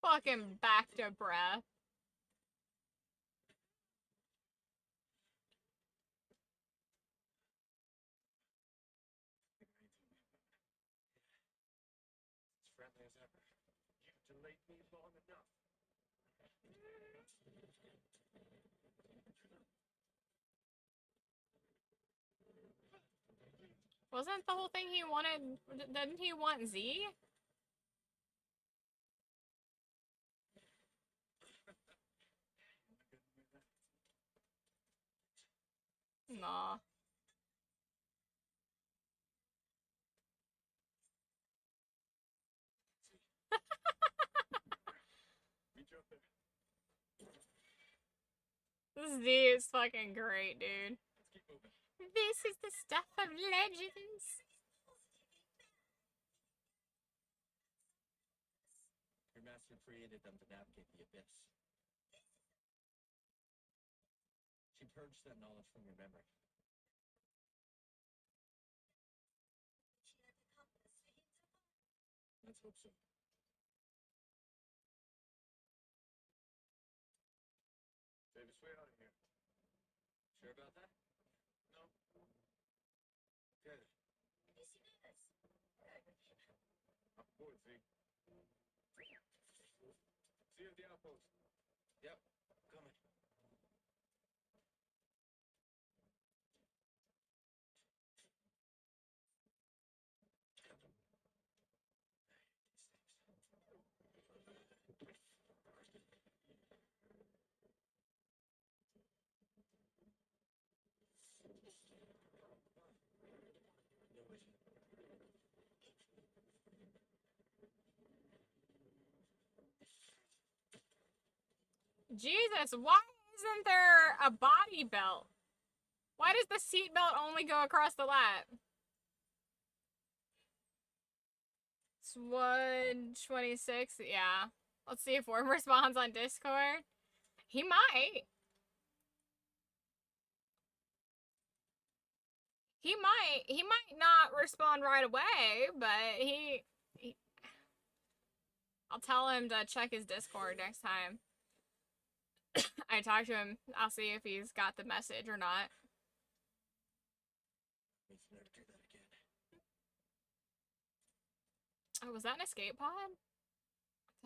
Fucking back to breath. As friendly as ever. You delayed me long enough. Wasn't the whole thing he wanted? Didn't he want Z? Nah. Meet you up there. This Z is fucking great, dude. Let's keep moving. This is the stuff of legends. Your master created them to navigate the abyss. She purged that knowledge from your memory. Let's hope so. Safest way out of here. Sure about that? No. Good. Up aboard, Z. See you at the outpost. Yep, coming. Jesus, why isn't there a body belt? Why does the seat belt only go across the lap? It's 126, yeah. Let's see if Worm responds on Discord. He might. He might not respond right away, but he I'll tell him to check his Discord next time I talk to him. I'll see if he's got the message or not. Means never do that again. Oh, was that an escape pod?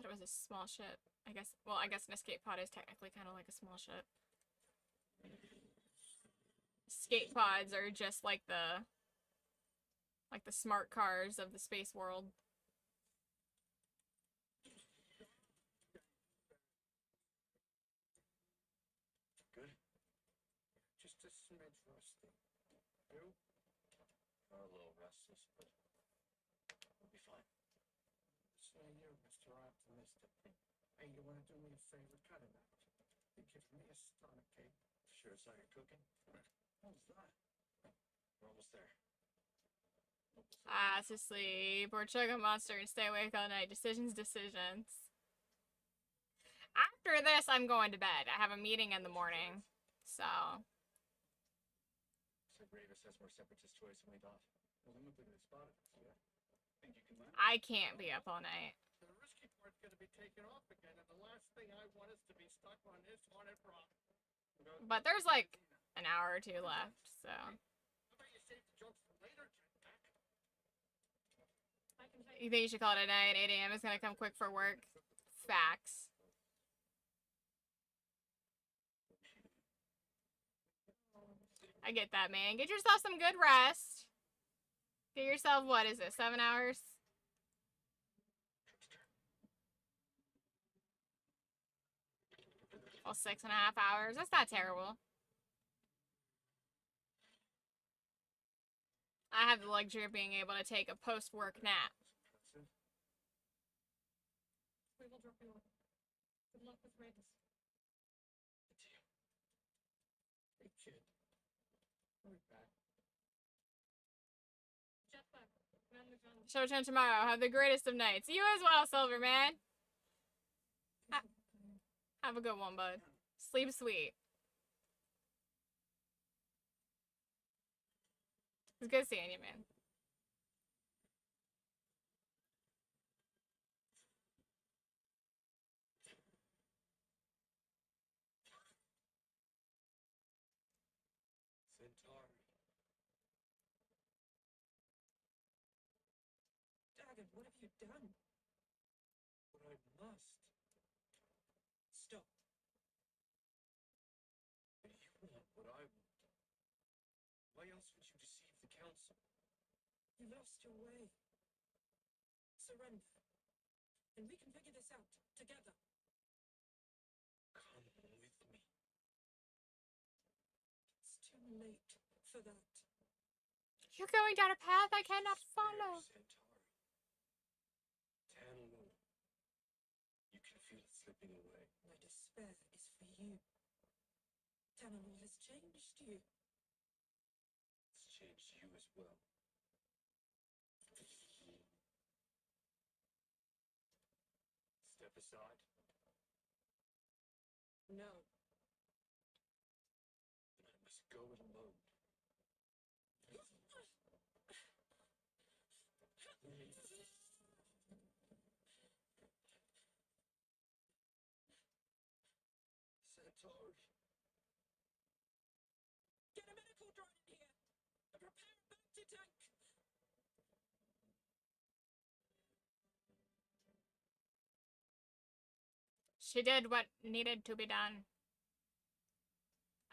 I thought it was a small ship. I guess an escape pod is technically kind of like a small ship. Escape pods are just like the smart cars of the space world. Good? Just a smidge rusty. You? I'm a little restless, but we'll be fine. Say you, Mr. Optimistic. Hey, you want to do me a favor? Cut it out. You give me a stomach ache. Sure saw you're cooking? How's that? We're almost there. Ah, to sleep, or chug a monster and stay awake all night. Decisions. After this, I'm going to bed. I have a meeting in the morning, so. So Gravis has more separatist choice than we thought. Well, I'm looking at the spot. Yeah. Think you can land? I can't be up all night. The risky part's going to be taken off again, and the last thing I want is to be stuck on this haunted rock. But there's like an hour or two left, so. How about you save the jokes for later, Jetpack? You think you should call it a night? 8 a.m. is gonna come quick for work. Facts. I get that, man. Get yourself some good rest. Get yourself, what is it, 7 hours? Well, 6.5 hours. That's not terrible. I have the luxury of being able to take a post-work nap. We will drop you off. Good luck with Raiders. Hey, kid. I'll be back. Jetpack, man the gun. Show turn tomorrow. Have the greatest of nights. You as well, Silverman. Have a good one, bud. Sleep sweet. It's good seeing you, man. Centauri. Daggett, what have you done? But I must. Stop. You want what I want. Why else would you deceive the council? You lost your way. Surrender. And we can figure this out together. Come with me. It's too late for that. You're going down a path I cannot follow. Centauri. Tanalo. You can feel it slipping away. My despair is for you. Tanalo has changed you. It's changed you as well. Step aside. No. Then I must go it alone. Centauri. Get a medical drone in here and prepare a bounty tank. She did what needed to be done.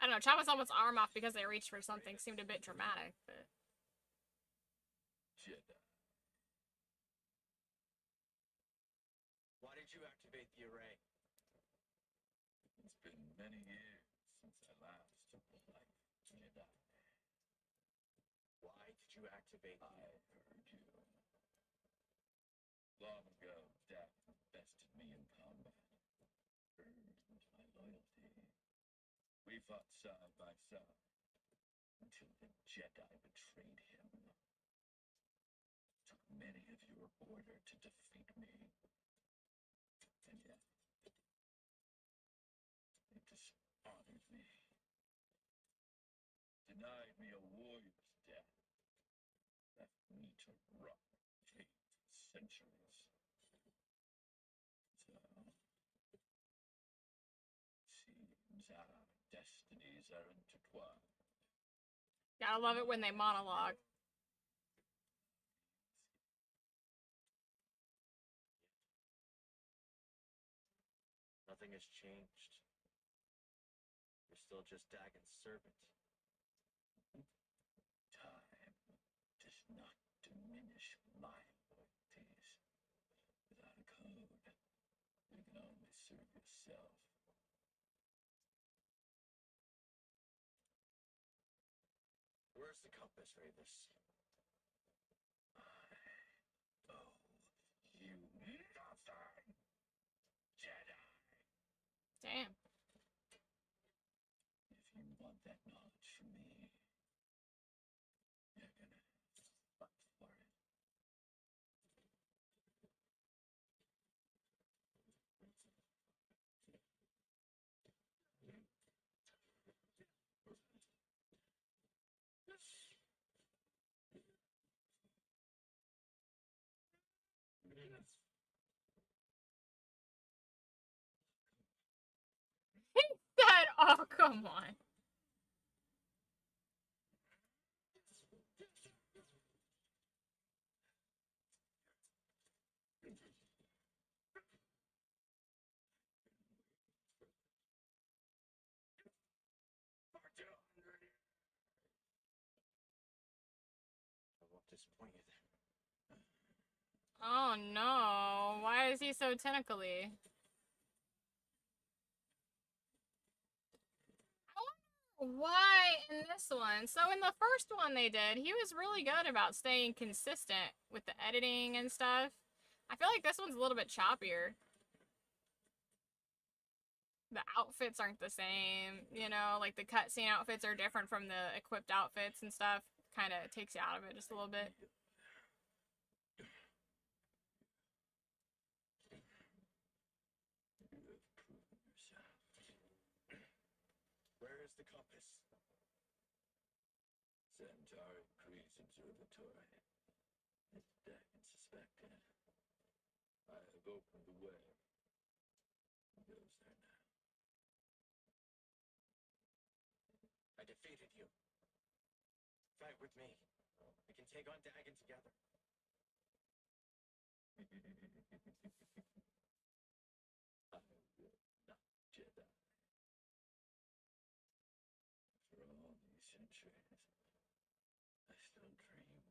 I don't know, chopping someone's arm off because they reached for something seemed a bit dramatic, but... Jedi. Why did you activate the array? It's been many years since I last took the life of Jedi. Why did you activate the I heard you. Long ago, Dad bested me in combat. Earned my loyalty. We fought side by side until the Jedi betrayed him. Took many of your order to defeat me. And yet, they dishonored me. Denied me a warrior's death. Left me to rot for centuries. So, seems our destinies are intertwined. Gotta love it when they monologue. Nothing has changed. You're still just Dagon's servant. Time does not diminish my loyalties. Without a code, you can only serve yourself. Where's the compass, Ravis? I owe you nothing, Jedi. Damn. If you want that knowledge from me, you're gonna fight for it. That, oh, come on. I won't disappoint you then. Oh no, why is he so tentacly? Why in this one? So in the first one they did, he was really good about staying consistent with the editing and stuff. I feel like this one's a little bit choppier. The outfits aren't the same, you know, like the cutscene outfits are different from the equipped outfits and stuff. Kind of takes you out of it just a little bit. Where's the compass? Centauri Creed's observatory. As Dagon suspected. I have opened the way. He goes there now. I defeated you. Fight with me. We can take on Dagon together. I will not Jedi. For all these centuries, I still dream of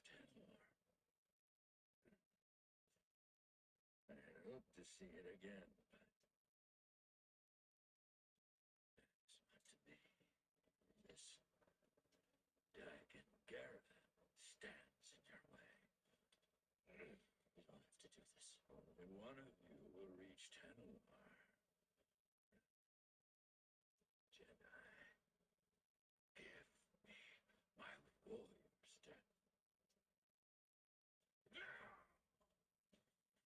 Tantalor. I hope to see it again, but it's not to be. This Dagon Garrett stands in your way. You don't have to do this. Only one of you will reach Tantalor. Jedi, give me my warrior strength.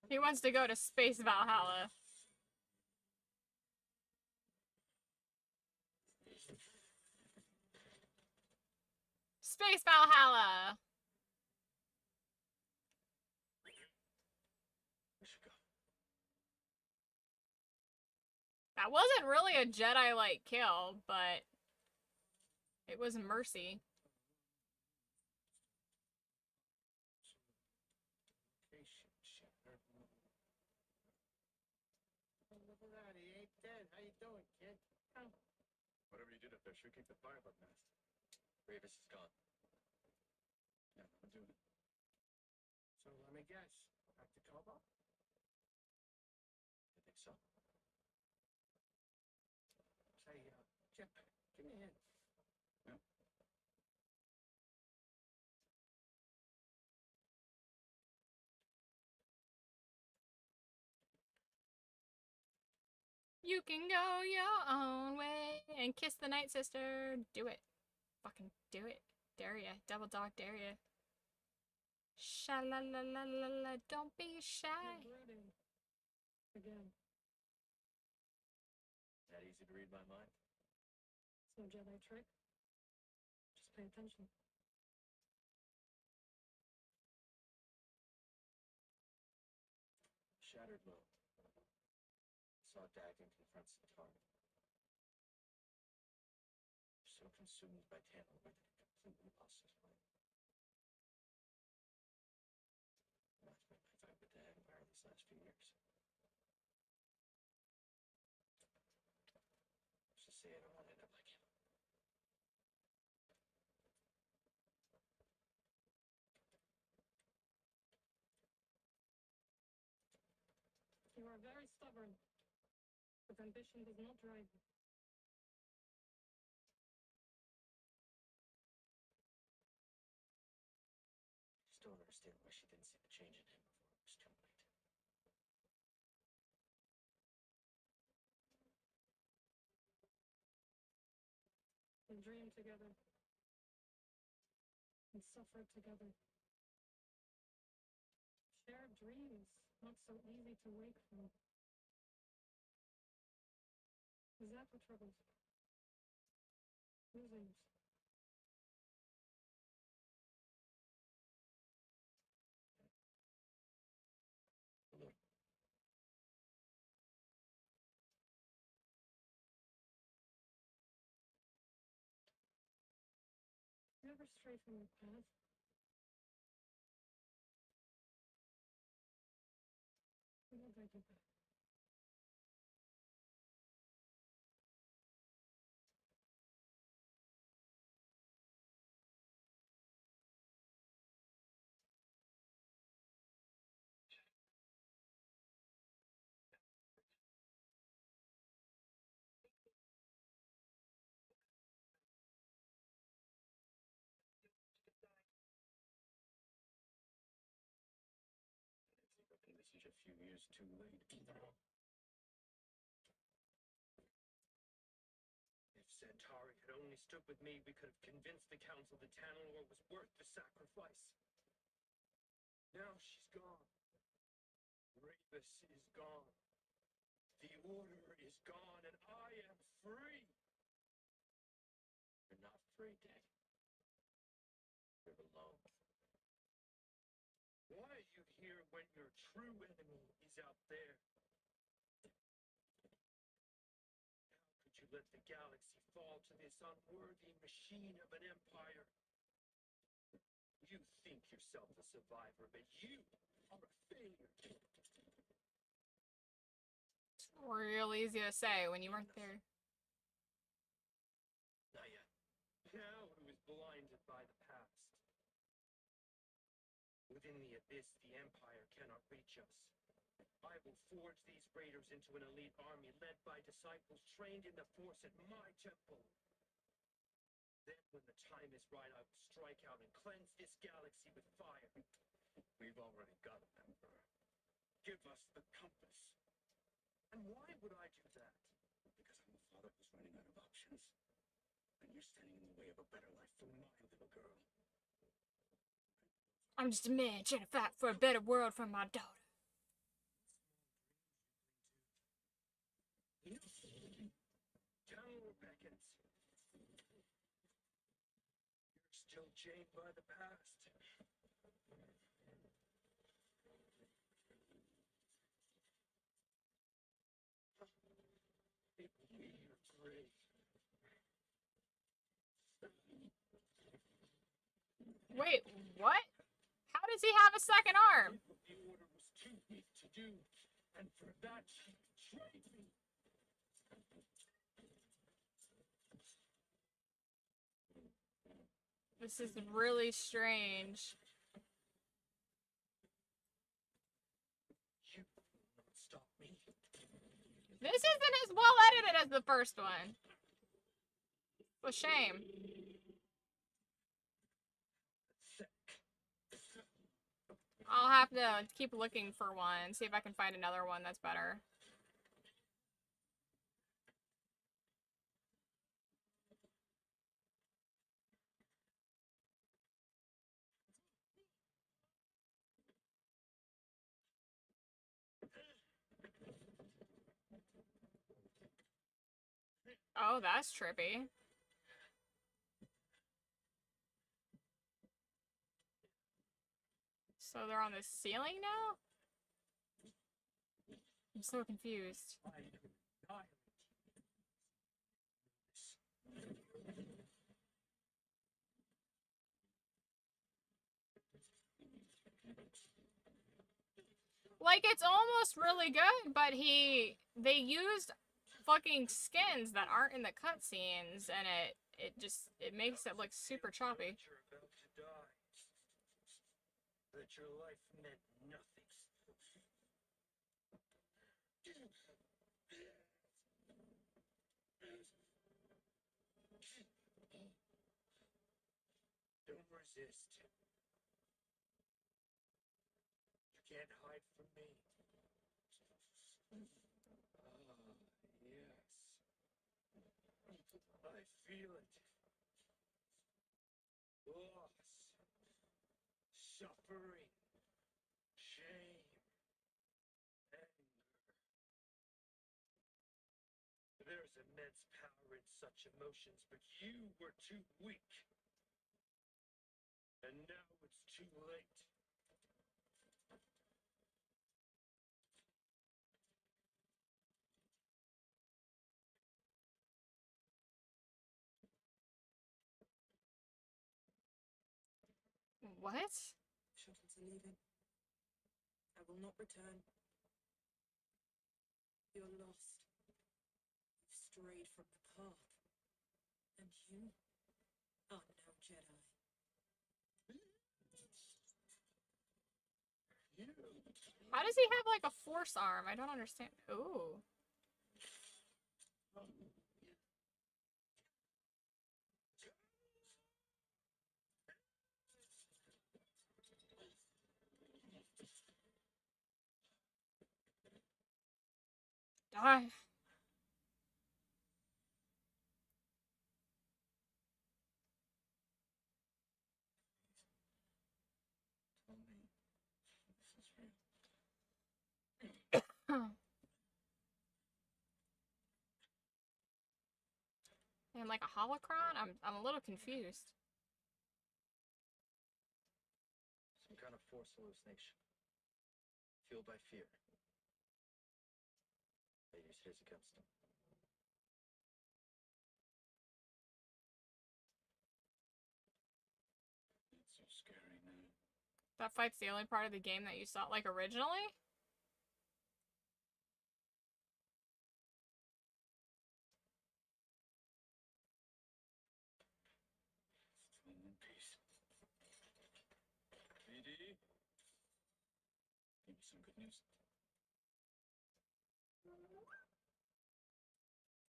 He wants to go to Space Valhalla. Space Valhalla! We should go. That wasn't really a Jedi-like kill, but it was mercy. Look at that, he ain't dead. How you doing, kid? Oh. Whatever you did up there, sure keep the fire up fast. Ravis is gone. Yeah, I'm doing it. So let me guess. Back to Kobo? You think so? Say, Jetpack, give me a hint. Yeah. You can go your own way and kiss the Night Sister. Do it. Fucking do it. Dare ya. Double dog dare ya. Sha la la la la la. Don't be shy. You're brooding. Again. That easy to read my mind? It's no Jedi trick. Just pay attention. Shattered moon. Saw Dagon confront Centauri. So consumed by Tantalor that he completely lost his mind. Reminds me of my fight with the Empire these last few years. Let's just say I don't want to end up like him. You are very stubborn, but ambition does not drive you. I just don't understand why she didn't see the change in him before it was too late. We dream together. And suffer together. Shared dreams, not so easy to wake from. Is that what troubles? Losing. A little. You ever stray from your path? We will guide you back. I think this is a few years too late either. If Centauri had only stood with me, we could have convinced the council that Tantalor was worth the sacrifice. Now she's gone. Ravis is gone. The Order is gone, and I am free. Your true enemy is out there. How could you let the galaxy fall to this unworthy machine of an empire? You think yourself a survivor, but you are a failure. It's real easy to say when you weren't there. Not yet. Now who is blinded by the past? Within the abyss, the Empire cannot reach us. I will forge these raiders into an elite army led by disciples trained in the Force at my temple. Then, when the time is right, I will strike out and cleanse this galaxy with fire. We've already got an emperor. Give us the compass. And why would I do that? Because I'm the father who's running out of options. And you're standing in the way of a better life for my little girl. I'm just a man trying to fight for a better world for my daughter. Tell Beckett. You're still chained by the past. It will be your grave. Wait, what? How does he have a second arm? The order was too weak to do, and for that she betrayed me. This is really strange. You will not stop me. This isn't as well edited as the first one. It's a shame. I'll have to keep looking for one, see if I can find another one that's better. Oh, that's trippy. So they're on the ceiling now? I'm so confused. Like, it's almost really good, but they used fucking skins that aren't in the cutscenes, and it makes it look super choppy. You're about to die. That your life meant nothing. Don't resist. You can't hide from me. Ah, yes. I feel it. Loss. Suffering. Shame. Anger. There's immense power in such emotions, but you were too weak. And now it's too late. What? Shuttles are leaving. I will not return. You're lost. You've strayed from the path. And you are no Jedi. How does he have like a force arm? I don't understand. Ooh. Die. Tell me, this is real. And like a holocron? I'm a little confused. Some kind of force hallucination. fueled by fear. They use his against him. It's so scary now. That fight's the only part of the game that you saw, like, originally? Still in one piece. BD? Give me some good news.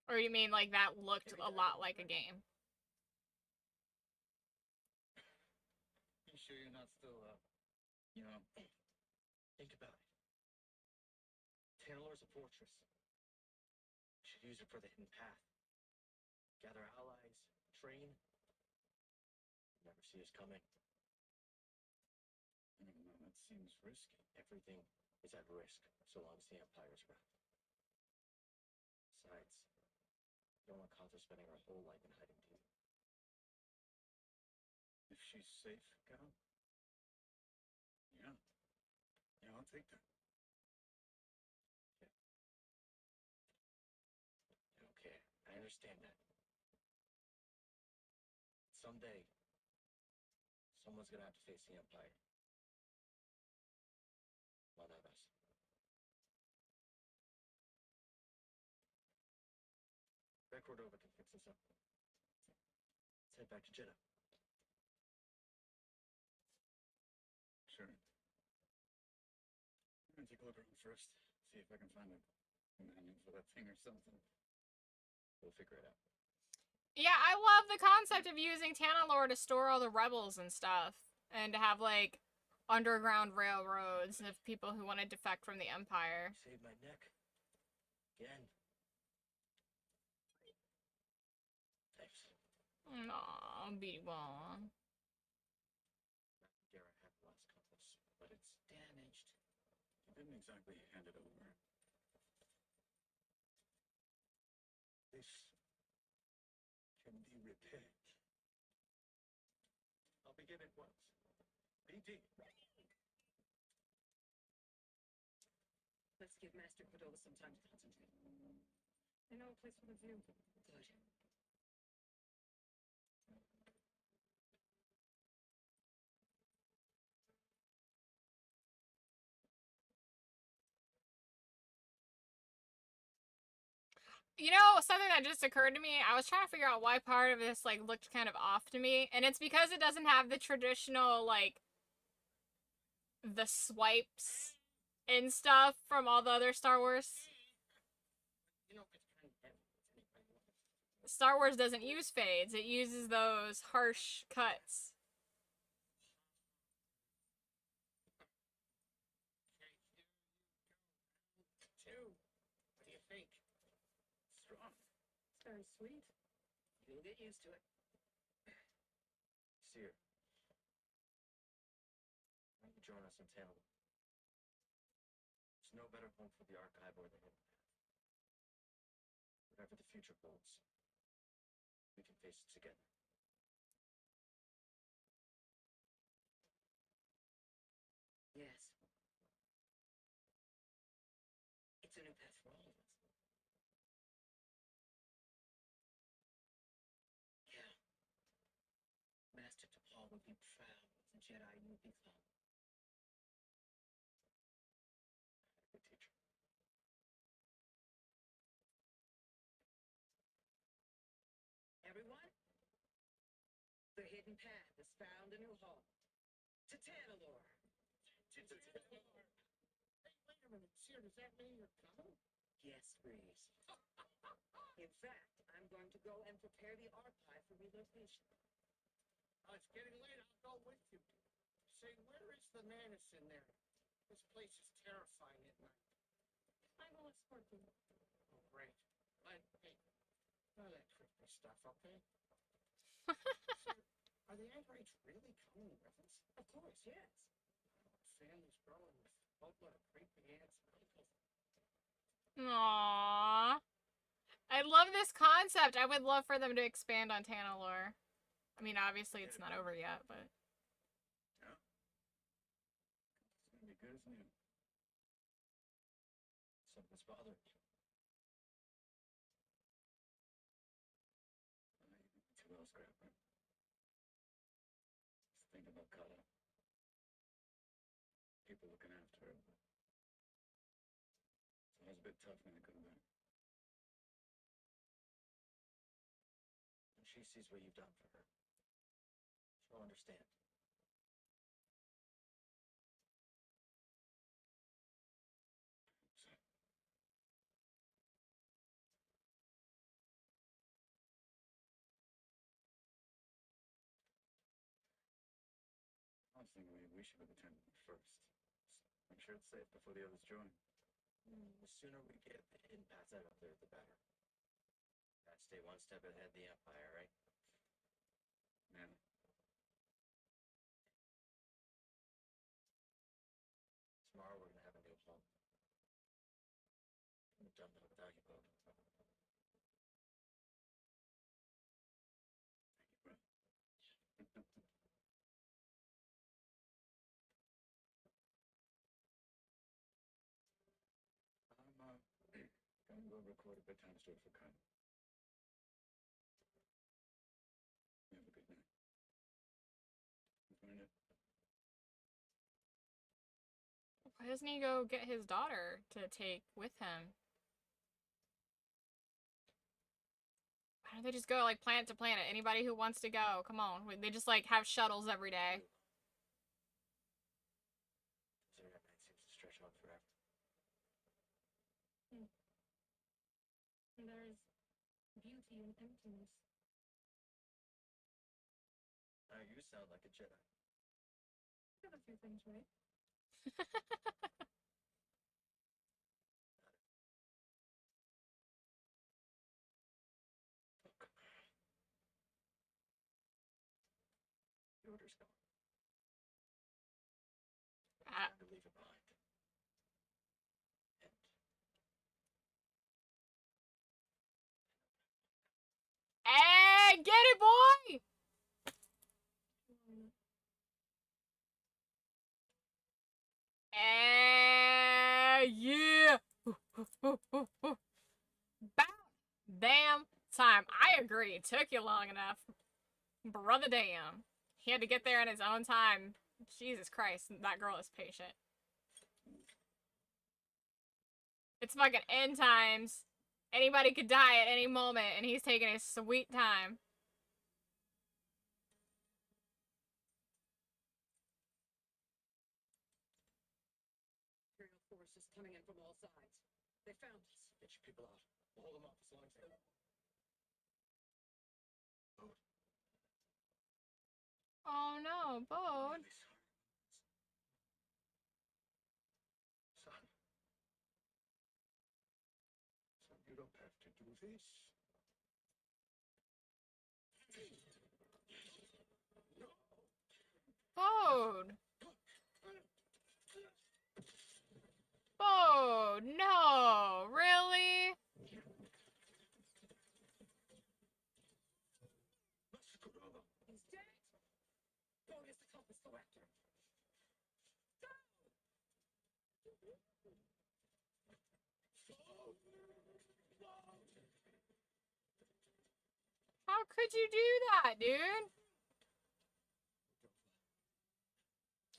Or you mean, like, that looked a lot like a game? You sure you're not still, Think about it. Tanalor's a fortress. We should use it for the hidden path. Gather allies, train. Never see us coming. I don't know, that seems risky. Everything is at risk so long as the Empire's around. Besides, we don't want Contra spending our whole life in hiding too. If she's safe, Cal? Yeah. Yeah, I'll take that. Okay, I understand that. Someday, someone's gonna have to face the Empire. One of us. Red Cordova can fix this up. Let's head back to Jeddah. Sure. I'm gonna take a look around first. See if I can find a manual for that thing or something. We'll figure it out. Yeah, I love the concept of using Tanalor to store all the rebels and stuff. And to have, like, underground railroads of people who want to defect from the Empire. Saved my neck. Again. Thanks. Aww, B1. Dare I have the last compass, but it's damaged. You didn't exactly hand it over. This can be repaired. I'll begin at once. BD. Let's give Master Cordova some time to concentrate. I know a place with a view. Good. You know, something that just occurred to me, I was trying to figure out why part of this, like, looked kind of off to me, and it's because it doesn't have the traditional, like, the swipes and stuff from all the other Star Wars. You know, it's kind of heavy. Star Wars doesn't use fades, it uses those harsh cuts. Two. What do you think? Strong. It's very sweet. You'll get used to it. Seer. Why don't you join us in Tanalor? There's no better home for the archive or the hidden path. Whatever the future holds, we can face it together. Yes. It's a new path for all of us. Yeah. Master Tapal would be proud of the Jedi you become. Good teacher. Everyone, the hidden path has found a new home. To Tanalor. Hey, wait a minute. Seer, does that mean you're coming? Yes, Breeze. In fact, I'm going to go and prepare the archive for relocation. Oh, it's getting late. I'll go with you. Say, where is the Manus in there? This place is terrifying at night. I will escort you. Oh, great. But, hey, none of that creepy stuff, okay? Seer, are the androids really coming with us? Of course, yes. Family's growing with a boatload of creepy aunts and uncles. Aww. I love this concept. I would love for them to expand on Tanalor. I mean, obviously it's not over yet, but... Yeah. It's gonna be good as new. scrapper. Just think about Kata. People looking after her. So it was a bit tough when I come back. When she sees what you've done for her, she'll understand. So, I was thinking maybe we should go to the tournament first. Make sure it's safe before the others join. The sooner we get the impats out of there, the better. Gotta stay one step ahead of the Empire, right? Yeah. Tomorrow we're gonna have a new home. I'm done now without you, Bo. Thank you, bro. I'm gonna go record a bedtime story for Kyle. You have a good night. Find it. Why doesn't he go get his daughter to take with him? Why don't they just go like planet to planet? Anybody who wants to go, come on. They just like have shuttles every day. This internet night seems to stretch on forever. There's beauty in emptiness. Now you sound like a Jedi. Got a few things right. Look. The order's gone. It's Ah. time to leave it behind. And Hey, get it, boy! Yeah! About damn time. I agree. It took you long enough. Brother damn. He had to get there in his own time. Jesus Christ, that girl is patient. It's fucking end times. Anybody could die at any moment, and he's taking his sweet time. Imperial forces coming in from all sides. They found us. get your people out. We'll hold them off as long as they... Oh no, Bode. Really sorry. Son. Son, you don't have to do this. No. Bode. Bode, no, really? He's dead. Bone is the compass. Go after him. How could you do that, dude?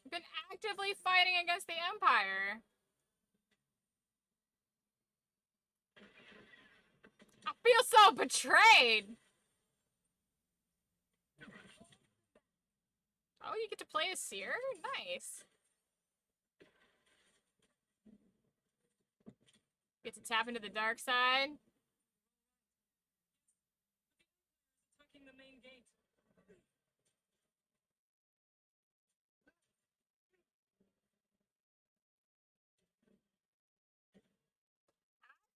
You've been actively fighting against the Empire. I feel so betrayed. Oh, you get to play as Seer? Nice. Get to tap into the dark side. Attacking the main gate.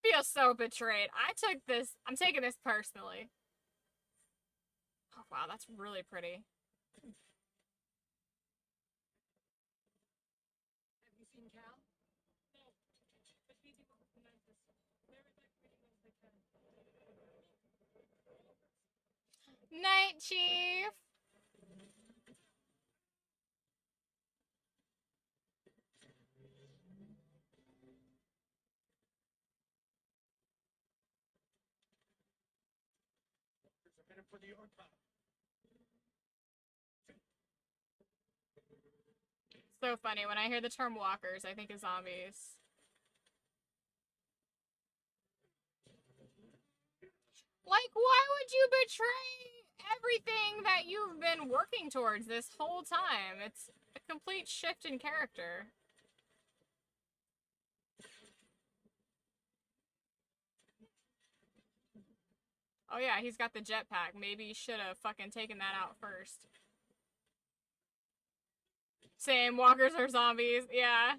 Feel so betrayed. I'm taking this personally. Oh, wow, that's really pretty. Have you seen Cal? No. But he's able to connect us. They're evacuating those they can. Night, Chief. There's a minute for the Empire. So funny. When I hear the term walkers, I think of zombies. Like, why would you betray everything that you've been working towards this whole time? It's a complete shift in character. Oh yeah, he's got the jetpack. Maybe he should have fucking taken that out first. Same, walkers are zombies, yeah.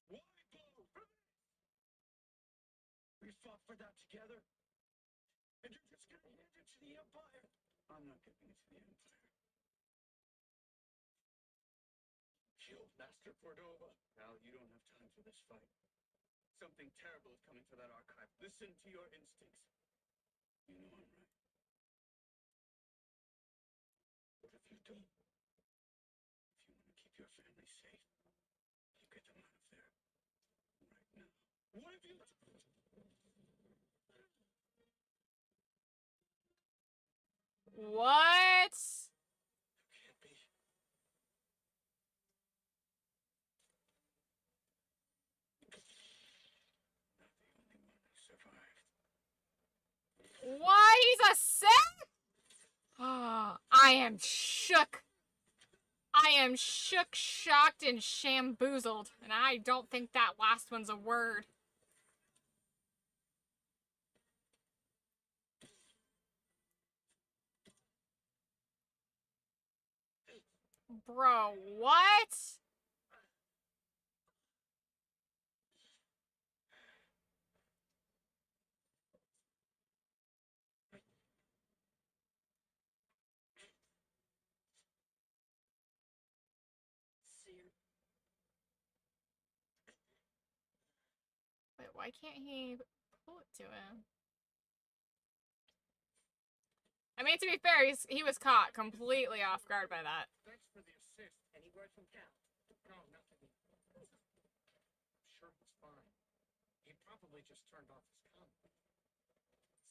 Why, Bo? We fought for that together. And you're just gonna hand it to the Empire? I'm not giving it to the Empire. Killed Master Cordova. Al, you don't have time for this fight. Something terrible is coming for that archive. Listen to your instincts. You know I'm right. What have you done? If you want to keep your family safe, you get them out of there. Right now. What have you done? What? Can't be. Not the only one who survived. What? He's a Sith? Oh, I am shook. I am shook, shocked, and shamboozled. And I don't think that last one's a word. Bro, what? Wait, why can't he pull it to him? I mean, to be fair, he was caught completely off guard by that. Thanks for the assist. Any word from Cal? No, nothing. I'm sure he's fine. He probably just turned off his comm.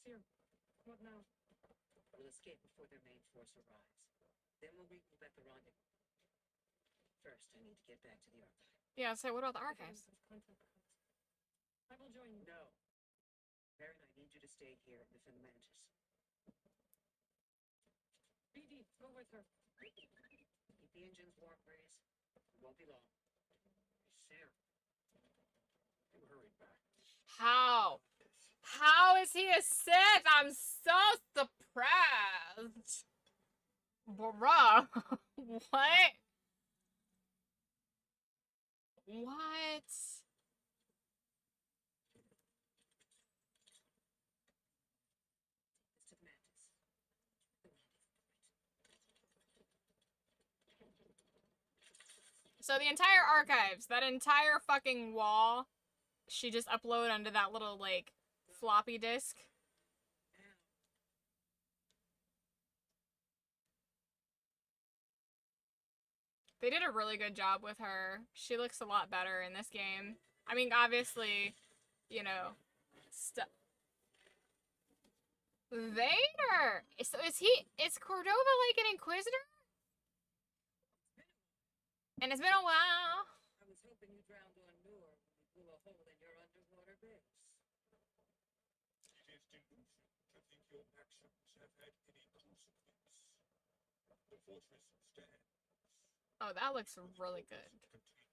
Sir, what now? We'll escape before their main force arrives. Then we'll regroup at the rendezvous. First, I need to get back to the archive. Yeah, so what about the archives? I will join you. No. Baron, I need you to stay here and defend Mantis. BD, go with her. Keep the engines warm, Grace. It won't be long. Sir, you hurried back. How? How is he a Sith? I'm so surprised. Bruh. What? What? To Mantis. So the entire archives, that entire fucking wall, she just uploaded onto that little, like, floppy disk. They did a really good job with her. She looks a lot better in this game. I mean, obviously, you know, Vader! So is Cordova like an Inquisitor? And it's been a while. I was hoping you drowned on Noor when we blew a hole in your underwater base. It is delusion to think your actions have had any consequence. The fortress stands. Oh, that looks really good. Continues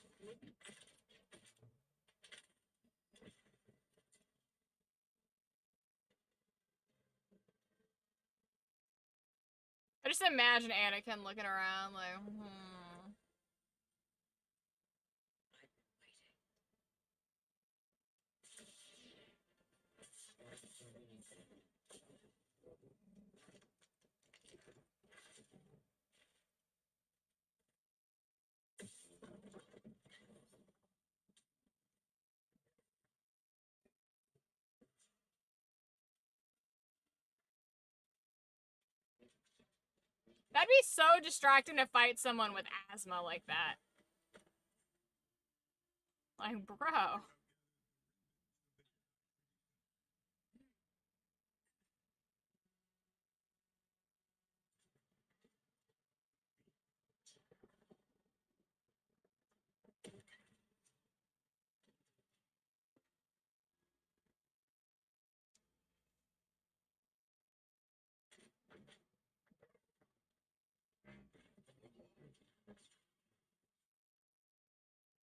its work. I just imagine Anakin looking around like, That'd be so distracting to fight someone with asthma like that. Like, bro.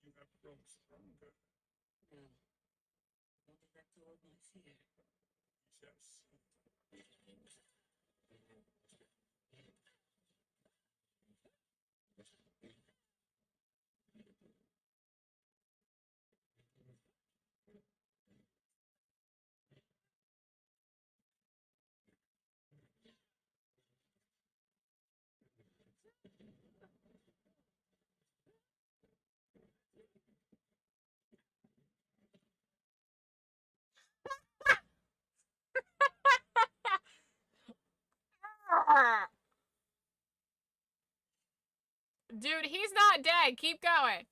You have grown stronger. No. Only let go of my fear. Yes. Dude, he's not dead. Keep going.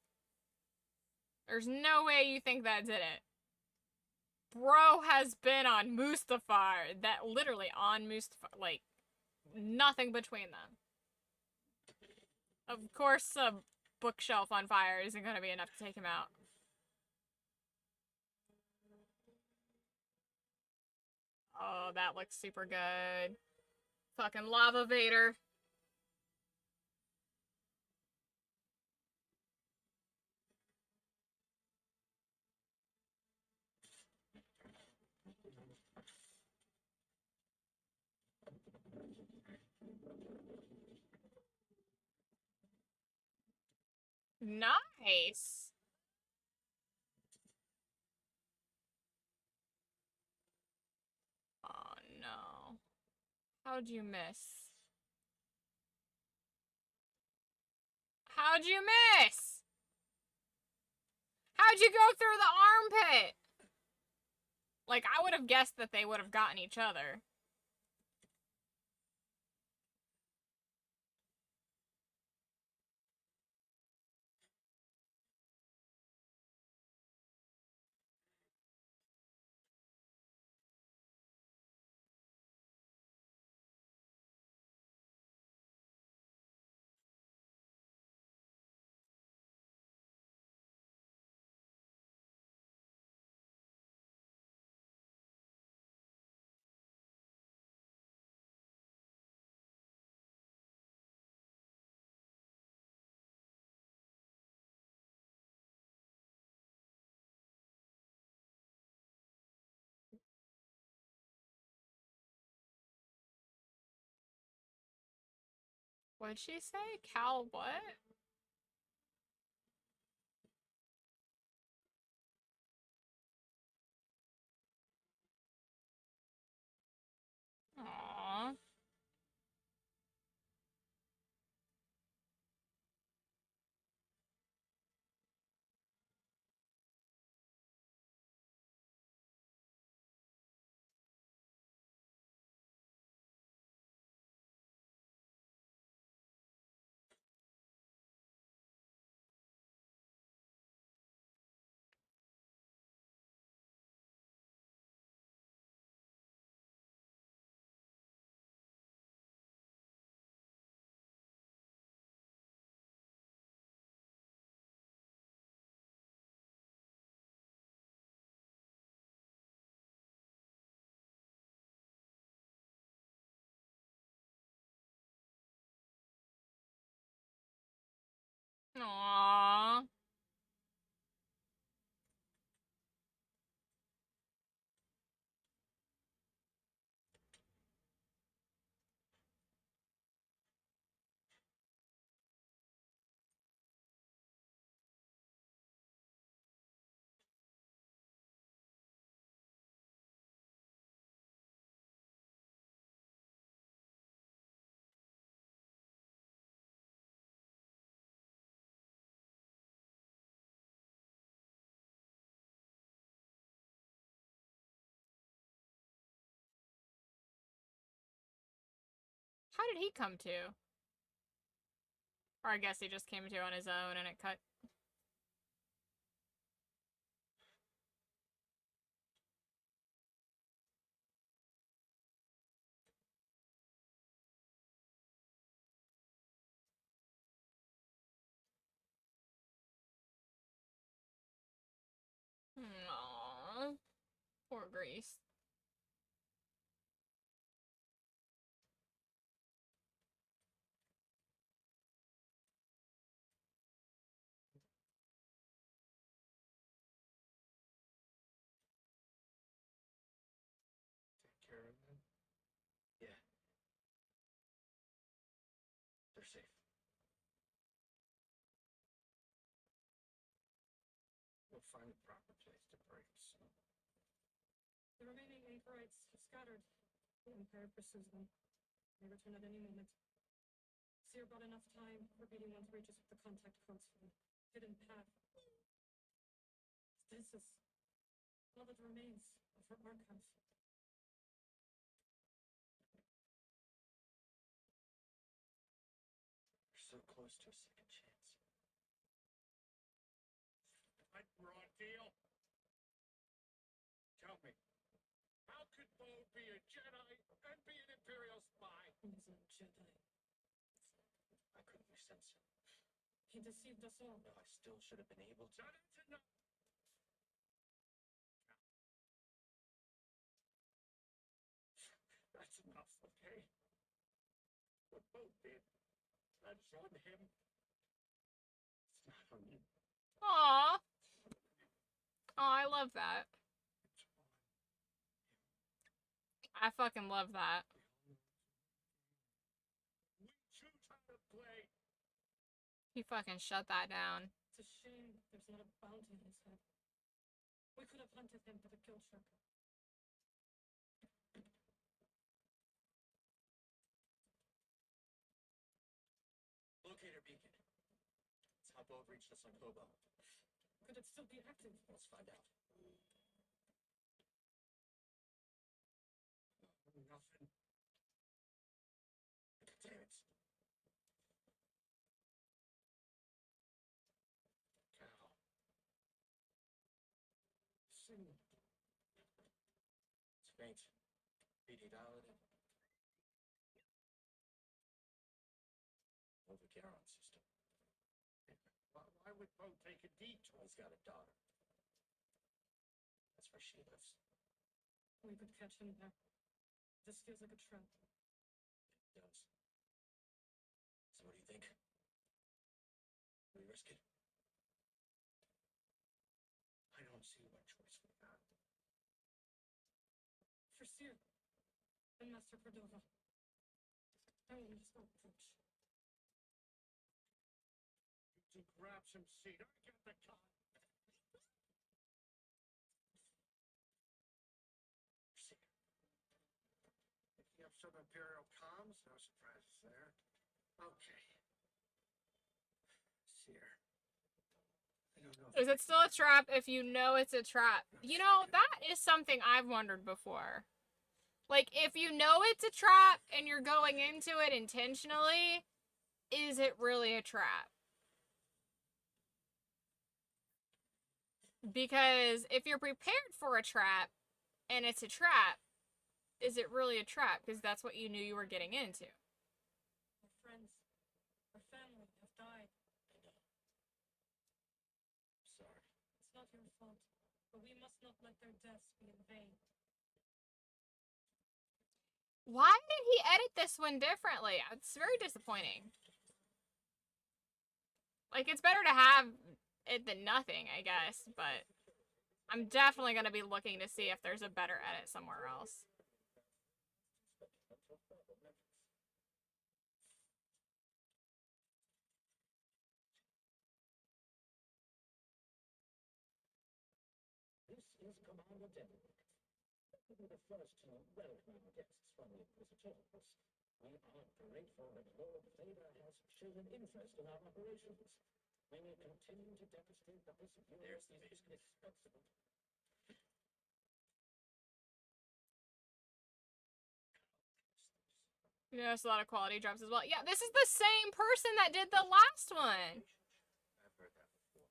There's no way you think that did it. Bro has been on Mustafar. That literally on Mustafar. Like, nothing between them. Of course, a bookshelf on fire isn't going to be enough to take him out. Oh, that looks super good. Fucking Lava Vader. Nice. Oh, no. How'd you miss? How'd you miss? How'd you go through the armpit? Like, I would have guessed that they would have gotten each other. What'd she say? Cal what? Aww. Aww. How did he come to? Or I guess he just came to on his own and it cut. Aww. Poor Grease. Take care of them. Yeah. They're safe. We'll find a proper place to bury them soon. The remaining anchorites have scattered. The Empire pursues them. They return at any moment. Seer bought enough time for BD-1 to reach us with the contact codes for the hidden path. This is all that remains of her archive. We're so close to a second chance. What raw deal? Tell me, how could Bo be a Jedi and be an Imperial spy? He's a Jedi. I couldn't sense him. He deceived us all. No, I still should have been able to. That's enough. That's enough, okay? What Bo did, that's on him. It's not on you. Aww. Oh, I love that. I fucking love that. We choose how to play. He fucking shut that down. It's a shame there's not a bounty on his head. We could have hunted him for the kill check. Locator beacon. It's how Bo reached us on Kobo. Could it still be active? Let's find out. Nothing. Damn it. Cow. Sing. It's faint. BD validated. Overcarron system. Why would Bo take a detour? He's got a daughter. That's where she lives. We could catch him there. This feels like a trap. It does. So what do you think? We risk it? I don't see what choice we have. For Seer and Master Cordova. I won't miss no approach. To grab some seed. I get the car. Seer. Picking up some Imperial comms, no surprises there. Okay. Seer. I don't know. Is it still a trap if you know it's a trap? You know, that is something I've wondered before. Like, if you know it's a trap and you're going into it intentionally, is it really a trap? Because if you're prepared for a trap and it's a trap, is it really a trap? Because that's what you knew you were getting into. Our friends, our family have died. I know. Sorry. It's not your fault, but we must not let their deaths be in vain. Why did he edit this one differently? It's very disappointing. Like, it's better to have it than nothing, I guess, but I'm definitely going to be looking to see if there's a better edit somewhere else. This is Commander Devil. This will be the first to welcome guests from the Inquisitors. We are grateful that Lord Vader has shown an interest in our operations. We will continue to demonstrate that this unit is indispensable. You notice a lot of quality drops as well. Yeah, this is the same person that did the last one. I've heard that before.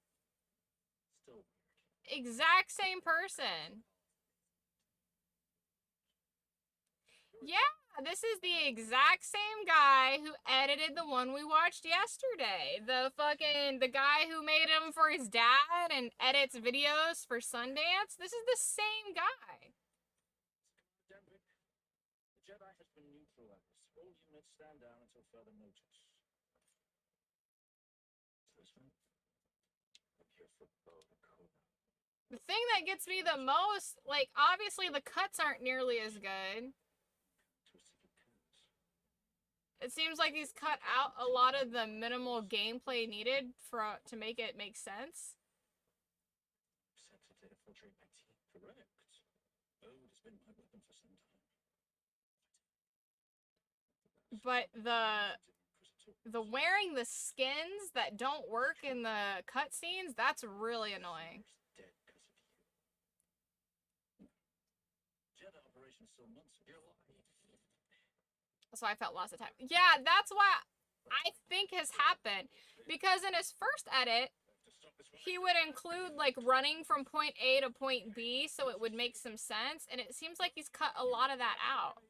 Still weird. Exact same person. Yeah, this is the exact same guy who edited the one we watched yesterday. The guy who made him for his dad and edits videos for Sundance. This is the same guy. Denvic, the Jedi has been neutralized. All units stand down until further notice. Is this one? I'm here for Bo the Cobra. The thing that gets me the most, like, obviously the cuts aren't nearly as good. Twisted your pins. It seems like he's cut out a lot of the minimal gameplay needed to make it make sense. Sent it to infiltrate my team. Correct. Bo has been my weapon for some time. But the wearing the skins that don't work in the cutscenes, that's really annoying. Dead because of you. Jedi operation still months of your life. So I felt lost of time. Yeah, that's what I think has happened. Because in his first edit, he would include, like, running from point A to point B so it would make some sense. And it seems like he's cut a lot of that out.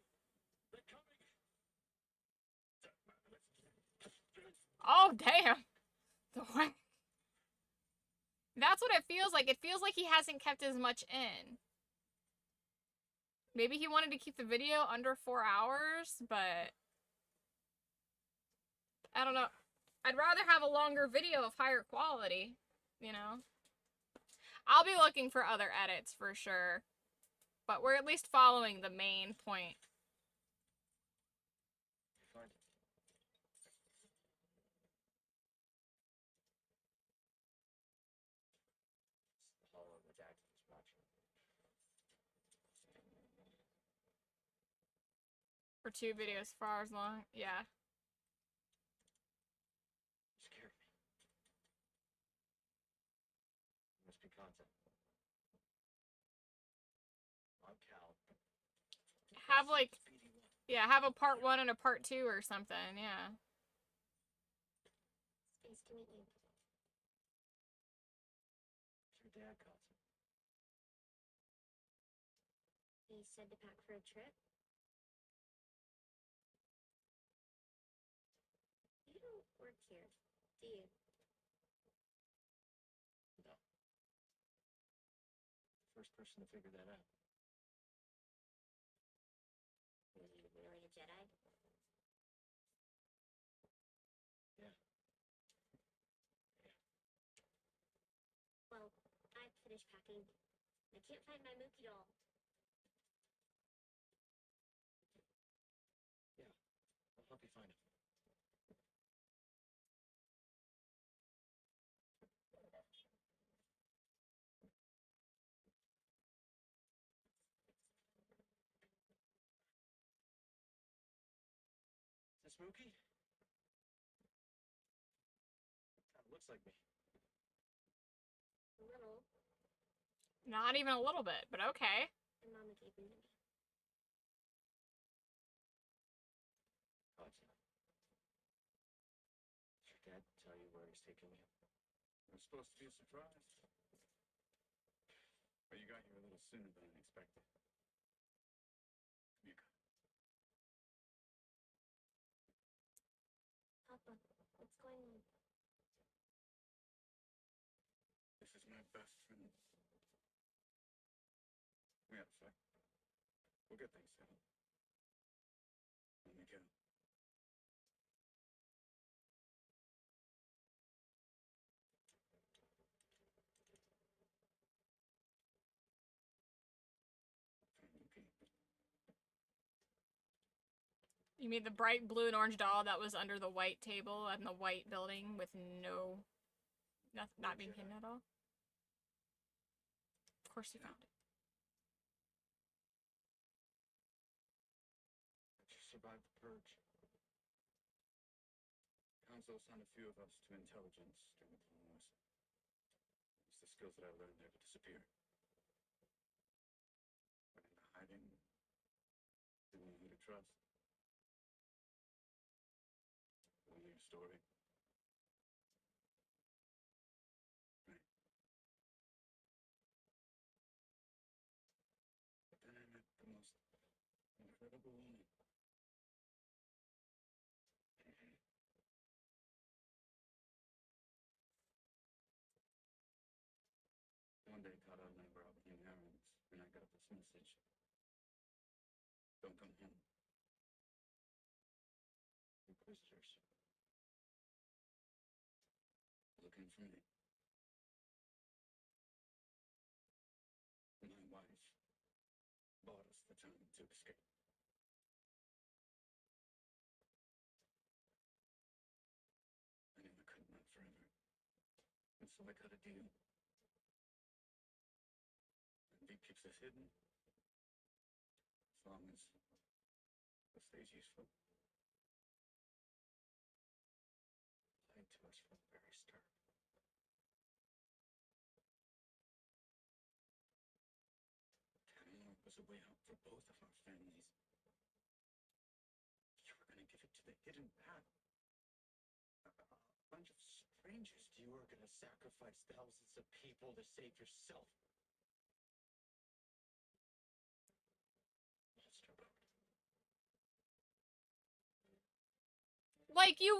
Oh, damn. That's what it feels like. It feels like he hasn't kept as much in. Maybe he wanted to keep the video under 4 hours, but I don't know. I'd rather have a longer video of higher quality, you know? I'll be looking for other edits for sure, but we're at least following the main point. You find it. It's the hollow redacted is watching. For 2 videos 4 hours long, yeah. You scared me. Must be content. I'm Cal. Have, like, PD1. yeah, have a part 1 and a part 2 or something, yeah. Nice to meet you. Your dad calls it. He said to pack for a trip. You don't work here, do you? No. First person to figure that out. Are you really a Jedi? Yeah. Well, I finished packing. I can't find my Mookie doll. Yeah. I'll help you find it. Is this Mookie? Kinda looks like me. A little. Not even a little bit, but okay. And Mama gave him to me. Hudson. Did your dad tell you where he's taking you? It was supposed to be a surprise. But you got here a little sooner than I expected. Come here, Kyle. Papa, what's going on? This is my best friend. We had a fight. We'll get things settled. Let me go. You mean the bright blue and orange doll that was under the white table and the white building with not being hidden at all? Of course you found it. Did you survive the purge? Council assigned a few of us to intelligence during the Clone Wars. It's the skills that I learned there to disappear. Went into hiding. Didn't know who to trust. story. Right. But then I met the most incredible woman. One day, Todd and I were out running errands, and I got this message. Don't come home. Inquisitors. Looking for me. My wife bought us the time to escape. I knew I couldn't live forever. And so I cut a deal. And he keeps us hidden. As long as it stays useful. Lied to us from the very start. Tanamor was a way out for both of our families. You were gonna give it to the hidden path. A bunch of strangers. You were gonna sacrifice thousands of people to save yourself. Lost our boat. Like, you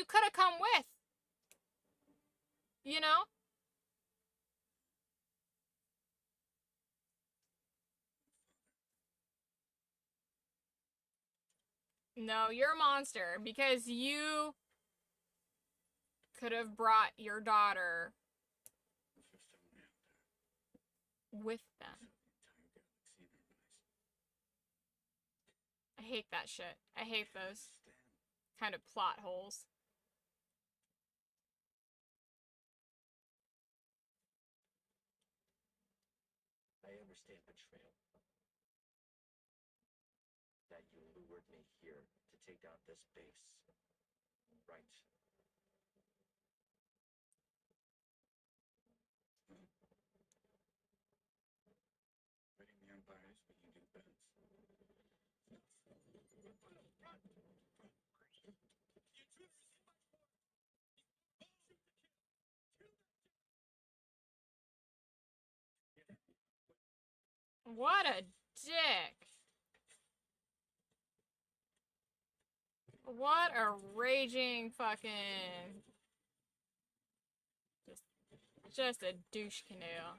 could have come with. You know? No, you're a monster because you could have brought your daughter The first time we out there, with I them. saw the entire galaxy in her eyes. I hate that shit. I hate those Understand. kind of plot holes. I understand betrayal. That you lured me here to take down this base. Right. Well, fighting the Empire is what you do best. What a dick. What a raging fucking... Just a douche canoe.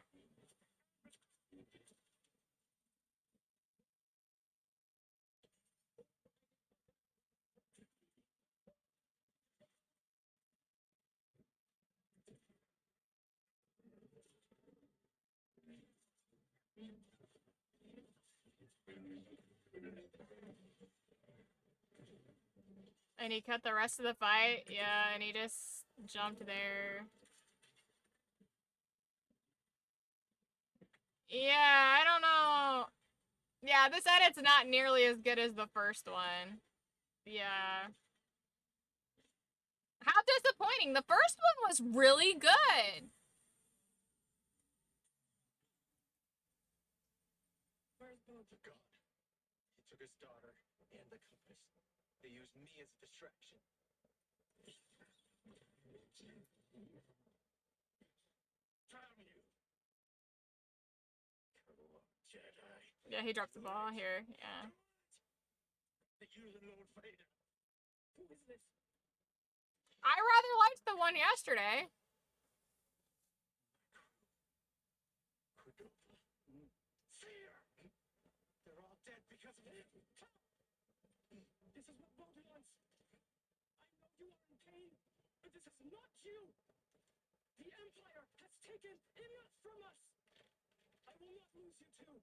And he cut the rest of the fight? Yeah, and he just jumped there. Yeah, I don't know. Yeah, this edit's not nearly as good as the first one. Yeah. How disappointing. The first one was really good. Where's the god? He took his daughter and the compass. They used me as a distraction. Damn you! Jedi. Yeah, he dropped the ball here. Yeah. The using Lord Vader. Who is this? I rather liked the one yesterday. Cordova. Fear! They're all dead because of him. This is what Bolton wants. I know you are in pain, but this is not you. The Empire has taken enough from us. I will not lose you too.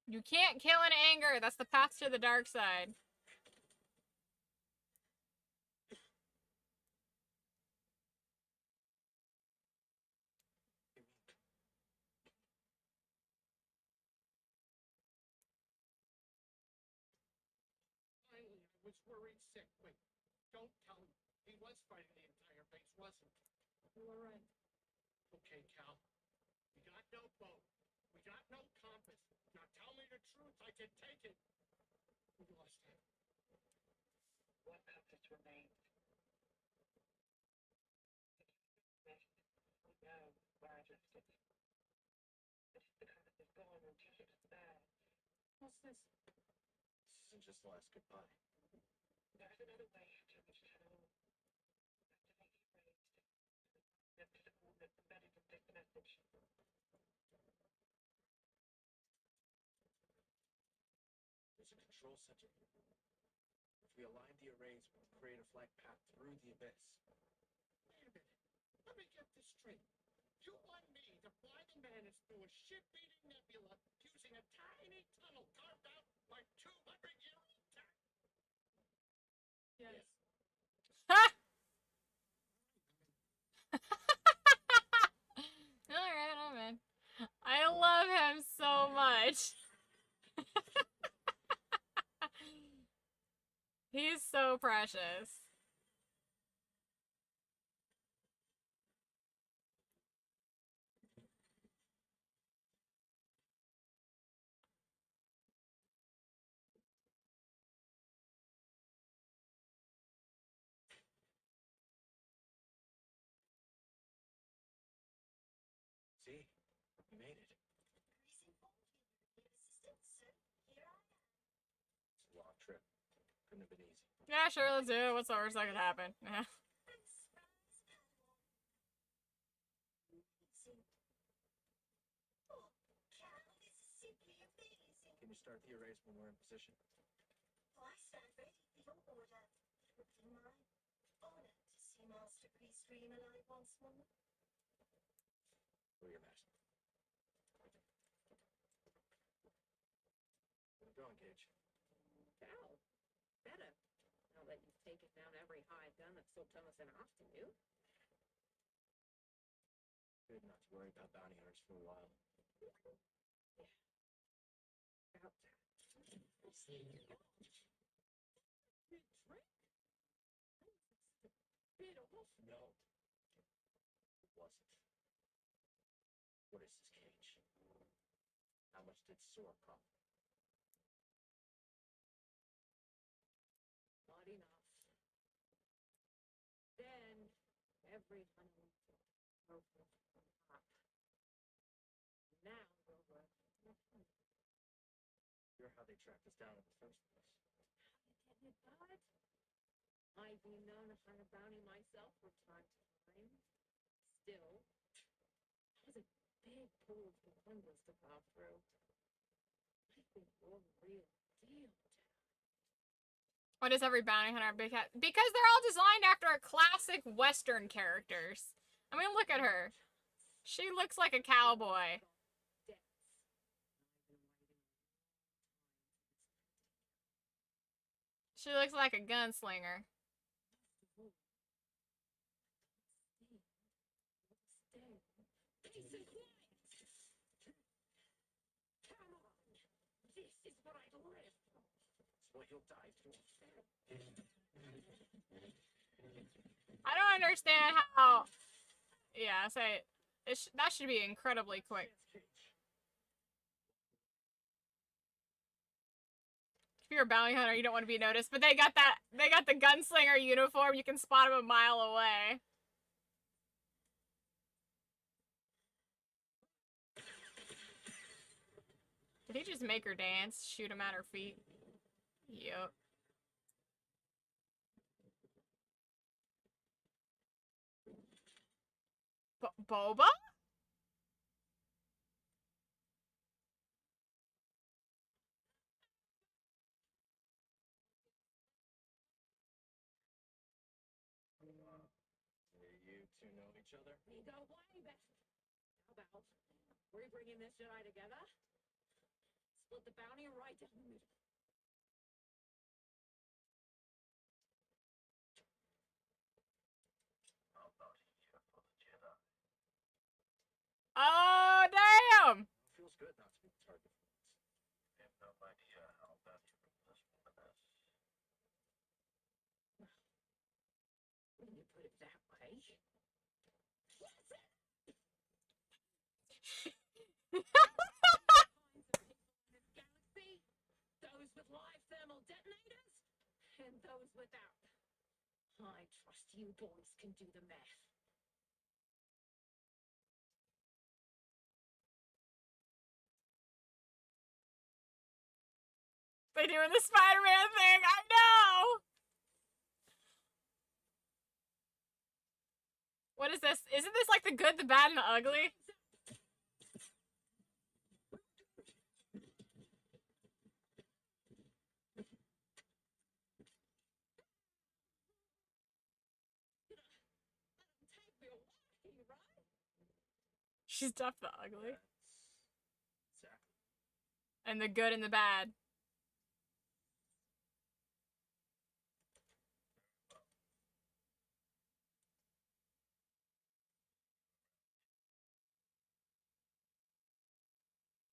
You can't kill in anger. That's the path to the dark side. Finally, I was worried sick. Wait, don't tell me. He was fighting the entire base, wasn't he? You were right. Okay, Cal. We got no boat. We got no compass. Now tell me the truth. I can take it. We lost him. What purpose remains? We know where I left it. But if the curse is gone and Judith is bad, What's this? This isn't just the last goodbye. there's another way to reach town. Activate the erased. Up to the coordinates embedded in this message. There's a control center here. If we align the arrays, we'll create a flight path through the abyss. Wait a minute. Let me get this straight. You want me to fly the manage through a ship-beating nebula using a tiny tunnel carved out by 200-year-old tech? Yes. Alright, I'm in. I love him so much. He's so precious. See? We made it. Racing forward with assistance, so here I am. It's a long trip. Couldn't have been easy. Yeah, sure, let's do it. What's the worst that could happen? Yeah. Thanks, Rise, Padawan. Amazing. Oh, Cal, this is simply amazing. Can you start the arrays when we're in position? Oh, I stand ready for your order. It would be my honor to see Master Restream alive once more. Wear your mask. Where we going, Gage? Cal, better. Now that you've taken down every hive gun that's still Thomason after you. Good not to worry about bounty hunters for a while. Yeah. About that. Big drink? Bit off. No. It wasn't. What is this, Cage? How much did Sora cost? Not enough. Then every honey broke up. Now we're worth nothing. You're how they tracked us down in the first place. How did it bud? I've been known to hunt a bounty myself from time to time. Still, that was a big pool of wonders to plow through. I think you're the real deal, Jedi. What is every bounty hunter big hat? Because they're all designed after classic Western characters. I mean, look at her. She looks like a cowboy. She looks like a gunslinger. Peace and quiet. Come on. This is what I live for. It's what you'll die for. I don't understand how. Yeah, say that should be incredibly quick. If you're a bounty hunter, you don't want to be noticed, but they got the gunslinger uniform. You can spot them a mile away. Did he just make her dance? Shoot him at her feet? Yup. Boba? You two know each other? We go way back. How about we're bringing this Jedi together? Split the bounty right down the middle. How about a year for the Jedi? Oh, damn! It feels good not to be the target for once. I have no idea how valuable this woman is. When you put it that way. Galaxy, those with live thermal detonators, and those without. you boys can do the math. They doing the Spider-Man thing. I know. What is this? Isn't this like the good, the bad, and the ugly? Take me away, right? She's tough, the ugly, Exactly. and the good and the bad.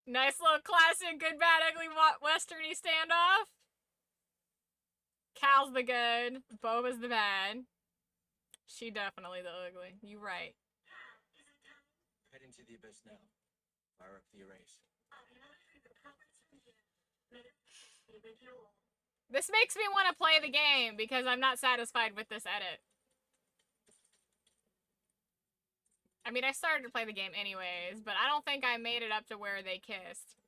Nice little classic good, bad, ugly westerny standoff. Cal's the good, Boba's the bad. She definitely the ugly. You right. Heading to the abyss now. Fire up the arrays. This makes me want to play the game because I'm not satisfied with this edit. I mean, I started to play the game anyways, but I don't think I made it up to where they kissed.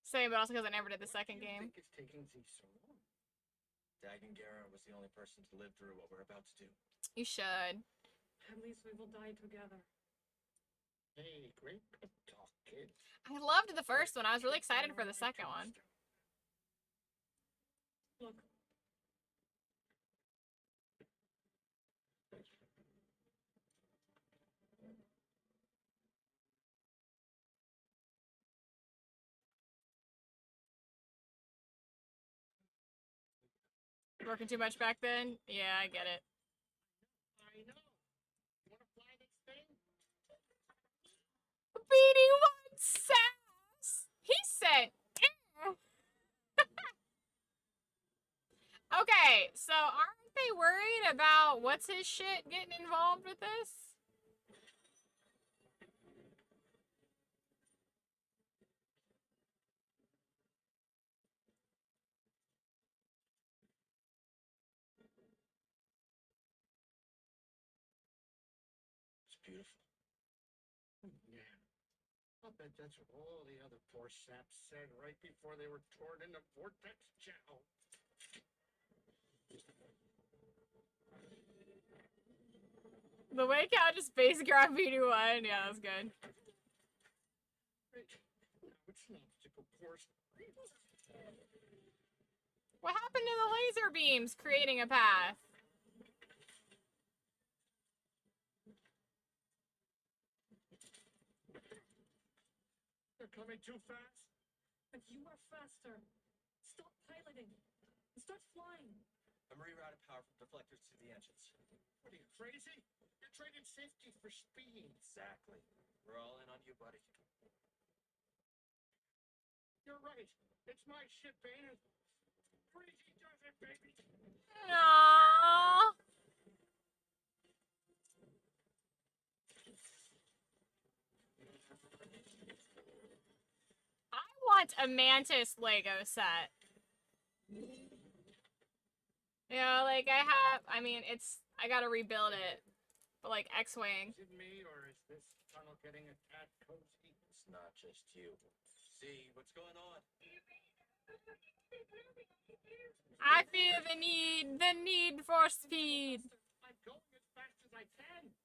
Same, but also because I never did the second game. I think it's taking Z so long. Dagon Gera was the only person to live through what we're about to do. You should. At least we will die together. Hey, great talk, kid. I loved the first one. I was really excited for the second one. Look. Working too much back then? Yeah, I get it. I know. You wanna fly this thing? BD1 sass! He said, eh. Okay, so aren't they worried about what's his shit getting involved with this? It's beautiful. Yeah. I'll bet that's what all the other poor saps said right before they were torn into vortex gel. The way Cow just base grab BD1, yeah, that's good. Right. Now it's an obstacle course. What happened to the laser beams creating a path? They're coming too fast. But you are faster. Stop piloting. And start flying. I'm rerouting power from deflectors to the engines. What are you, crazy? You're trading safety for speed. Exactly. We're all in on you, buddy. You're right. It's my ship, ain't it? Crazy does it, baby. Aww. I want a Mantis Lego set. You know, like I mean, I gotta rebuild it. But like X-Wing. Is it me, or is this tunnel getting a tad cozy? It's not just you. See what's going on. I feel the need for speed. I'm going as fast as I can.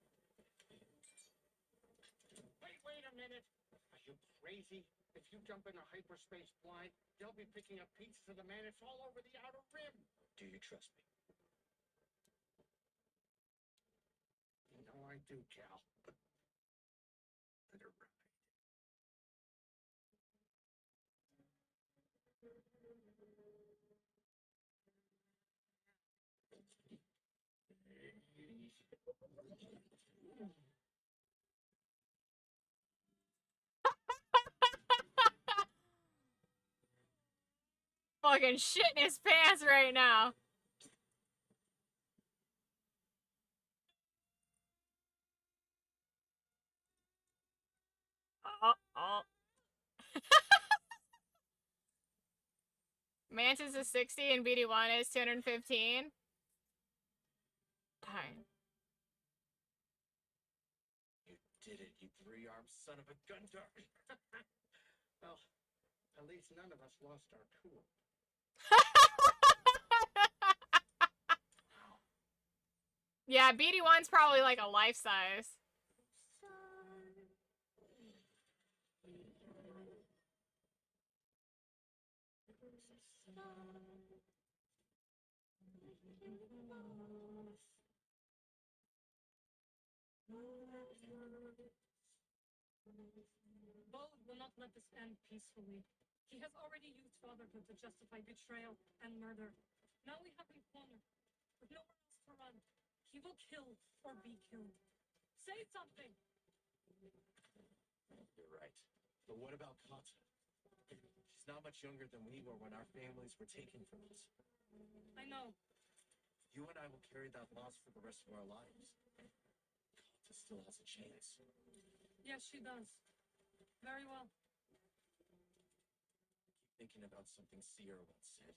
Wait a minute. Are you crazy? If you jump into hyperspace blind, they'll be picking up pieces of the Mantis all over the outer rim. Do you trust me? You know I do, Cal. Let her ride. Fucking shitting his pants right now. Mantis is 60 and BD1 is 215. Dang. You did it, you three-armed son of a gun dog. Well, at least none of us lost our cool. Yeah, BD1's probably like a life size. Bode will not let this end peacefully. He has already used fatherhood to justify betrayal and murder. Now we have him cornered, with nowhere else to run. He will kill or be killed. Say something! You're right. But what about Kata? She's not much younger than we were when our families were taken from us. I know. You and I will carry that loss for the rest of our lives. Kata still has a chance. Yes, she does. Very well. Keep thinking about something Seer once said.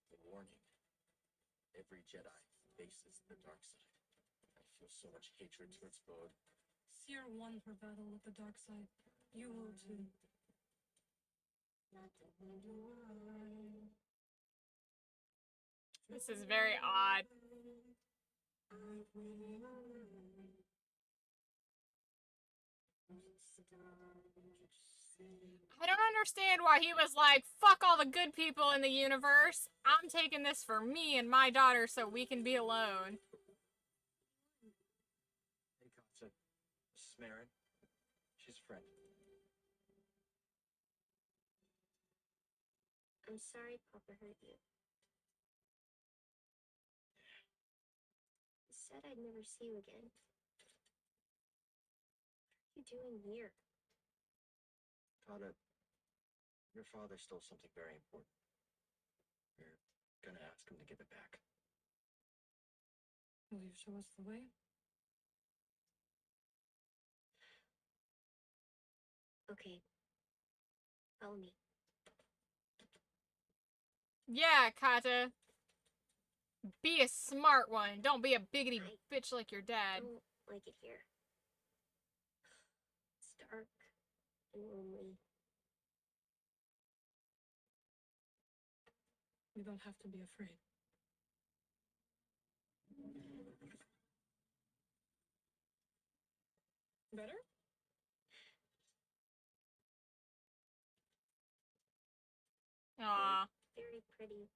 The warning. Every Jedi faces the dark side. I feel so much hatred towards Bode. Seer won her battle with the dark side. You will too. This is very odd. I don't understand why he was like, fuck all the good people in the universe. I'm taking this for me and my daughter so we can be alone. Hey, Kata. This is Marin. She's a friend. I'm sorry Papa hurt you. I said I'd never see you again. What are you doing here? Kata, your father stole something very important. We're gonna ask him to give it back. Will you show us the way? Okay. Follow me. Yeah, Kata. Be a smart one. Don't be a biggity bitch like your dad. I don't like it here. It's dark and lonely. We don't have to be afraid. Better? Aw. Very pretty.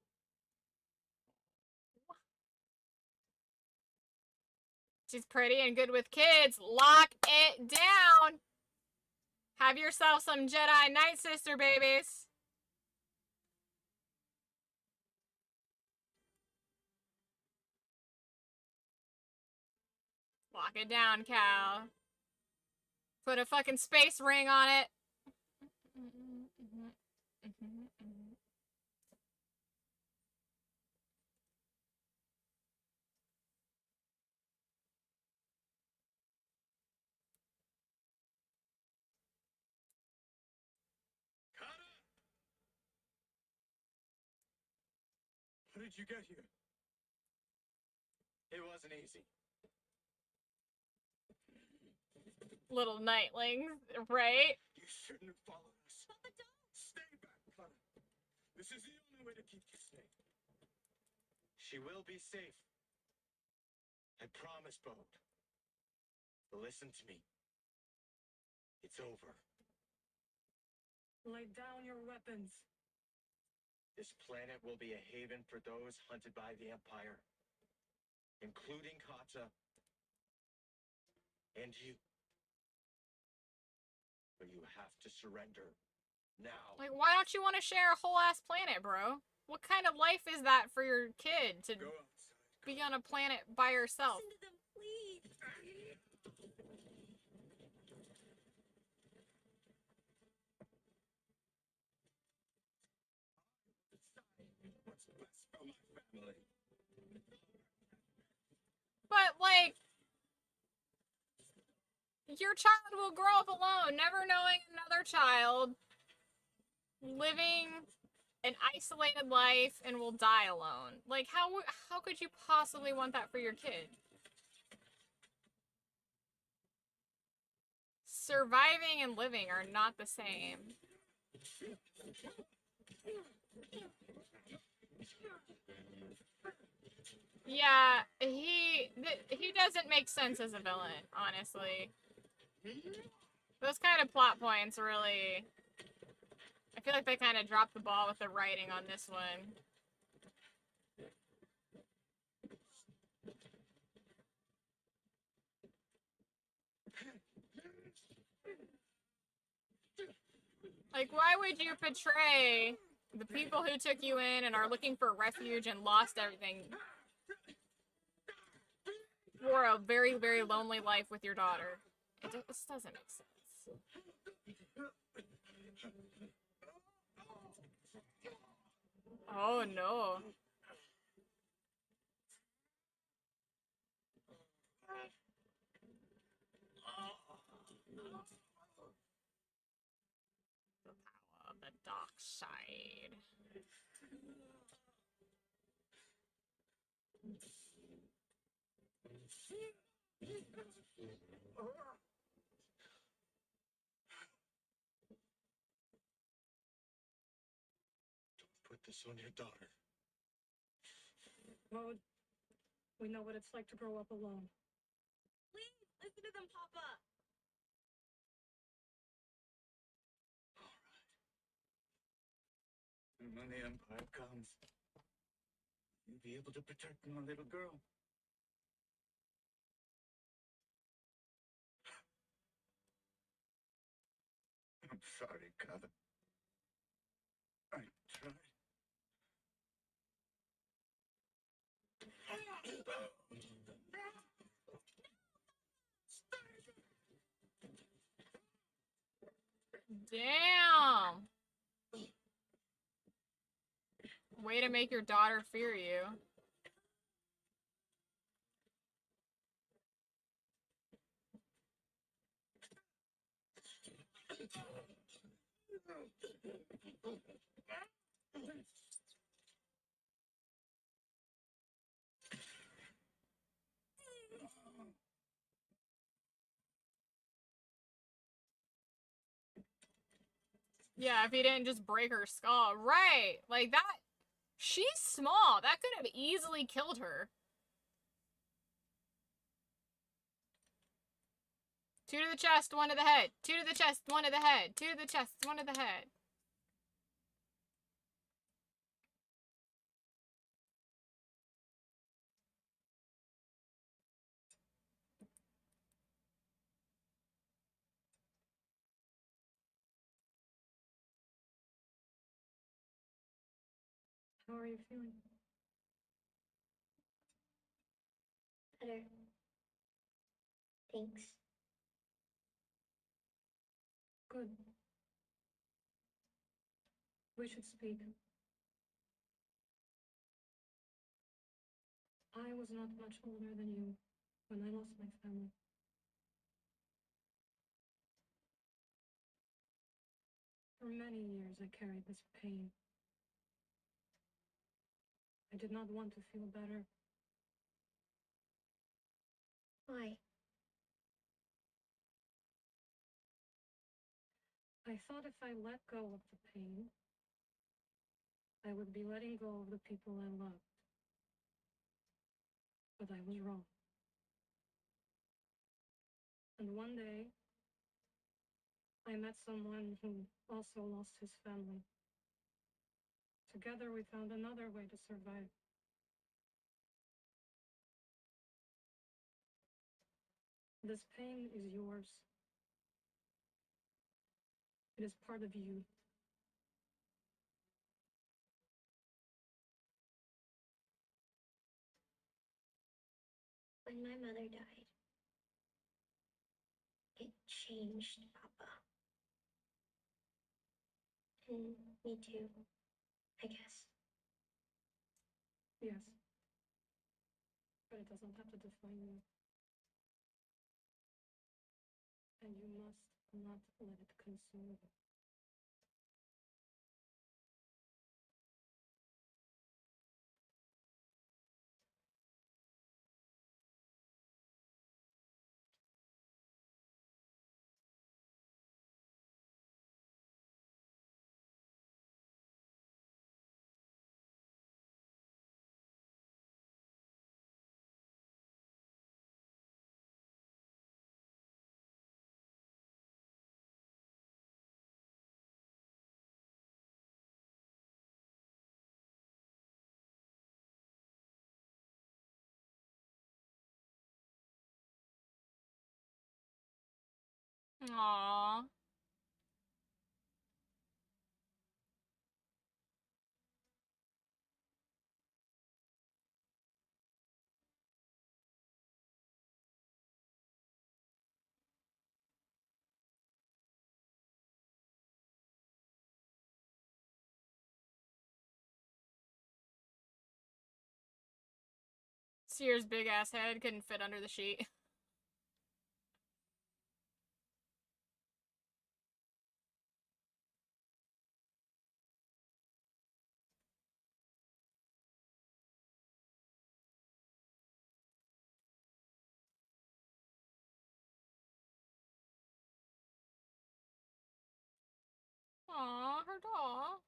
She's pretty and good with kids. Lock it down. Have yourself some Jedi Night Sister babies. Lock it down, Cal. Put a fucking space ring on it. How did you get here? It wasn't easy. Little nightlings, right? You shouldn't have followed us. Stay back, Kata. This is the only way to keep you safe. She will be safe. I promise, Bode. But listen to me. It's over. Lay down your weapons. This planet will be a haven for those hunted by the Empire, including Kata and you. But you have to surrender now. Like, why don't you want to share a whole ass planet, bro? What kind of life is that for your kid to Go outside. be on a planet by herself? Listen to them, please. What's best for my family? But, like, your child will grow up alone, never knowing another child, living an isolated life and will die alone. Like, how could you possibly want that for your kid? Surviving and living are not the same. Yeah, he doesn't make sense as a villain, honestly. Those kind of plot points really... I feel like they kind of dropped the ball with the writing on this one. Like, why would you betray the people who took you in and are looking for refuge and lost everything for a very, very lonely life with your daughter? It just doesn't make sense. Oh no. The power of the dark side. Don't put this on your daughter. Maud, we know what it's like to grow up alone. Please, listen to them, Papa. And when the Empire comes, you'll be able to protect my little girl. I'm sorry, Connor. I tried. Damn! Way to make your daughter fear you. Yeah, if he didn't just break her skull. Right! Like that... She's small. That could have easily killed her. 2 to the chest, 1 to the head. 2 to the chest, 1 to the head. 2 to the chest, 1 to the head. How are you feeling? Better. Thanks. Good. We should speak. I was not much older than you when I lost my family. For many years, I carried this pain. I did not want to feel better. Why? I thought if I let go of the pain, I would be letting go of the people I loved. But I was wrong. And one day, I met someone who also lost his family. Together, we found another way to survive. This pain is yours. It is part of you. When my mother died, it changed Papa. And me too, I guess. Yes. But it doesn't have to define you. And you must not let it consume you. Aww. Seer's big ass head couldn't fit under the sheet. Aw, her doll.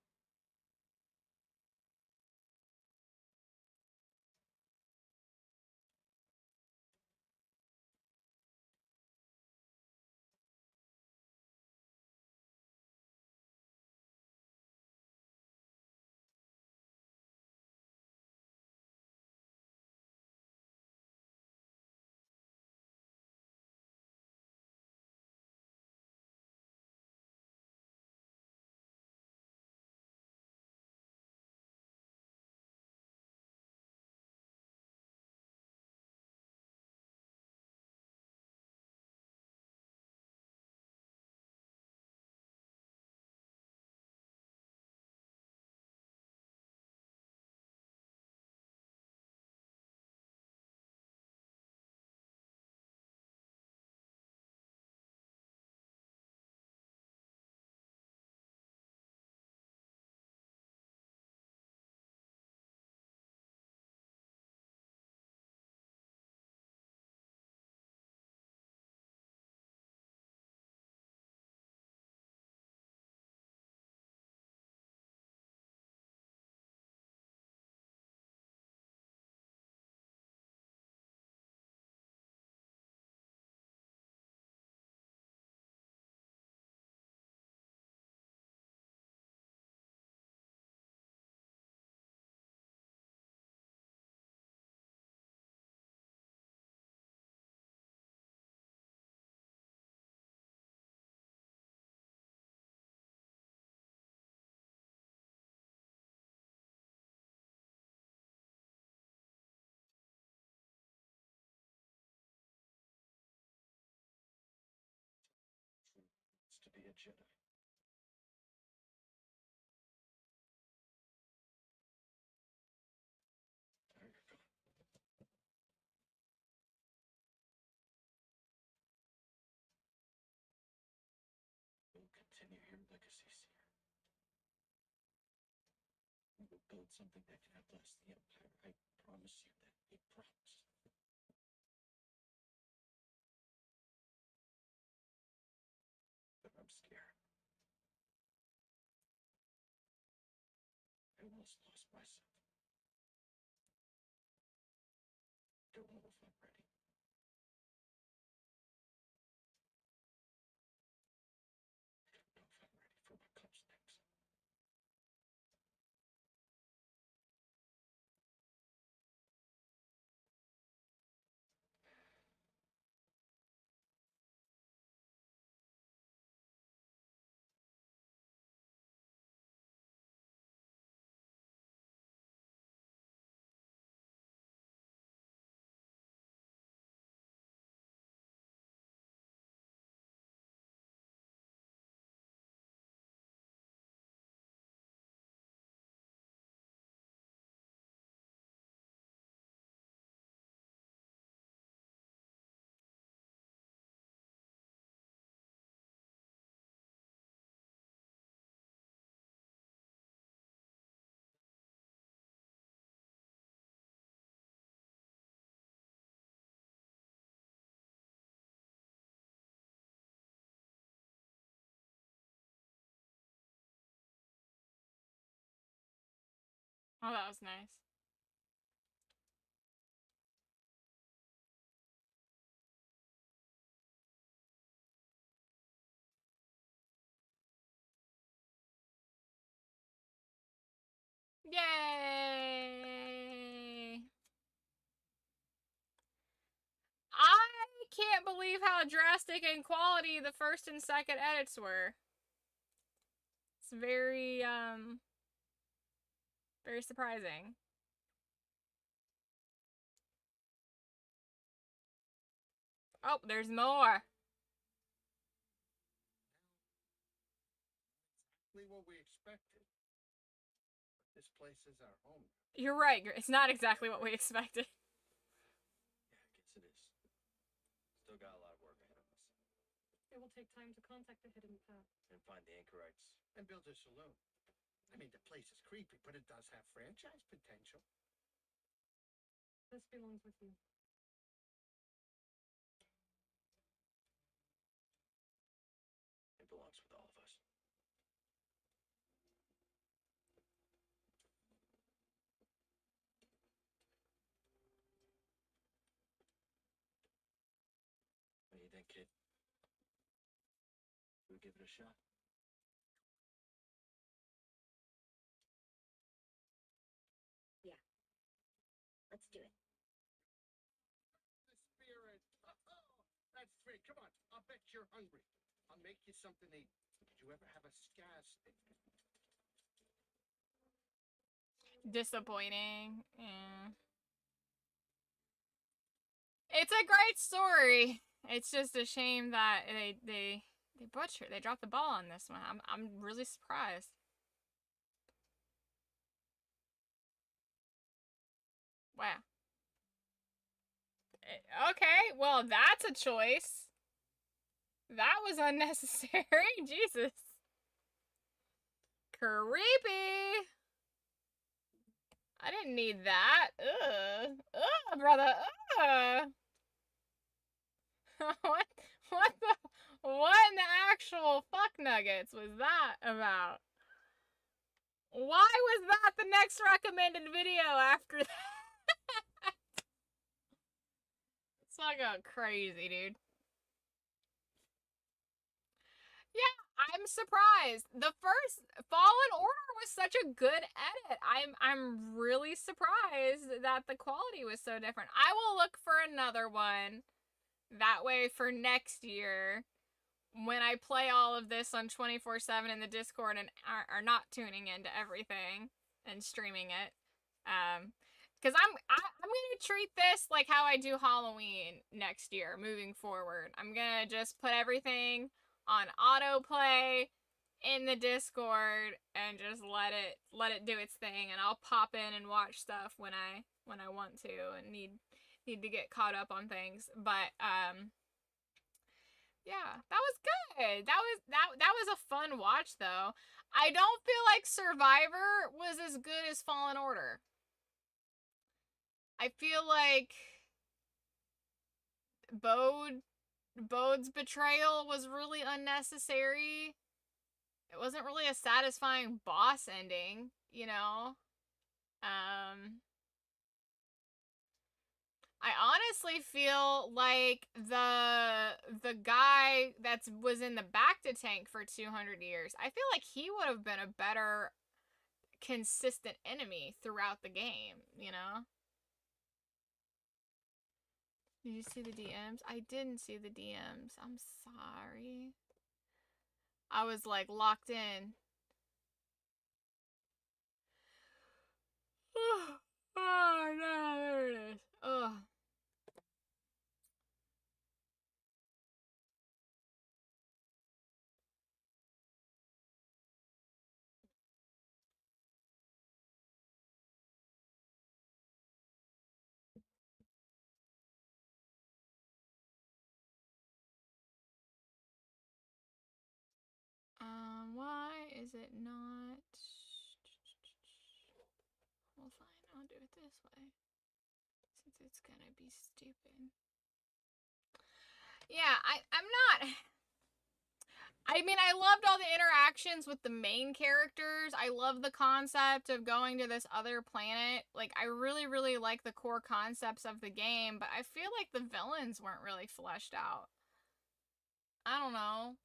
It's to be a Jedi. There you're gone. We'll continue your legacy, Seer. We will build something that can outlast the Empire. I promise you that. I promise. But I'm scared. I almost lost myself. Don't know if I'm ready. I don't know if I'm ready for what comes next. Oh, that was nice. Yay! I can't believe believe how drastic in quality the first and second edits were. It's very, very surprising. Oh, there's more. Exactly what we expected. But this place is our home. You're right. It's not exactly what we expected. Yeah, I guess it is. Still got a lot of work ahead of us. It will take time to contact the hidden path. And find the anchorites. And build a saloon. I mean, the place is creepy, but it does have franchise potential. This belongs with you. It belongs with all of us. What do you think, kid? We'll give it a shot. Let's do it. The spirit. That's great. Come on. I'll bet you're hungry. I'll make you something to eat. Did you ever have a scar stick? Disappointing. Yeah. It's a great story. It's just a shame that they butchered. They dropped the ball on this one. I'm really surprised. Wow. Okay, well, that's a choice. That was unnecessary. Jesus. Creepy. I didn't need that. Ugh. Ugh, brother. Ugh. What in the actual fuck nuggets was that about? Why was that the next recommended video after that? It's not going crazy, dude. Yeah, I'm surprised. The first Fallen Order was such a good edit. I'm really surprised that the quality was so different. I will look for another one. That way for next year, when I play all of this on 24/7 in the Discord and are not tuning into everything and streaming it. Because I'm gonna treat this like how I do Halloween next year, moving forward. I'm gonna just put everything on autoplay in the Discord and just let it do its thing, and I'll pop in and watch stuff when I want to and need to get caught up on things. But yeah, that was good. That was a fun watch though. I don't feel like Survivor was as good as Fallen Order. I feel like Bode's betrayal was really unnecessary. It wasn't really a satisfying boss ending, you know? I honestly feel like the guy that was in the Bacta tank for 200 years, I feel like he would have been a better consistent enemy throughout the game, you know? Did you see the DMs? I didn't see the DMs. I'm sorry. I was like locked in. Oh no, there it is. Ugh. Why is it not? Well, fine, I'll do it this way. Since it's gonna be stupid. Yeah, I'm not... I mean, I loved all the interactions with the main characters. I love the concept of going to this other planet. Like, I really, really like the core concepts of the game, but I feel like the villains weren't really fleshed out. I don't know.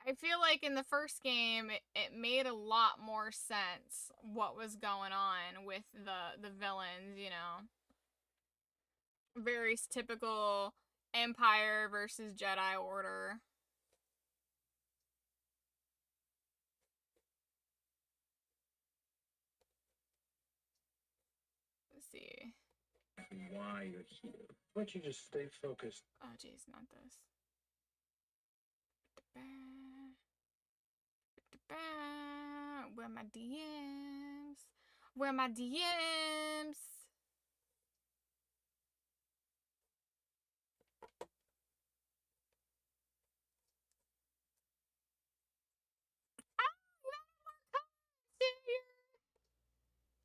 I feel like in the first game, it made a lot more sense what was going on with the villains, you know. Very typical Empire versus Jedi Order. Let's see. Why you're here. Why don't you just stay focused? Oh, jeez, not this. Where my DMs? Where my DMs?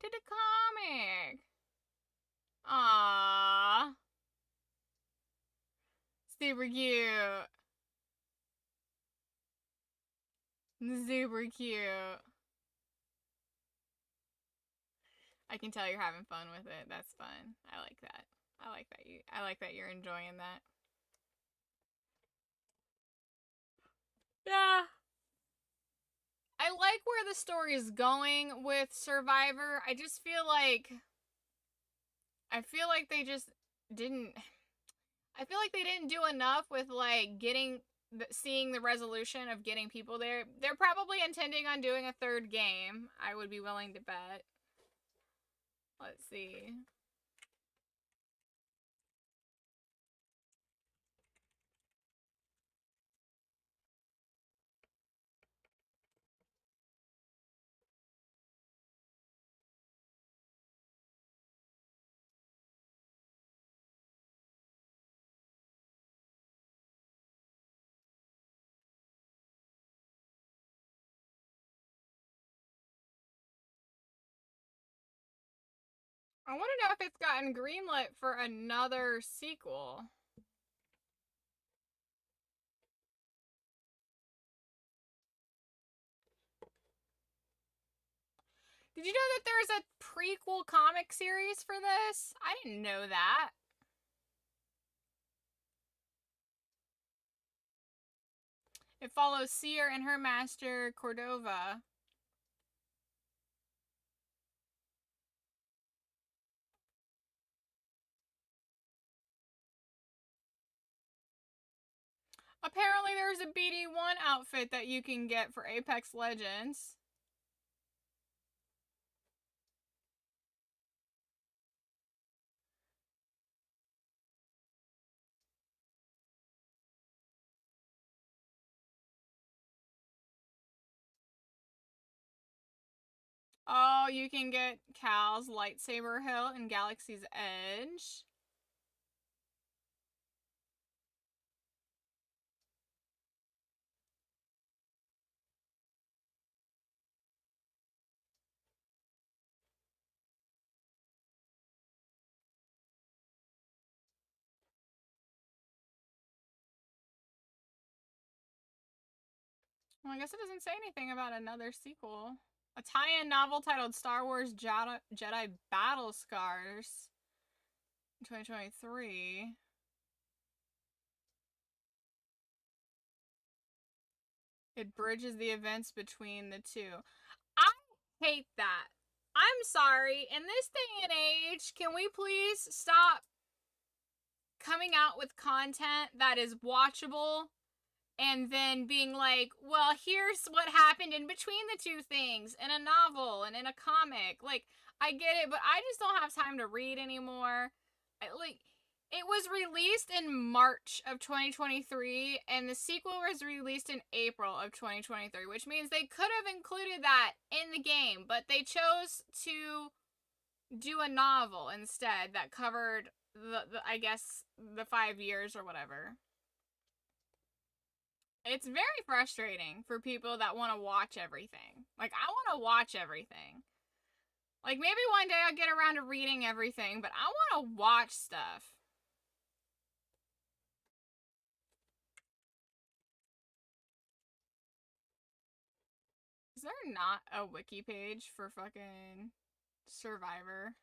To the comic. Aww. Super cute. Super cute. I can tell you're having fun with it. That's fun. I like that. I like that you're enjoying that. Yeah. I like where the story is going with Survivor. I feel like they just didn't I feel like they didn't do enough with like seeing the resolution of getting people there. They're probably intending on doing a third game. I would be willing to bet. Let's see. I want to know if it's gotten greenlit for another sequel. Did you know that there's a prequel comic series for this? I didn't know that. It follows Seer and her master, Cordova. Apparently there's a BD1 outfit that you can get for Apex Legends. Oh, you can get Cal's lightsaber hilt in Galaxy's Edge. Well, I guess it doesn't say anything about another sequel. A tie-in novel titled Star Wars Jedi Battle Scars in 2023. It bridges the events between the two. I hate that. I'm sorry. In this day and age, can we please stop coming out with content that is watchable and then being like, well, here's what happened in between the two things in a novel and in a comic. Like, I get it, but I just don't have time to read anymore. It was released in March of 2023, and the sequel was released in April of 2023, which means they could have included that in the game, but they chose to do a novel instead that covered I guess the 5 years or whatever. It's very frustrating for people that want to watch everything. Like, I want to watch everything. Like, maybe one day I'll get around to reading everything, but I want to watch stuff. Is there not a wiki page for fucking Survivor?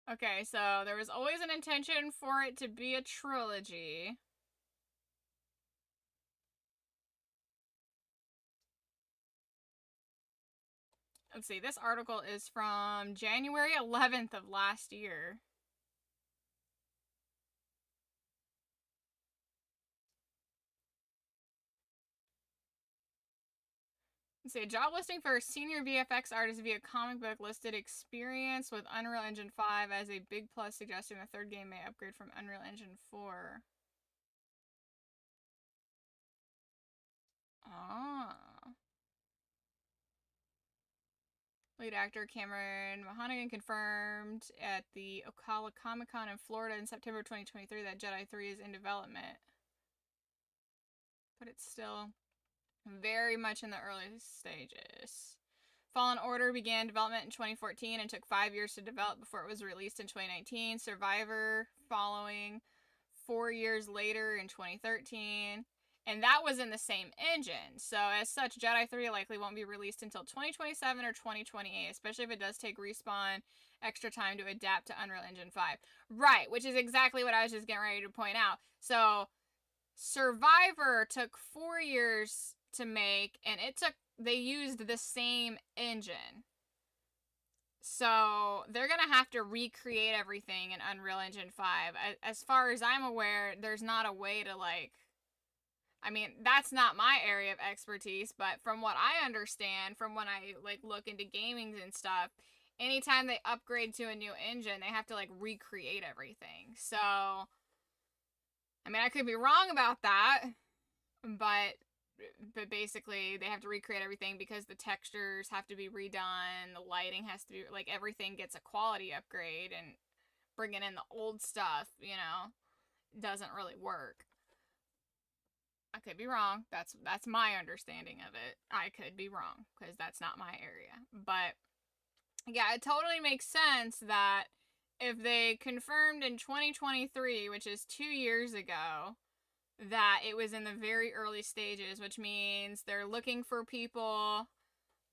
Okay, so there was always an intention for it to be a trilogy. Let's see, this article is from January 11th of last year. Let's see, a job listing for a senior VFX artist via comic book listed experience with Unreal Engine 5 as a big plus, suggesting the third game may upgrade from Unreal Engine 4. Ah. Lead actor Cameron Mahonigan confirmed at the Ocala Comic Con in Florida in September 2023 that Jedi 3 is in development. But it's still very much in the early stages. Fallen Order began development in 2014 and took 5 years to develop before it was released in 2019. Survivor following 4 years later in 2013. And that was in the same engine. So as such, Jedi 3 likely won't be released until 2027 or 2028, especially if it does take Respawn extra time to adapt to Unreal Engine 5. Right, which is exactly what I was just getting ready to point out. So Survivor took 4 years to make, and they used the same engine. So they're going to have to recreate everything in Unreal Engine 5. As far as I'm aware, there's not a way to, like... I mean, that's not my area of expertise, but from what I understand, from when I, like, look into gaming and stuff, anytime they upgrade to a new engine, they have to, like, recreate everything. So, I mean, I could be wrong about that, but basically they have to recreate everything because the textures have to be redone, the lighting has to be, like, everything gets a quality upgrade, and bringing in the old stuff, you know, doesn't really work. I could be wrong. That's my understanding of it. I could be wrong because that's not my area. But yeah, it totally makes sense that if they confirmed in 2023, which is 2 years ago, that it was in the very early stages, which means they're looking for people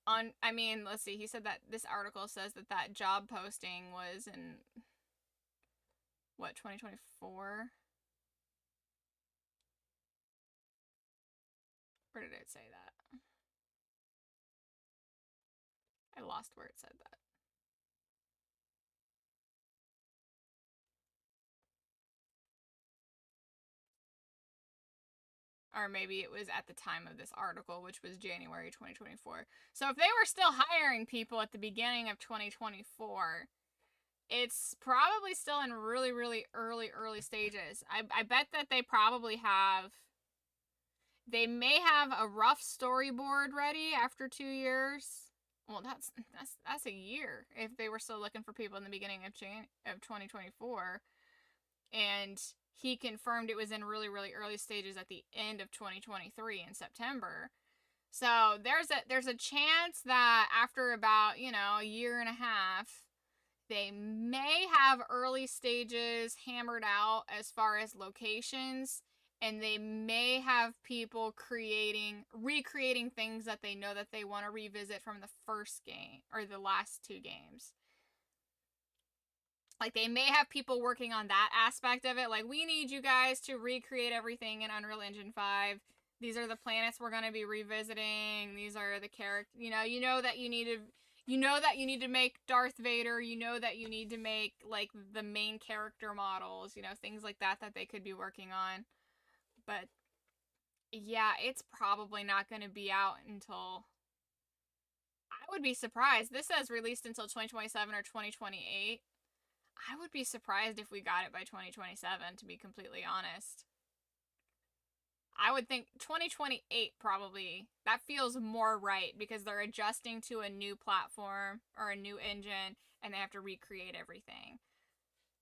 on... I mean, let's see. He said that this article says that job posting was in, what, 2024? Where did it say that? I lost where it said that. Or maybe it was at the time of this article, which was January 2024. So if they were still hiring people at the beginning of 2024, it's probably still in really, really early stages. I bet that they probably have... They may have a rough storyboard ready after 2 years. Well, that's a year if they were still looking for people in the beginning of 2024. And he confirmed it was in really, really early stages at the end of 2023 in September. So there's a chance that after about, you know, a year and a half, they may have early stages hammered out as far as locations, and they may have people recreating things that they know that they want to revisit from the first game or the last 2 games. Like, they may have people working on that aspect of it. Like, we need you guys to recreate everything in Unreal Engine 5. These are the planets we're going to be revisiting. These are the characters. You know that you need to make Darth Vader. You know that you need to make, like, the main character models. You know, things like that they could be working on. But, yeah, it's probably not going to be out until... I would be surprised. This says released until 2027 or 2028. I would be surprised if we got it by 2027, to be completely honest. I would think 2028 probably. That feels more right because they're adjusting to a new platform or a new engine and they have to recreate everything.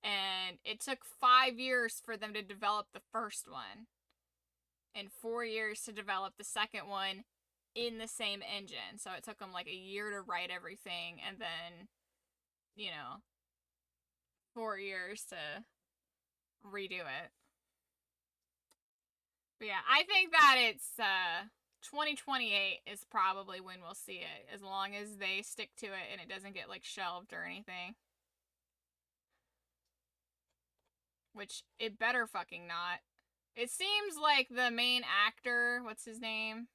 And it took 5 years for them to develop the first one and 4 years to develop the second one in the same engine. So it took them like a year to write everything and then, you know, 4 years to redo it. But yeah, I think that it's 2028 is probably when we'll see it, as long as they stick to it and it doesn't get like shelved or anything. which it better fucking not. It seems like the main actor, what's his name?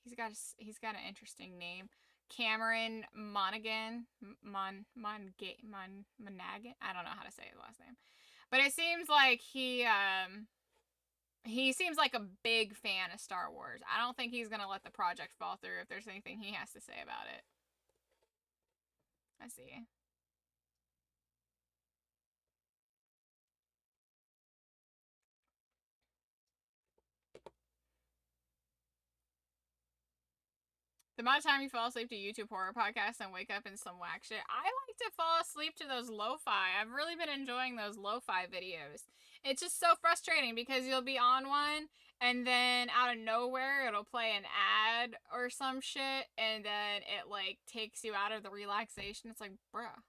He's got an interesting name. Cameron Monaghan. Monaghan? I don't know how to say his last name. But it seems like he seems like a big fan of Star Wars. I don't think he's gonna let the project fall through if there's anything he has to say about it. I see. The amount of time you fall asleep to YouTube horror podcasts and wake up in some whack shit. I like to fall asleep to those lo-fi. I've really been enjoying those lo-fi videos. It's just so frustrating because you'll be on one and then out of nowhere it'll play an ad or some shit and then it like takes you out of the relaxation. It's like, bruh.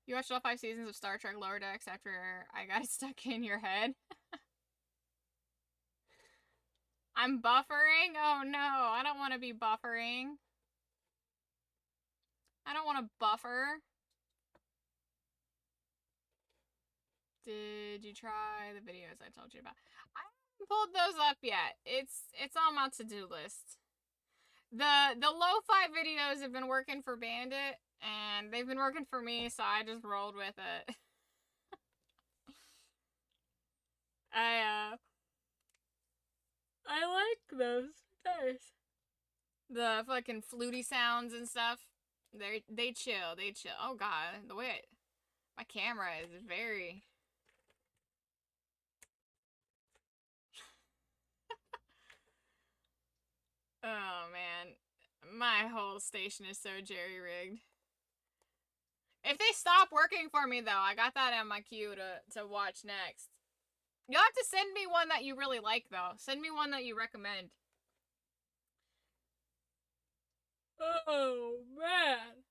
You watched all 5 seasons of Star Trek Lower Decks after I got it stuck in your head? I'm buffering? Oh no, I don't want to be buffering. I don't want to buffer. Did you try the videos I told you about? I haven't pulled those up yet. It's on my to-do list. The lo-fi videos have been working for Bandit, and they've been working for me, so I just rolled with it. I like those guys. The fucking fluty sounds and stuff. They chill. Oh god, the way my camera is very. Oh man, my whole station is so jerry-rigged. If they stop working for me though, I got that on my queue to watch next. You'll have to send me one that you really like though. Send me one that you recommend. Oh man.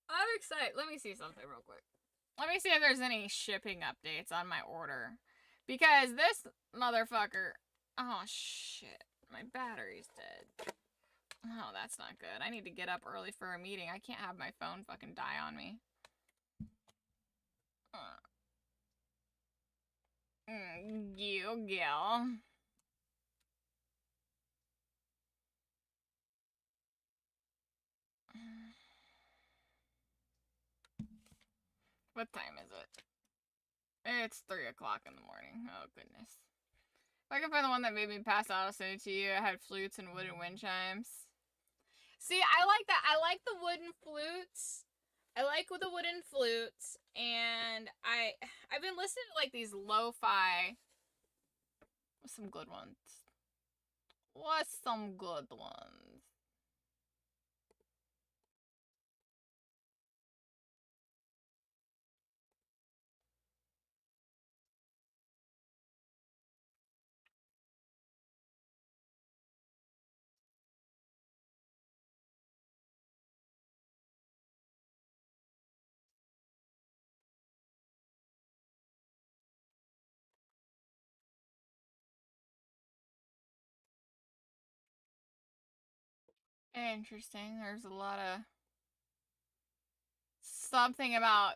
I'm excited. Let me see something real quick. Let me see if there's any shipping updates on my order. Because this motherfucker... Oh shit. My battery's dead. Oh, that's not good. I need to get up early for a meeting. I can't have my phone fucking die on me. You girl. What time is it? It's 3 o'clock in the morning. Oh, goodness. If I can find the one that made me pass out, I'll send it to you. I had flutes and wooden wind chimes. See, I like that. I like the wooden flutes. I like the wooden flutes. And I've been listening to, like, these lo-fi. What's some good ones? What's some good ones? Interesting. There's a lot of something about.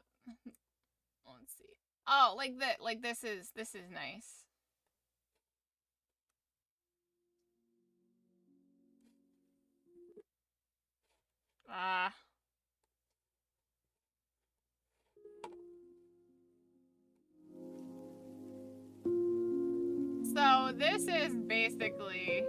Let's see. Oh, like that. Like this is nice. So this is basically.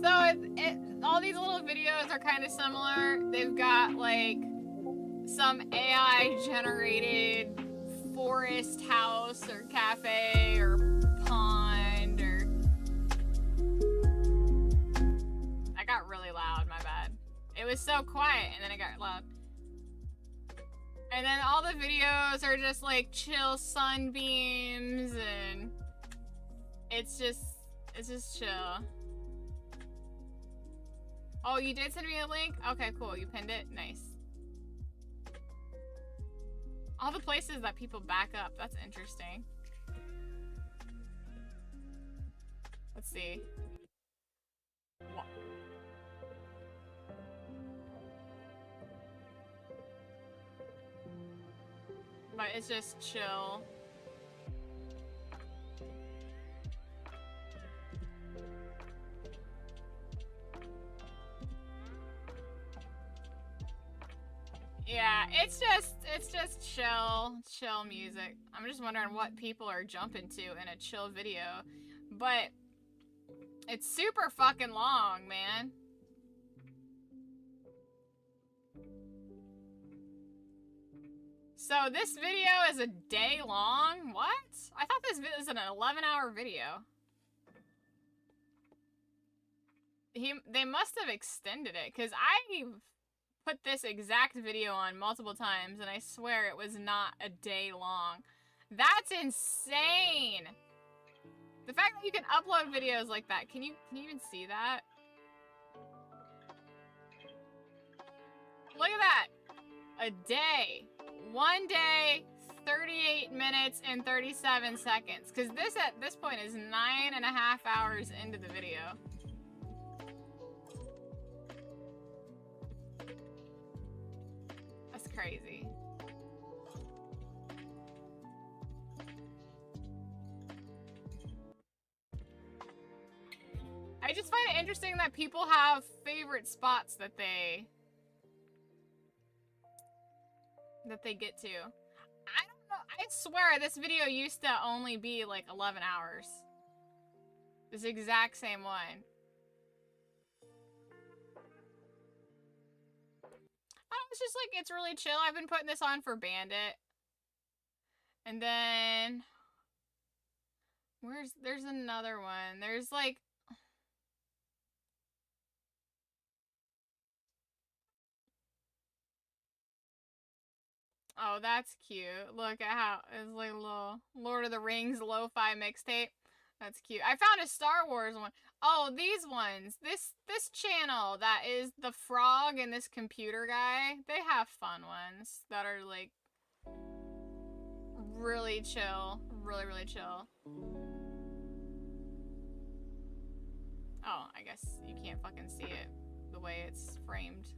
So all these little videos are kind of similar. They've got like some AI generated forest house or cafe or pond or. That got really loud, my bad. It was so quiet and then it got loud. And then all the videos are just like chill sunbeams and it's just chill. Oh, you did send me a link? Okay, cool. You pinned it? Nice. All the places that people back up. That's interesting. Let's see. But it's just chill. Yeah, it's just chill music. I'm just wondering what people are jumping to in a chill video. But it's super fucking long, man. So this video is a day long? What? I thought this was an 11-hour video. They must have extended it, because I put this exact video on multiple times, and I swear it was not a day long. That's insane! The fact that you can upload videos like that, can you even see that? Look at that! A day. 1 day, 38 minutes, and 37 seconds. Because this, at this point, is 9.5 hours into the video. That's crazy. I just find it interesting that people have favorite spots that they get to. I don't know. I swear this video used to only be like 11 hours. This exact same one. It's just like, it's really chill. I've been putting this on for Bandit. And then there's another one. There's like, oh, that's cute. Look at how it's like a little Lord of the Rings lo-fi mixtape. That's cute. I found a Star Wars one. Oh, these ones. This channel that is the frog and this computer guy. They have fun ones that are like really chill. Really, really chill. Oh, I guess you can't fucking see it the way it's framed.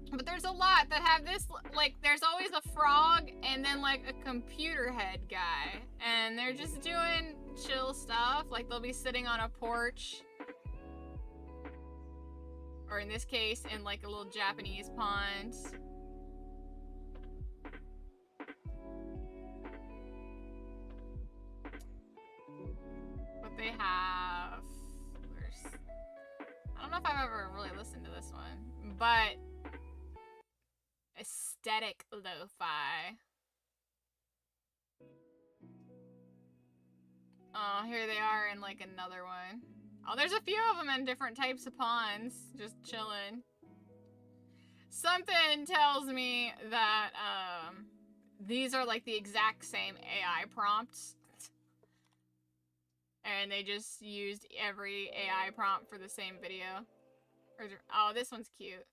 But there's a lot that have this, like, there's always a frog and then, like, a computer head guy. And they're just doing chill stuff. Like, they'll be sitting on a porch. Or in this case, in, like, a little Japanese pond. But they have... I don't know if I've ever really listened to this one. But... aesthetic lo-fi. Oh, here they are in like another one. Oh, there's a few of them in different types of ponds, just chilling. Something tells me that these are like the exact same AI prompts. And they just used every AI prompt for the same video. Oh, this one's cute.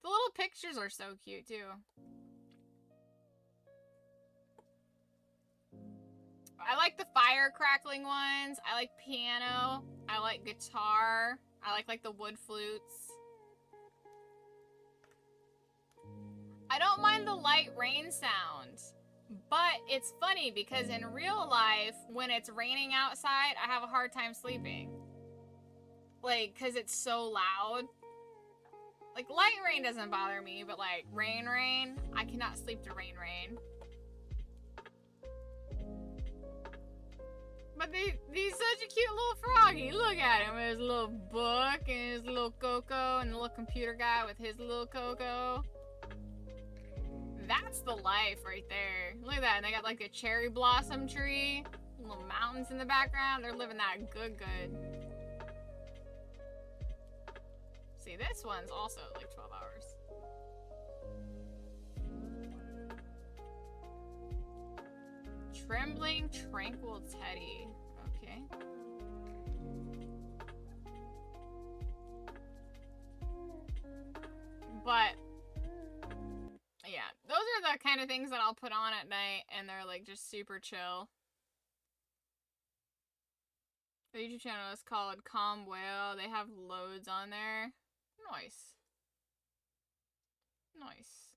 The little pictures are so cute, too. I like the fire crackling ones. I like piano. I like guitar. I like the wood flutes. I don't mind the light rain sound. But it's funny because in real life, when it's raining outside, I have a hard time sleeping. Like, because it's so loud. Like, light rain doesn't bother me, but like, rain, I cannot sleep to rain. But he's such a cute little froggy. Look at him with his little book and his little Coco and the little computer guy with his little Coco. That's the life right there. Look at that. And they got like a cherry blossom tree, little mountains in the background. They're living that good. See, this one's also like 12 hours. Trembling Tranquil Teddy. Okay. But, yeah. Those the kind of things that I'll put on at night, and they're like just super chill. The YouTube channel is called Calm Whale. They have loads on there. Nice. Nice.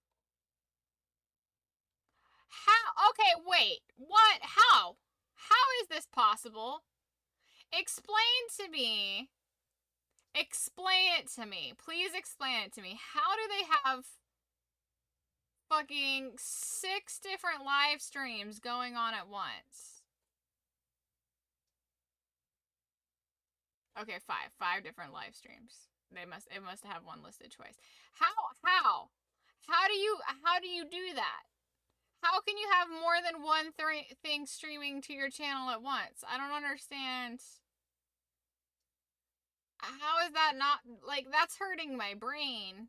How? Okay, wait. What? How? How is this possible? Explain to me. Explain it to me. Please explain it to me. How do they have fucking 6 different live streams going on at once? Okay, 5. 5 different live streams. It must have one listed twice. How do you do that? How can you have more than one thing streaming to your channel at once? I don't understand. How is that not, like, that's hurting my brain.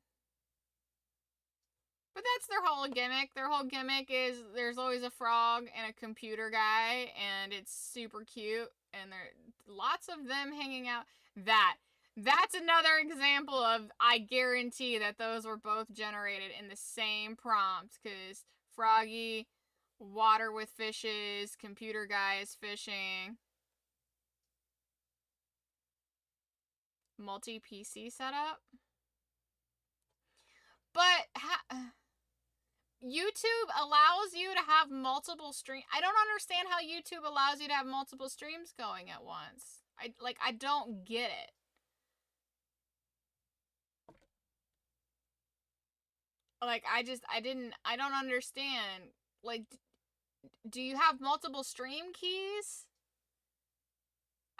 But that's their whole gimmick. Their whole gimmick is there's always a frog and a computer guy, and it's super cute, and there lots of them hanging out. That's another example of, I guarantee that those were both generated in the same prompt, because Froggy, water with fishes, computer guy is fishing. Multi-PC setup. But YouTube allows you to have multiple streams. I don't understand how YouTube allows you to have multiple streams going at once. I don't get it. Like, I don't understand. Like, do you have multiple stream keys?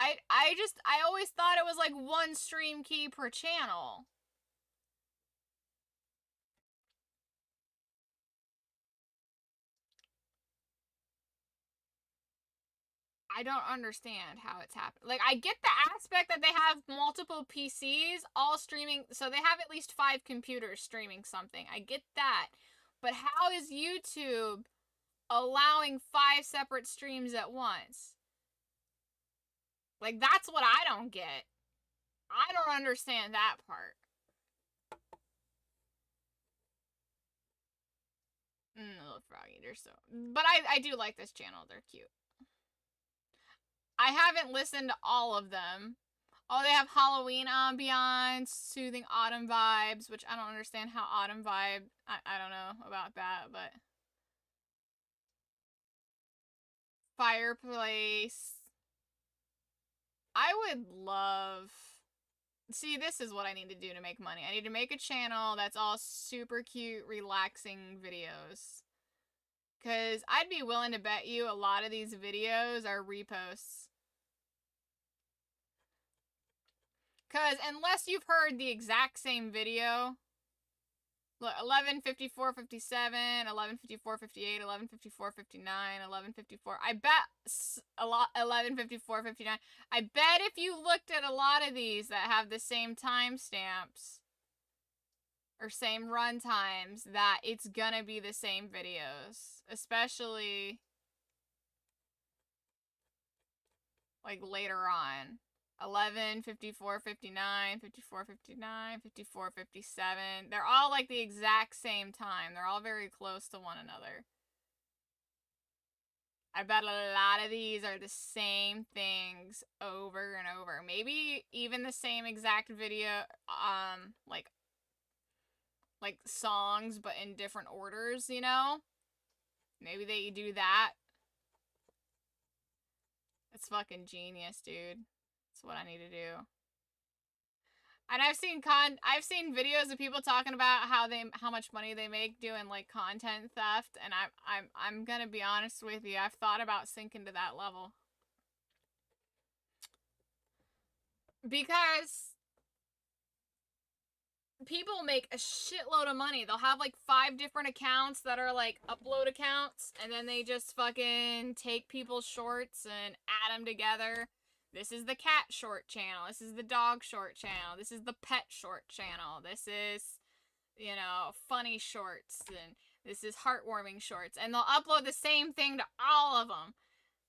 I always thought it was like one stream key per channel. I don't understand how it's happened. Like, I get the aspect that they have multiple PCs all streaming, so they have at least 5 computers streaming something. I get that. But how is YouTube allowing 5 separate streams at once? Like, that's what I don't get. I don't understand that part. Little Froggy, they're so... But I do like this channel. They're cute. I haven't listened to all of them. Oh, they have Halloween ambiance, soothing autumn vibes, which I don't understand how autumn vibe... I don't know about that, but... Fireplace. I would love... See, this is what I need to do to make money. I need to make a channel that's all super cute, relaxing videos. Because I'd be willing to bet you a lot of these videos are reposts. Because unless you've heard the exact same video... Look, 11:54:57, 11:54:58, 11:54:59, 11:54. I bet a lot 11:54:59. I bet if you looked at a lot of these that have the same timestamps or same run times, that it's gonna be the same videos, especially like later on. 11:54:59, 54:59, 54:57. They're all like the exact same time. They're all very close to one another. I bet a lot of these are the same things over and over. Maybe even the same exact video, like songs, but in different orders, you know? Maybe they do that. It's fucking genius, dude. That's what I need to do. And I've seen videos of people talking about how much money they make doing like content theft, and I'm gonna be honest with you, I've thought about sinking to that level. Because people make a shitload of money. They'll have like 5 different accounts that are like upload accounts, and then they just fucking take people's shorts and add them together. This is the cat short channel. This is the dog short channel. This is the pet short channel. This is, you know, funny shorts. And this is heartwarming shorts. And they'll upload the same thing to all of them.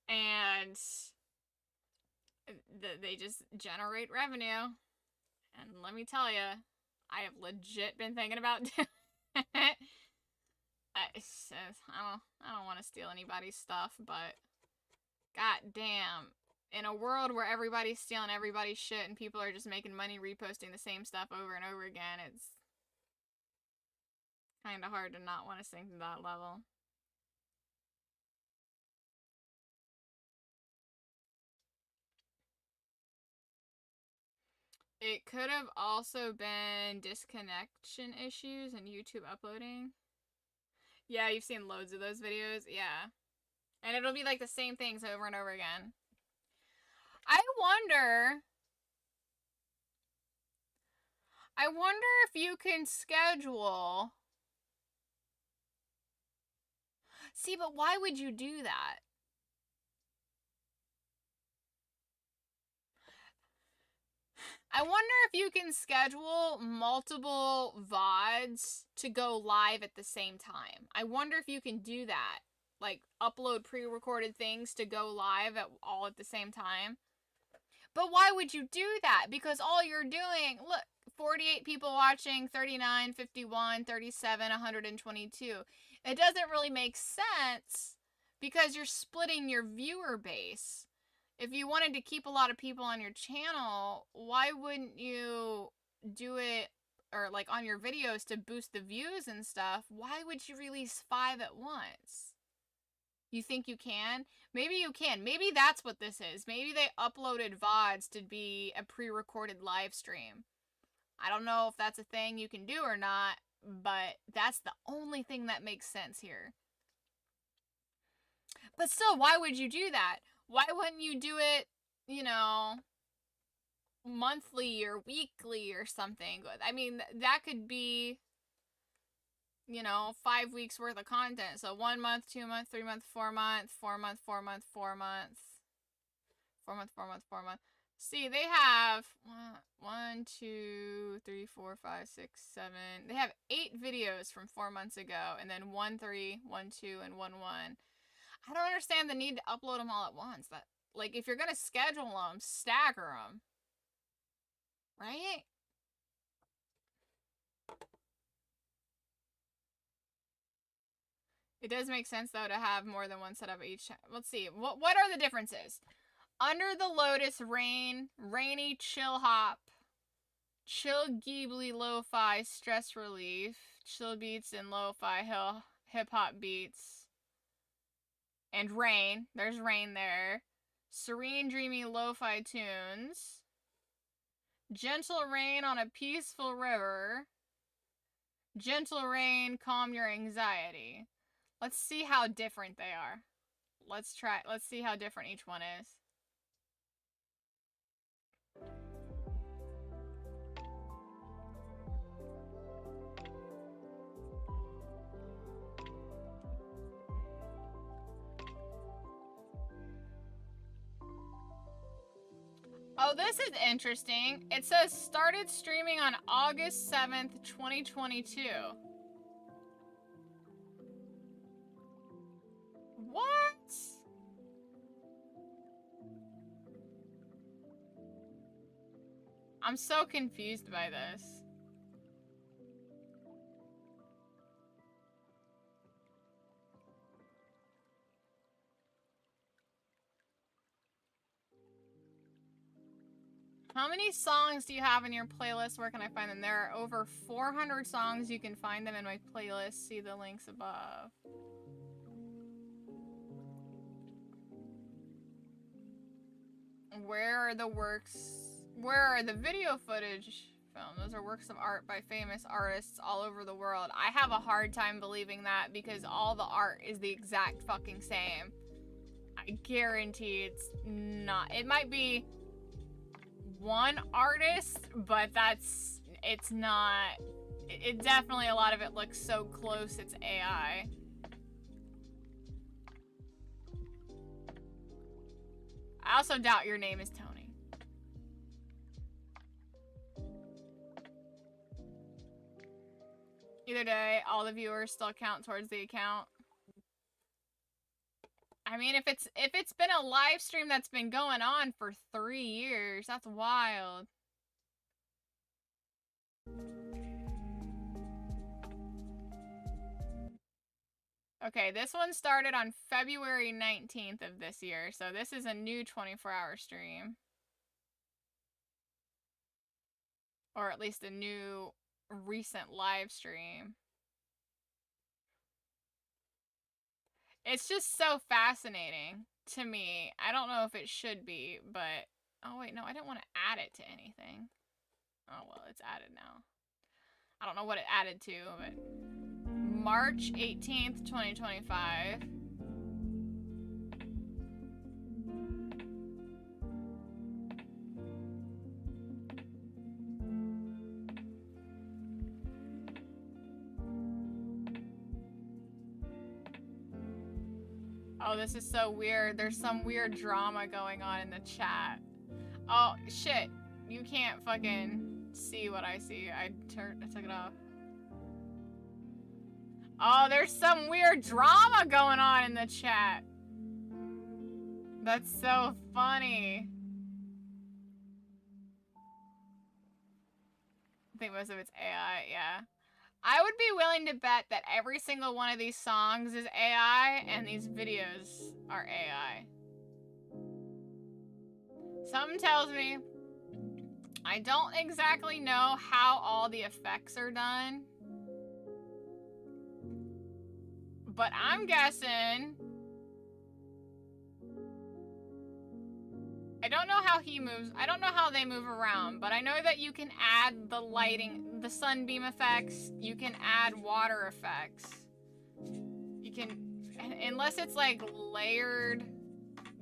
And they just generate revenue. And let me tell you, I have legit been thinking about doing it. I don't want to steal anybody's stuff, but god damn. In a world where everybody's stealing everybody's shit and people are just making money reposting the same stuff over and over again, it's kind of hard to not want to sink to that level. It could have also been disconnection issues and YouTube uploading. Yeah, you've seen loads of those videos. Yeah. And it'll be like the same things over and over again. I wonder if you can schedule. See, but why would you do that? I wonder if you can schedule multiple VODs to go live at the same time. I wonder if you can do that. Like, upload pre-recorded things to go live all at the same time. But why would you do that? Because all you're doing, look, 48 people watching, 39, 51, 37, 122. It doesn't really make sense because you're splitting your viewer base. If you wanted to keep a lot of people on your channel, why wouldn't you do it, or like on your videos to boost the views and stuff? Why would you release 5 at once? You think you can? Maybe you can. Maybe that's what this is. Maybe they uploaded VODs to be a pre-recorded live stream. I don't know if that's a thing you can do or not, but that's the only thing that makes sense here. But still, why would you do that? Why wouldn't you do it, you know, monthly or weekly or something? I mean, that could be, you know, 5 weeks worth of content. So 1 month, 2 months, 3 months, 4 months, 4 months, 4 months, 4 months, 4 months, 4 months, 4 months. See, they have 1, 2, 3, 4, 5, 6, 7. They have 8 videos from 4 months ago, and then 1, 3, 1, 2, and 1, 1. I don't understand the need to upload them all at once. That, like, if you're gonna schedule them, stagger them, right? It does make sense though to have more than one setup each. Let's see. What are the differences? Under the Lotus, rainy chill hop, chill Ghibli lo-fi stress relief, chill beats and lo-fi hip hop beats. And rain. There's rain there. Serene, dreamy lo-fi tunes. Gentle rain on a peaceful river. Gentle rain, calm your anxiety. Let's see how different they are. Let's see how different each one is. Oh, this is interesting. It says started streaming on August 7th, 2022. What? I'm so confused by this. How many songs do you have in your playlist? Where can I find them? There are over 400 songs. You can find them in my playlist. See the links above. Where are the works? Where are the video footage filmed? Those are works of art by famous artists all over the world. I have a hard time believing that because all the art is the exact fucking same. I guarantee it's not. It might be one artist, but it's not. It definitely, a lot of it looks so close it's AI. I also doubt your name is Tony. Either day, all the viewers still count towards the account. I mean, if it's been a live stream that's been going on for 3 years, that's wild. Okay, this one started on February 19th of this year, so this is a new 24-hour stream. Or at least a new recent live stream. It's just so fascinating to me. I don't know if it should be, but... Oh, wait, no, I didn't want to add it to anything. Oh, well, it's added now. I don't know what it added to, but... March 18th, 2025. Oh, this is so weird. There's some weird drama going on in the chat. Oh, shit. You can't fucking see what I see. I took it off. Oh, there's some weird drama going on in the chat. That's so funny. I think most of it's AI, yeah. I would be willing to bet that every single one of these songs is AI and these videos are AI. Something tells me I don't exactly know how all the effects are done, but I'm guessing. I don't know how he moves. I don't know how they move around, but I know that you can add the lighting, the sunbeam effects. You can add water effects. You can, unless it's like layered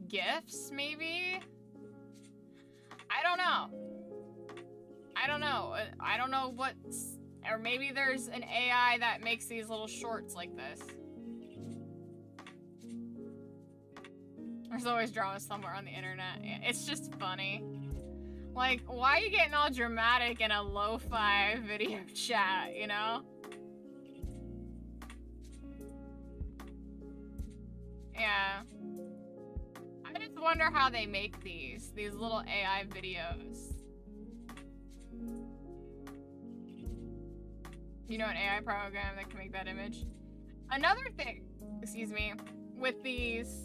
GIFs, maybe? I don't know. I don't know. I don't know what's, or maybe there's an AI that makes these little shorts like this. There's always drama somewhere on the internet. It's just funny. Like, why are you getting all dramatic in a lo-fi video chat, you know? Yeah. I just wonder how they make these little AI videos. You know, an AI program that can make that image? Another thing, excuse me, with these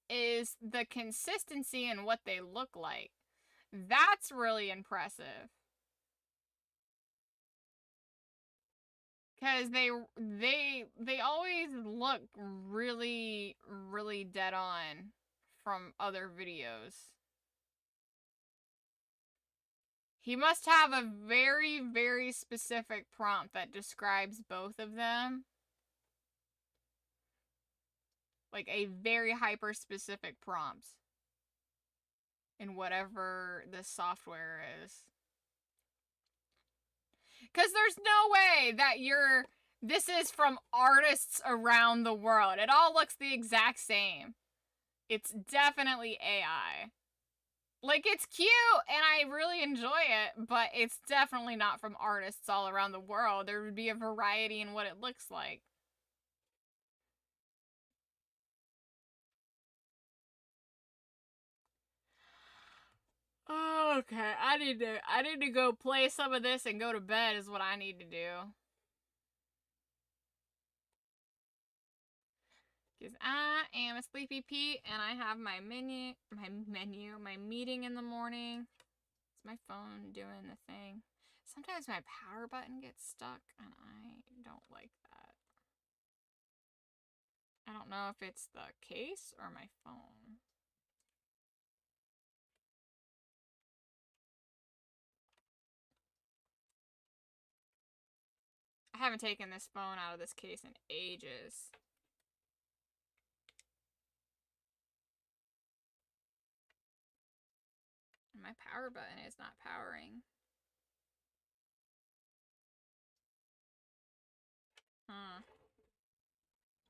is the consistency in what they look like. That's really impressive. Cause they always look really, really dead on from other videos. He must have a very, very specific prompt that describes both of them. Like a very hyper-specific prompt in whatever the software is. Because there's no way that this is from artists around the world. It all looks the exact same. It's definitely AI. Like, it's cute, and I really enjoy it, but it's definitely not from artists all around the world. There would be a variety in what it looks like. Okay, I need to go play some of this and go to bed is what I need to do. Because I am a sleepy Pete and I have my meeting in the morning. It's my phone doing the thing. Sometimes my power button gets stuck and I don't like that. I don't know if it's the case or my phone. I haven't taken this phone out of this case in ages. And my power button is not powering. Huh.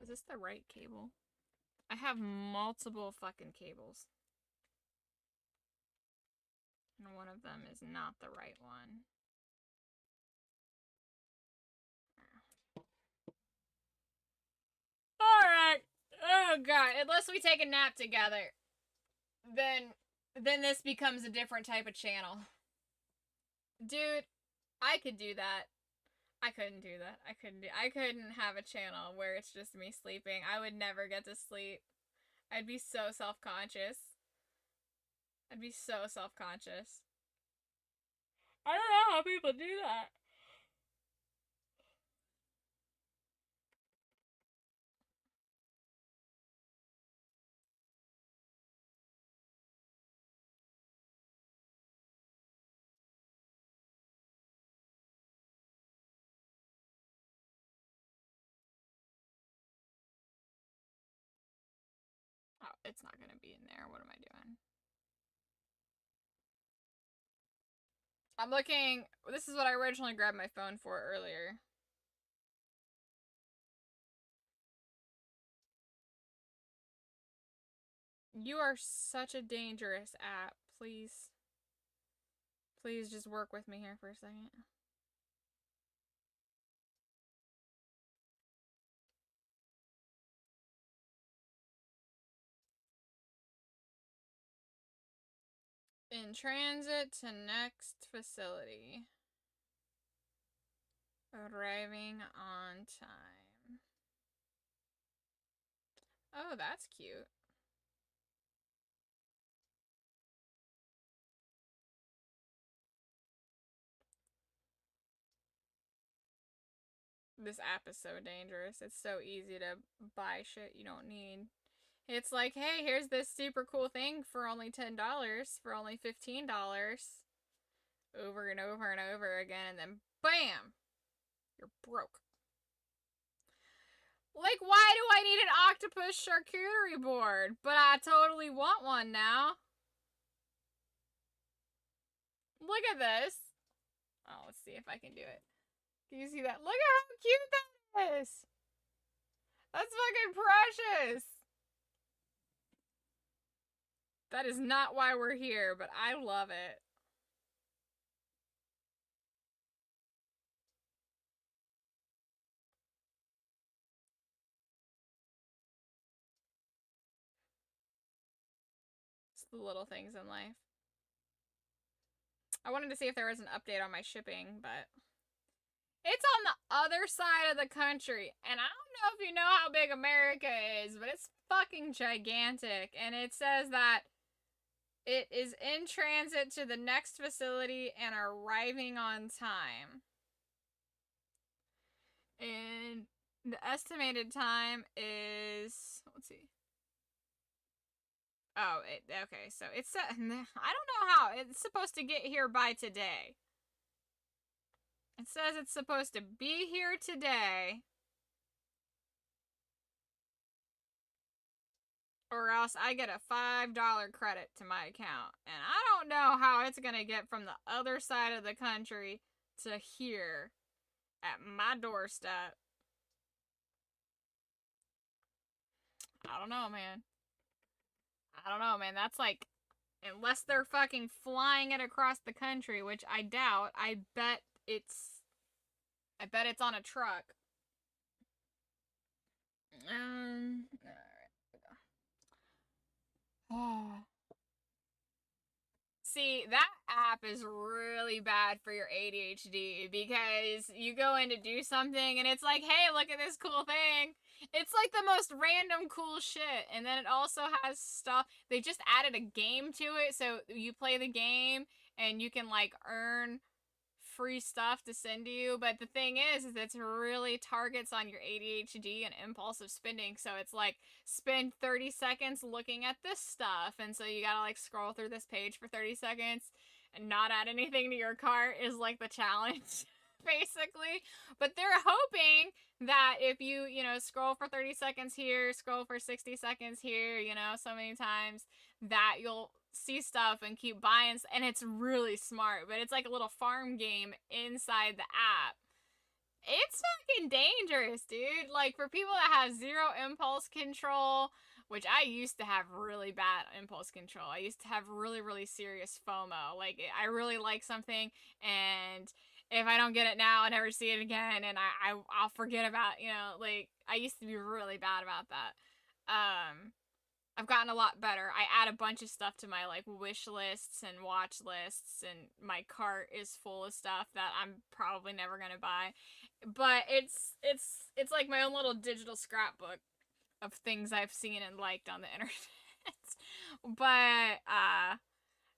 Is this the right cable? I have multiple fucking cables. And one of them is not the right one. Alright. Oh god. Unless we take a nap together. Then this becomes a different type of channel. Dude, I could do that. I couldn't do that. I couldn't have a channel where it's just me sleeping. I would never get to sleep. I'd be so self-conscious. I'd be so self-conscious. I don't know how people do that. Oh, it's not gonna be in there. What am I doing? I'm looking. This is what I originally grabbed my phone for earlier. You are such a dangerous app. Please. Please just work with me here for a second. In transit to next facility. Arriving on time. Oh, that's cute. This app is so dangerous. It's so easy to buy shit you don't need. It's like, hey, here's this super cool thing for only $10, for only $15. Over and over and over again, and then BAM! You're broke. Like, why do I need an octopus charcuterie board? But I totally want one now. Look at this. Oh, let's see if I can do it. Can you see that? Look at how cute that is. That's fucking precious. That is not why we're here, but I love it. It's the little things in life. I wanted to see if there was an update on my shipping, but it's on the other side of the country. And I don't know if you know how big America is, but it's fucking gigantic. And it says that it is in transit to the next facility and arriving on time. And the estimated time is, let's see. Oh, okay, so it's, I don't know how, it's supposed to get here by today. It says it's supposed to be here today. Or else I get a $5 credit to my account. And I don't know how it's gonna get from the other side of the country to here at my doorstep. I don't know, man. I don't know, man. That's like, unless they're fucking flying it across the country, which I doubt, I bet it's on a truck. Alright. See, that app is really bad for your ADHD because you go in to do something and it's like, hey, look at this cool thing. It's like the most random cool shit. And then it also has stuff. They just added a game to it. So you play the game and you can like earn free stuff to send to you. But the thing is it's really targets on your ADHD and impulsive spending. So it's like, spend 30 seconds looking at this stuff. And so you gotta like scroll through this page for 30 seconds and not add anything to your cart is like the challenge. Basically. But they're hoping that if you scroll for 30 seconds here, scroll for 60 seconds here, so many times, that you'll see stuff and keep buying. And it's really smart, but it's like a little farm game inside the app. It's fucking dangerous, dude. Like, for people that have zero impulse control, which I used to have really bad impulse control. I used to have really, really serious FOMO. Like, I really like something, and if I don't get it now, I'll never see it again, and I'll forget about, like, I used to be really bad about that. I've gotten a lot better. I add a bunch of stuff to my like wish lists and watch lists, and my cart is full of stuff that I'm probably never gonna buy. But it's like my own little digital scrapbook of things I've seen and liked on the internet. But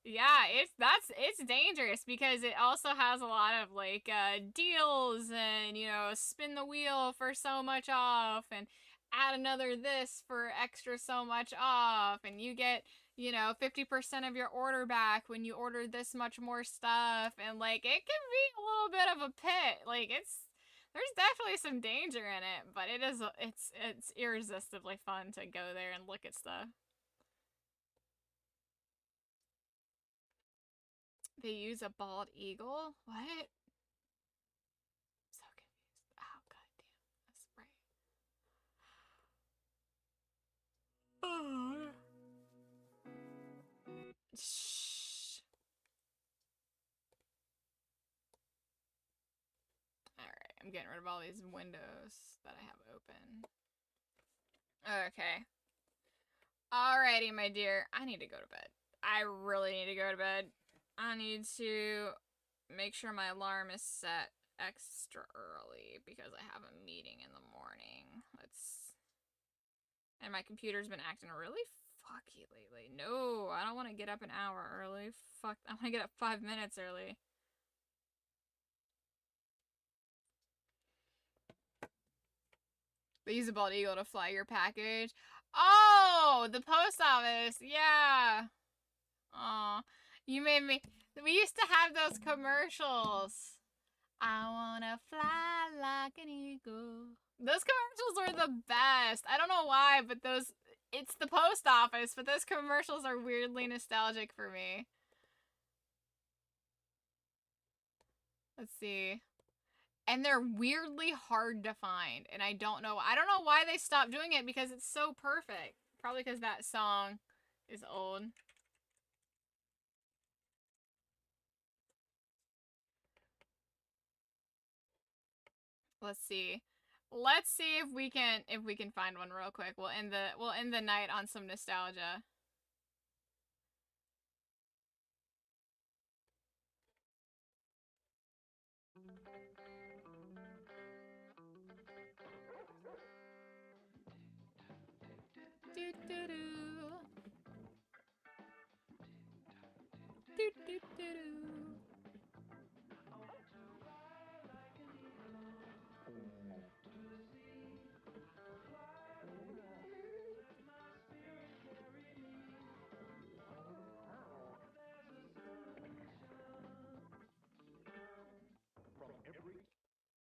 yeah, it's dangerous because it also has a lot of like deals and spin the wheel for so much off and add another this for extra so much off, and you get 50% of your order back when you order this much more stuff, and like it can be a little bit of a pit. Like there's definitely some danger in it, but it's irresistibly fun to go there and look at stuff. They use a bald eagle? What? So confused. Oh, goddamn. That's right. Oh. Shh. Alright, I'm getting rid of all these windows that I have open. Okay. Alrighty, my dear. I need to go to bed. I really need to go to bed. I need to make sure my alarm is set extra early because I have a meeting in the morning. And my computer's been acting really fucky lately. No, I don't want to get up an hour early. Fuck, I want to get up 5 minutes early. They use a bald eagle to fly your package. Oh, the post office. Yeah. Aw, you made me. We used to have those commercials. I wanna fly like an eagle. Those commercials were the best. I don't know why, but it's the post office, but those commercials are weirdly nostalgic for me. Let's see. And they're weirdly hard to find, and I don't know why they stopped doing it because it's so perfect. Probably because that song is old. Let's see. Let's see if we can find one real quick. We'll end the night on some nostalgia. Do do do. Do do do do.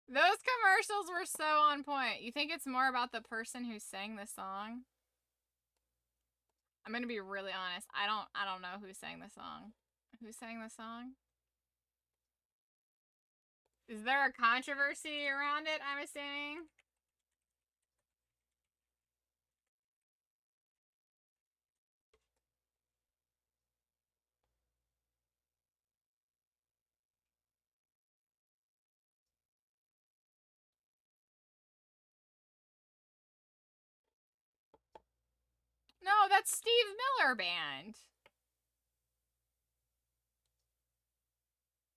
Those commercials were so on point. You think it's more about the person who sang the song? I'm gonna be really honest. I don't know who sang the song. Who sang the song? Is there a controversy around it, I'm assuming? No, that's Steve Miller Band.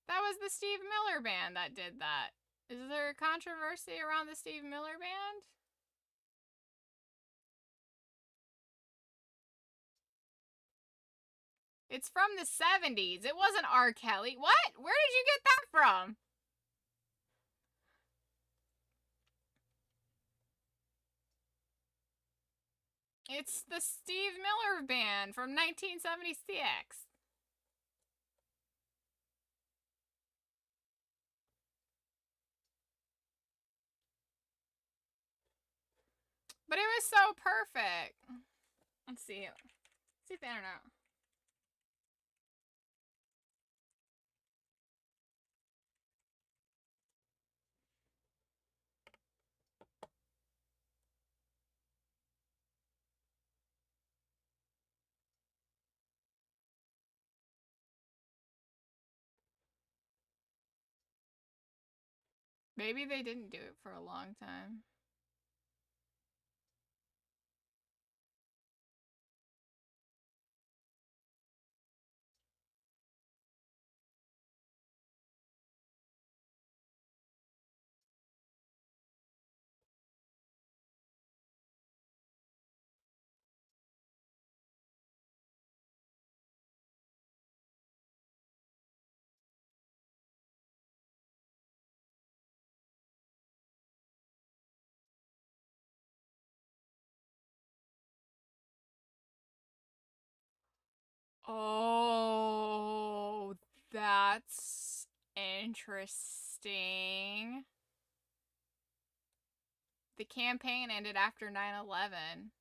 That was the Steve Miller Band that did that. Is there a controversy around the Steve Miller Band? It's from the 70s. It wasn't R. Kelly. What? Where did you get that from? It's the Steve Miller Band from 1976. But it was so perfect. Let's see. Let's see if the internet. Maybe they didn't do it for a long time. Oh, that's interesting. The campaign ended after 9/11.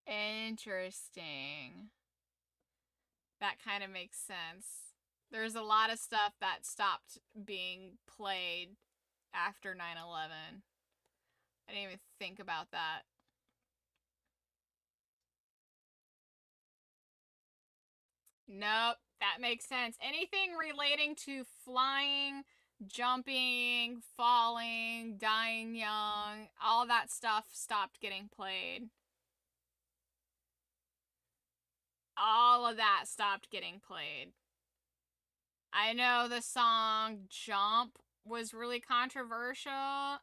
Interesting. That kind of makes sense. There's a lot of stuff that stopped being played after 9/11. I didn't even think about that. Nope, that makes sense. Anything relating to flying, jumping, falling, dying young, all that stuff stopped getting played. All of that stopped getting played. I know the song Jump was really controversial.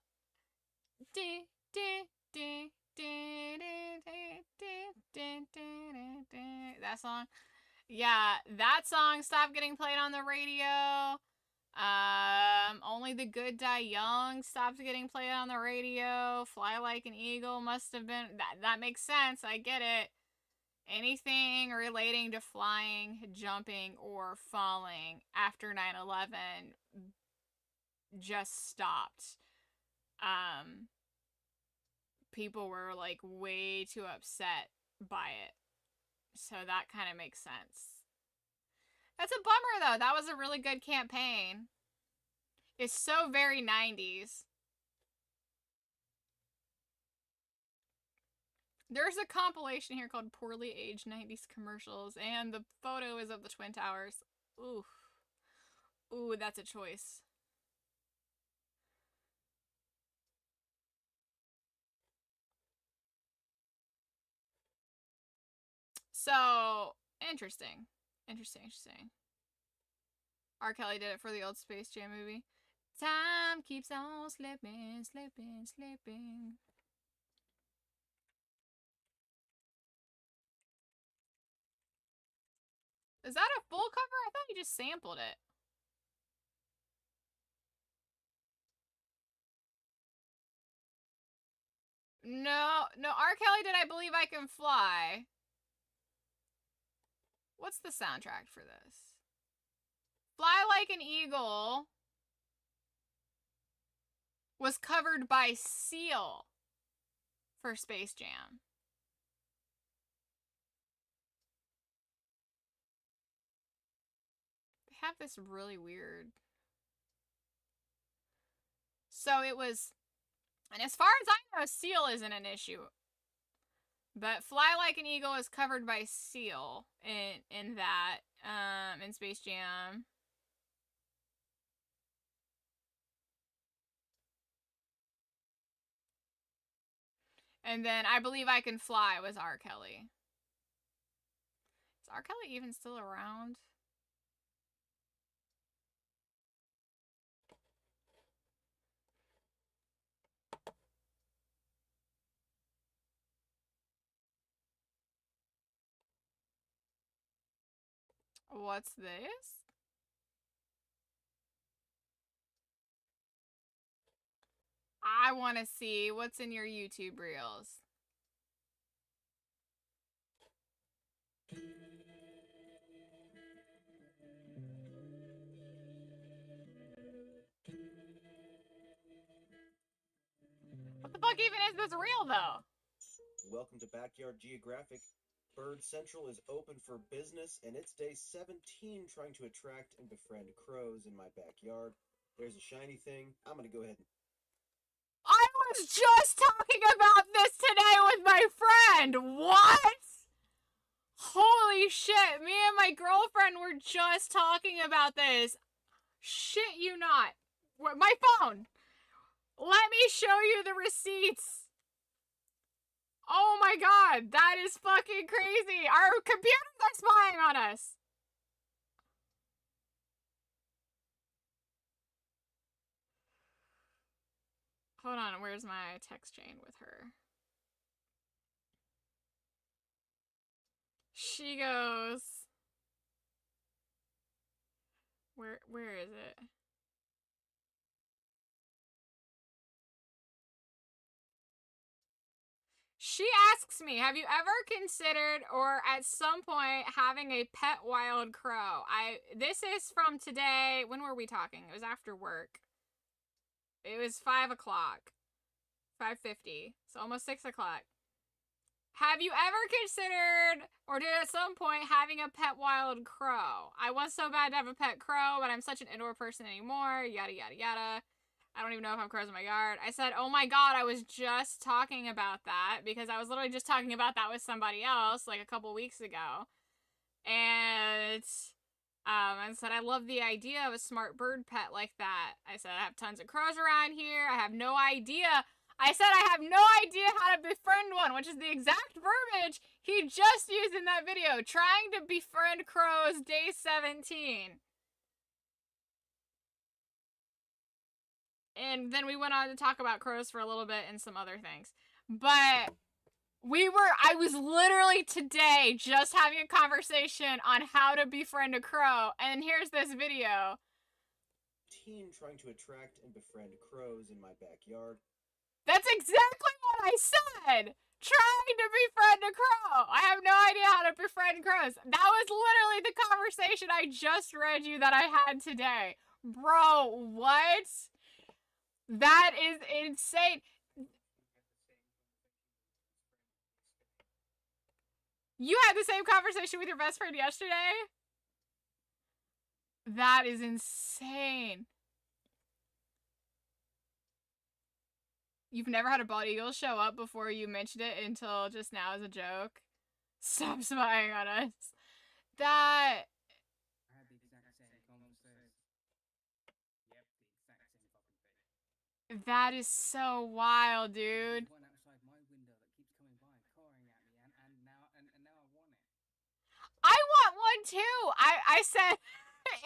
That song. Yeah, that song stopped getting played on the radio. Only the Good Die Young stopped getting played on the radio. Fly Like an Eagle must have been that makes sense. I get it. Anything relating to flying, jumping, or falling after 9/11 just stopped. People were like way too upset by it. So that kind of makes sense. That's a bummer though. That was a really good campaign. It's so very 90s. There's a compilation here called Poorly Aged 90s Commercials, and the photo is of the Twin Towers. Ooh. Ooh, that's a choice. So, interesting. Interesting. R. Kelly did it for the old Space Jam movie. Time keeps on slipping. Is that a full cover? I thought you just sampled it. No, R. Kelly did I Believe I Can Fly. What's the soundtrack for this? Fly Like an Eagle was covered by Seal for Space Jam. They have this really weird. So it was, and as far as I know, Seal isn't an issue. But Fly Like an Eagle is covered by Seal in that, in Space Jam. And then I Believe I Can Fly was R. Kelly. Is R. Kelly even still around? What's this? I want to see what's in your YouTube reels. What the fuck even is this reel though? Welcome to Backyard Geographic. Bird Central is open for business, and it's day 17 trying to attract and befriend crows in my backyard. There's a shiny thing. I'm going to go ahead and... I was just talking about this today with my friend! What? Holy shit, me and my girlfriend were just talking about this. Shit you not. My phone! Let me show you the receipts! Oh my god, that is fucking crazy! Our computers are spying on us! Hold on, where's my text chain with her? She goes, where is it? She asks me, have you ever considered or at some point having a pet wild crow? This is from today. When were we talking? It was after work. It was 5 o'clock. 5:50. So almost 6 o'clock. Have you ever considered or did at some point having a pet wild crow? I want so bad to have a pet crow, but I'm such an indoor person anymore. Yada, yada, yada. I don't even know if I have crows in my yard. I said, oh my god, I was just talking about that because I was literally just talking about that with somebody else like a couple weeks ago. And I said, I love the idea of a smart bird pet like that. I said, I have tons of crows around here. I have no idea. I said, I have no idea how to befriend one, which is the exact verbiage he just used in that video. Trying to befriend crows, day 17. And then we went on to talk about crows for a little bit and some other things. But I was literally today just having a conversation on how to befriend a crow. And here's this video. Teen trying to attract and befriend crows in my backyard. That's exactly what I said! Trying to befriend a crow! I have no idea how to befriend crows. That was literally the conversation I just read you that I had today. Bro, what? That is insane. You had the same conversation with your best friend yesterday? That is insane. You've never had a bald eagle show up before you mentioned it until just now as a joke? Stop spying on us. That... I had the exact same conversation. Yep, the exact same fucking thing. That is so wild, dude. There's one outside my window that keeps coming by and cawing at me, and now I want it. I want one too! I said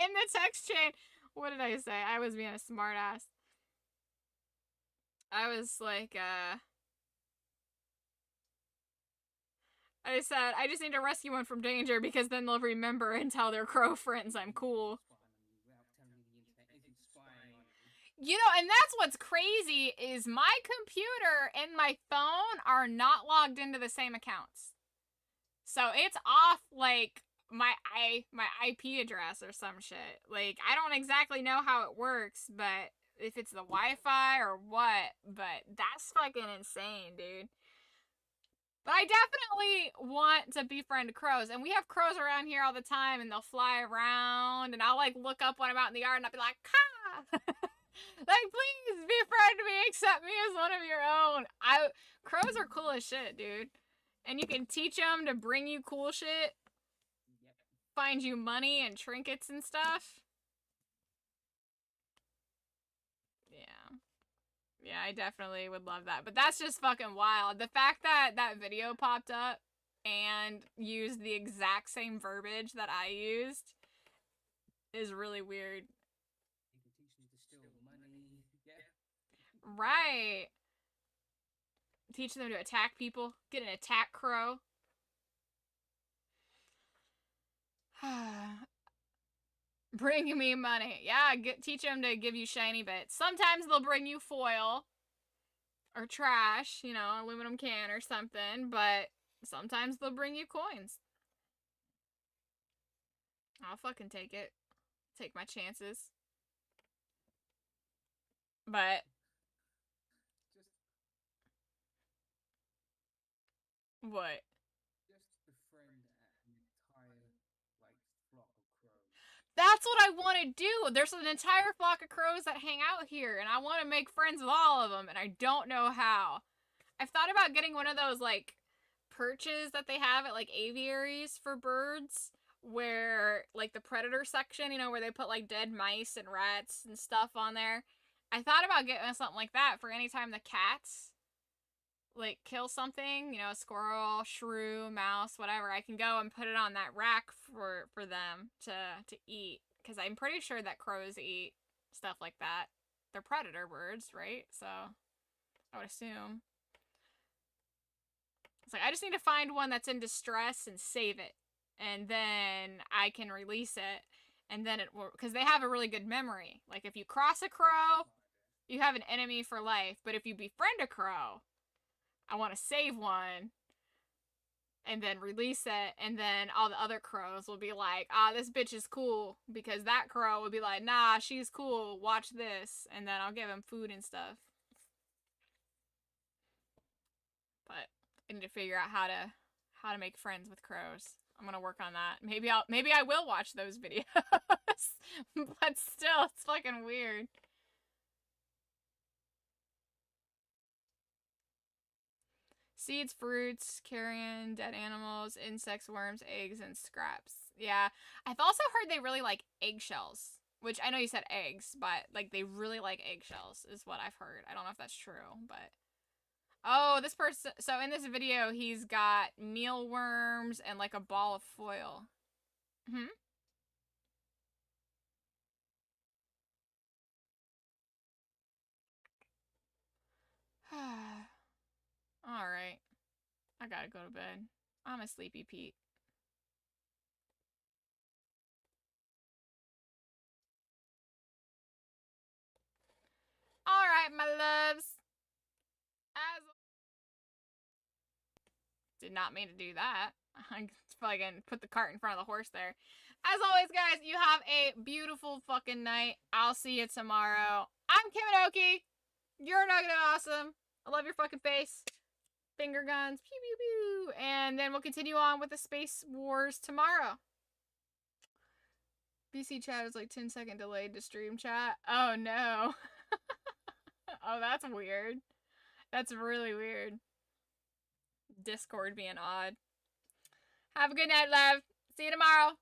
in the text chain, what did I say? I was being a smartass. I was like, I said, I just need to rescue one from danger because then they'll remember and tell their crow friends I'm cool. You know, and that's what's crazy is my computer and my phone are not logged into the same accounts. So it's off, like, my IP address or some shit. Like, I don't exactly know how it works, but if it's the Wi-Fi or what, but that's fucking insane, dude. But I definitely want to befriend crows, and we have crows around here all the time, and they'll fly around, and I'll, like, look up when I'm out in the yard, and I'll be like, "Ka!" Like, please befriend me, accept me as one of your own. Crows are cool as shit, dude. And you can teach them to bring you cool shit. Yep. Find you money and trinkets and stuff. Yeah. Yeah, I definitely would love that. But that's just fucking wild. The fact that that video popped up and used the exact same verbiage that I used is really weird. You can teach them to steal money. Yeah. Right. Teach them to attack people. Get an attack crow. Bring me money. Yeah, teach them to give you shiny bits. Sometimes they'll bring you foil. Or trash, you know, aluminum can or something. But sometimes they'll bring you coins. I'll fucking take it. Take my chances. But... What? Just befriend an entire, like, flock of crows. That's what I want to do. There's an entire flock of crows that hang out here, and I want to make friends with all of them, and I don't know how. I've thought about getting one of those, like, perches that they have at, like, aviaries for birds, where, like, the predator section, you know, where they put, like, dead mice and rats and stuff on there. I thought about getting something like that for any time the cats, like, kill something, you know, a squirrel, shrew, mouse, whatever, I can go and put it on that rack for them to eat. Because I'm pretty sure that crows eat stuff like that. They're predator birds, right? So, I would assume. It's like, I just need to find one that's in distress and save it. and then I can release it, and then it will, because they have a really good memory. Like if you cross a crow, you have an enemy for life, but if you befriend a crow, I want to save one, and then release it, and then all the other crows will be like, ah, this bitch is cool, because that crow will be like, nah, she's cool, watch this, and then I'll give him food and stuff. But I need to figure out how to make friends with crows. I'm gonna work on that. Maybe I will watch those videos. But still, it's fucking weird. Seeds, fruits, carrion, dead animals, insects, worms, eggs, and scraps. Yeah. I've also heard they really like eggshells. Which, I know you said eggs, but, like, they really like eggshells, is what I've heard. I don't know if that's true, but... Oh, this person... So, in this video, he's got mealworms and, like, a ball of foil. Hmm? Alright. I gotta go to bed. I'm a sleepy Pete. Alright, my loves. As did not mean to do that. I fucking put the cart in front of the horse there. As always, guys, you have a beautiful fucking night. I'll see you tomorrow. I'm Kim Anoki. You're Nugget of Awesome. I love your fucking face. Finger guns. Pew, pew, pew. And then we'll continue on with the Space Wars tomorrow. BC chat is like 10-second delayed to stream chat. Oh, no. Oh, that's weird. That's really weird. Discord being odd. Have a good night, love. See you tomorrow.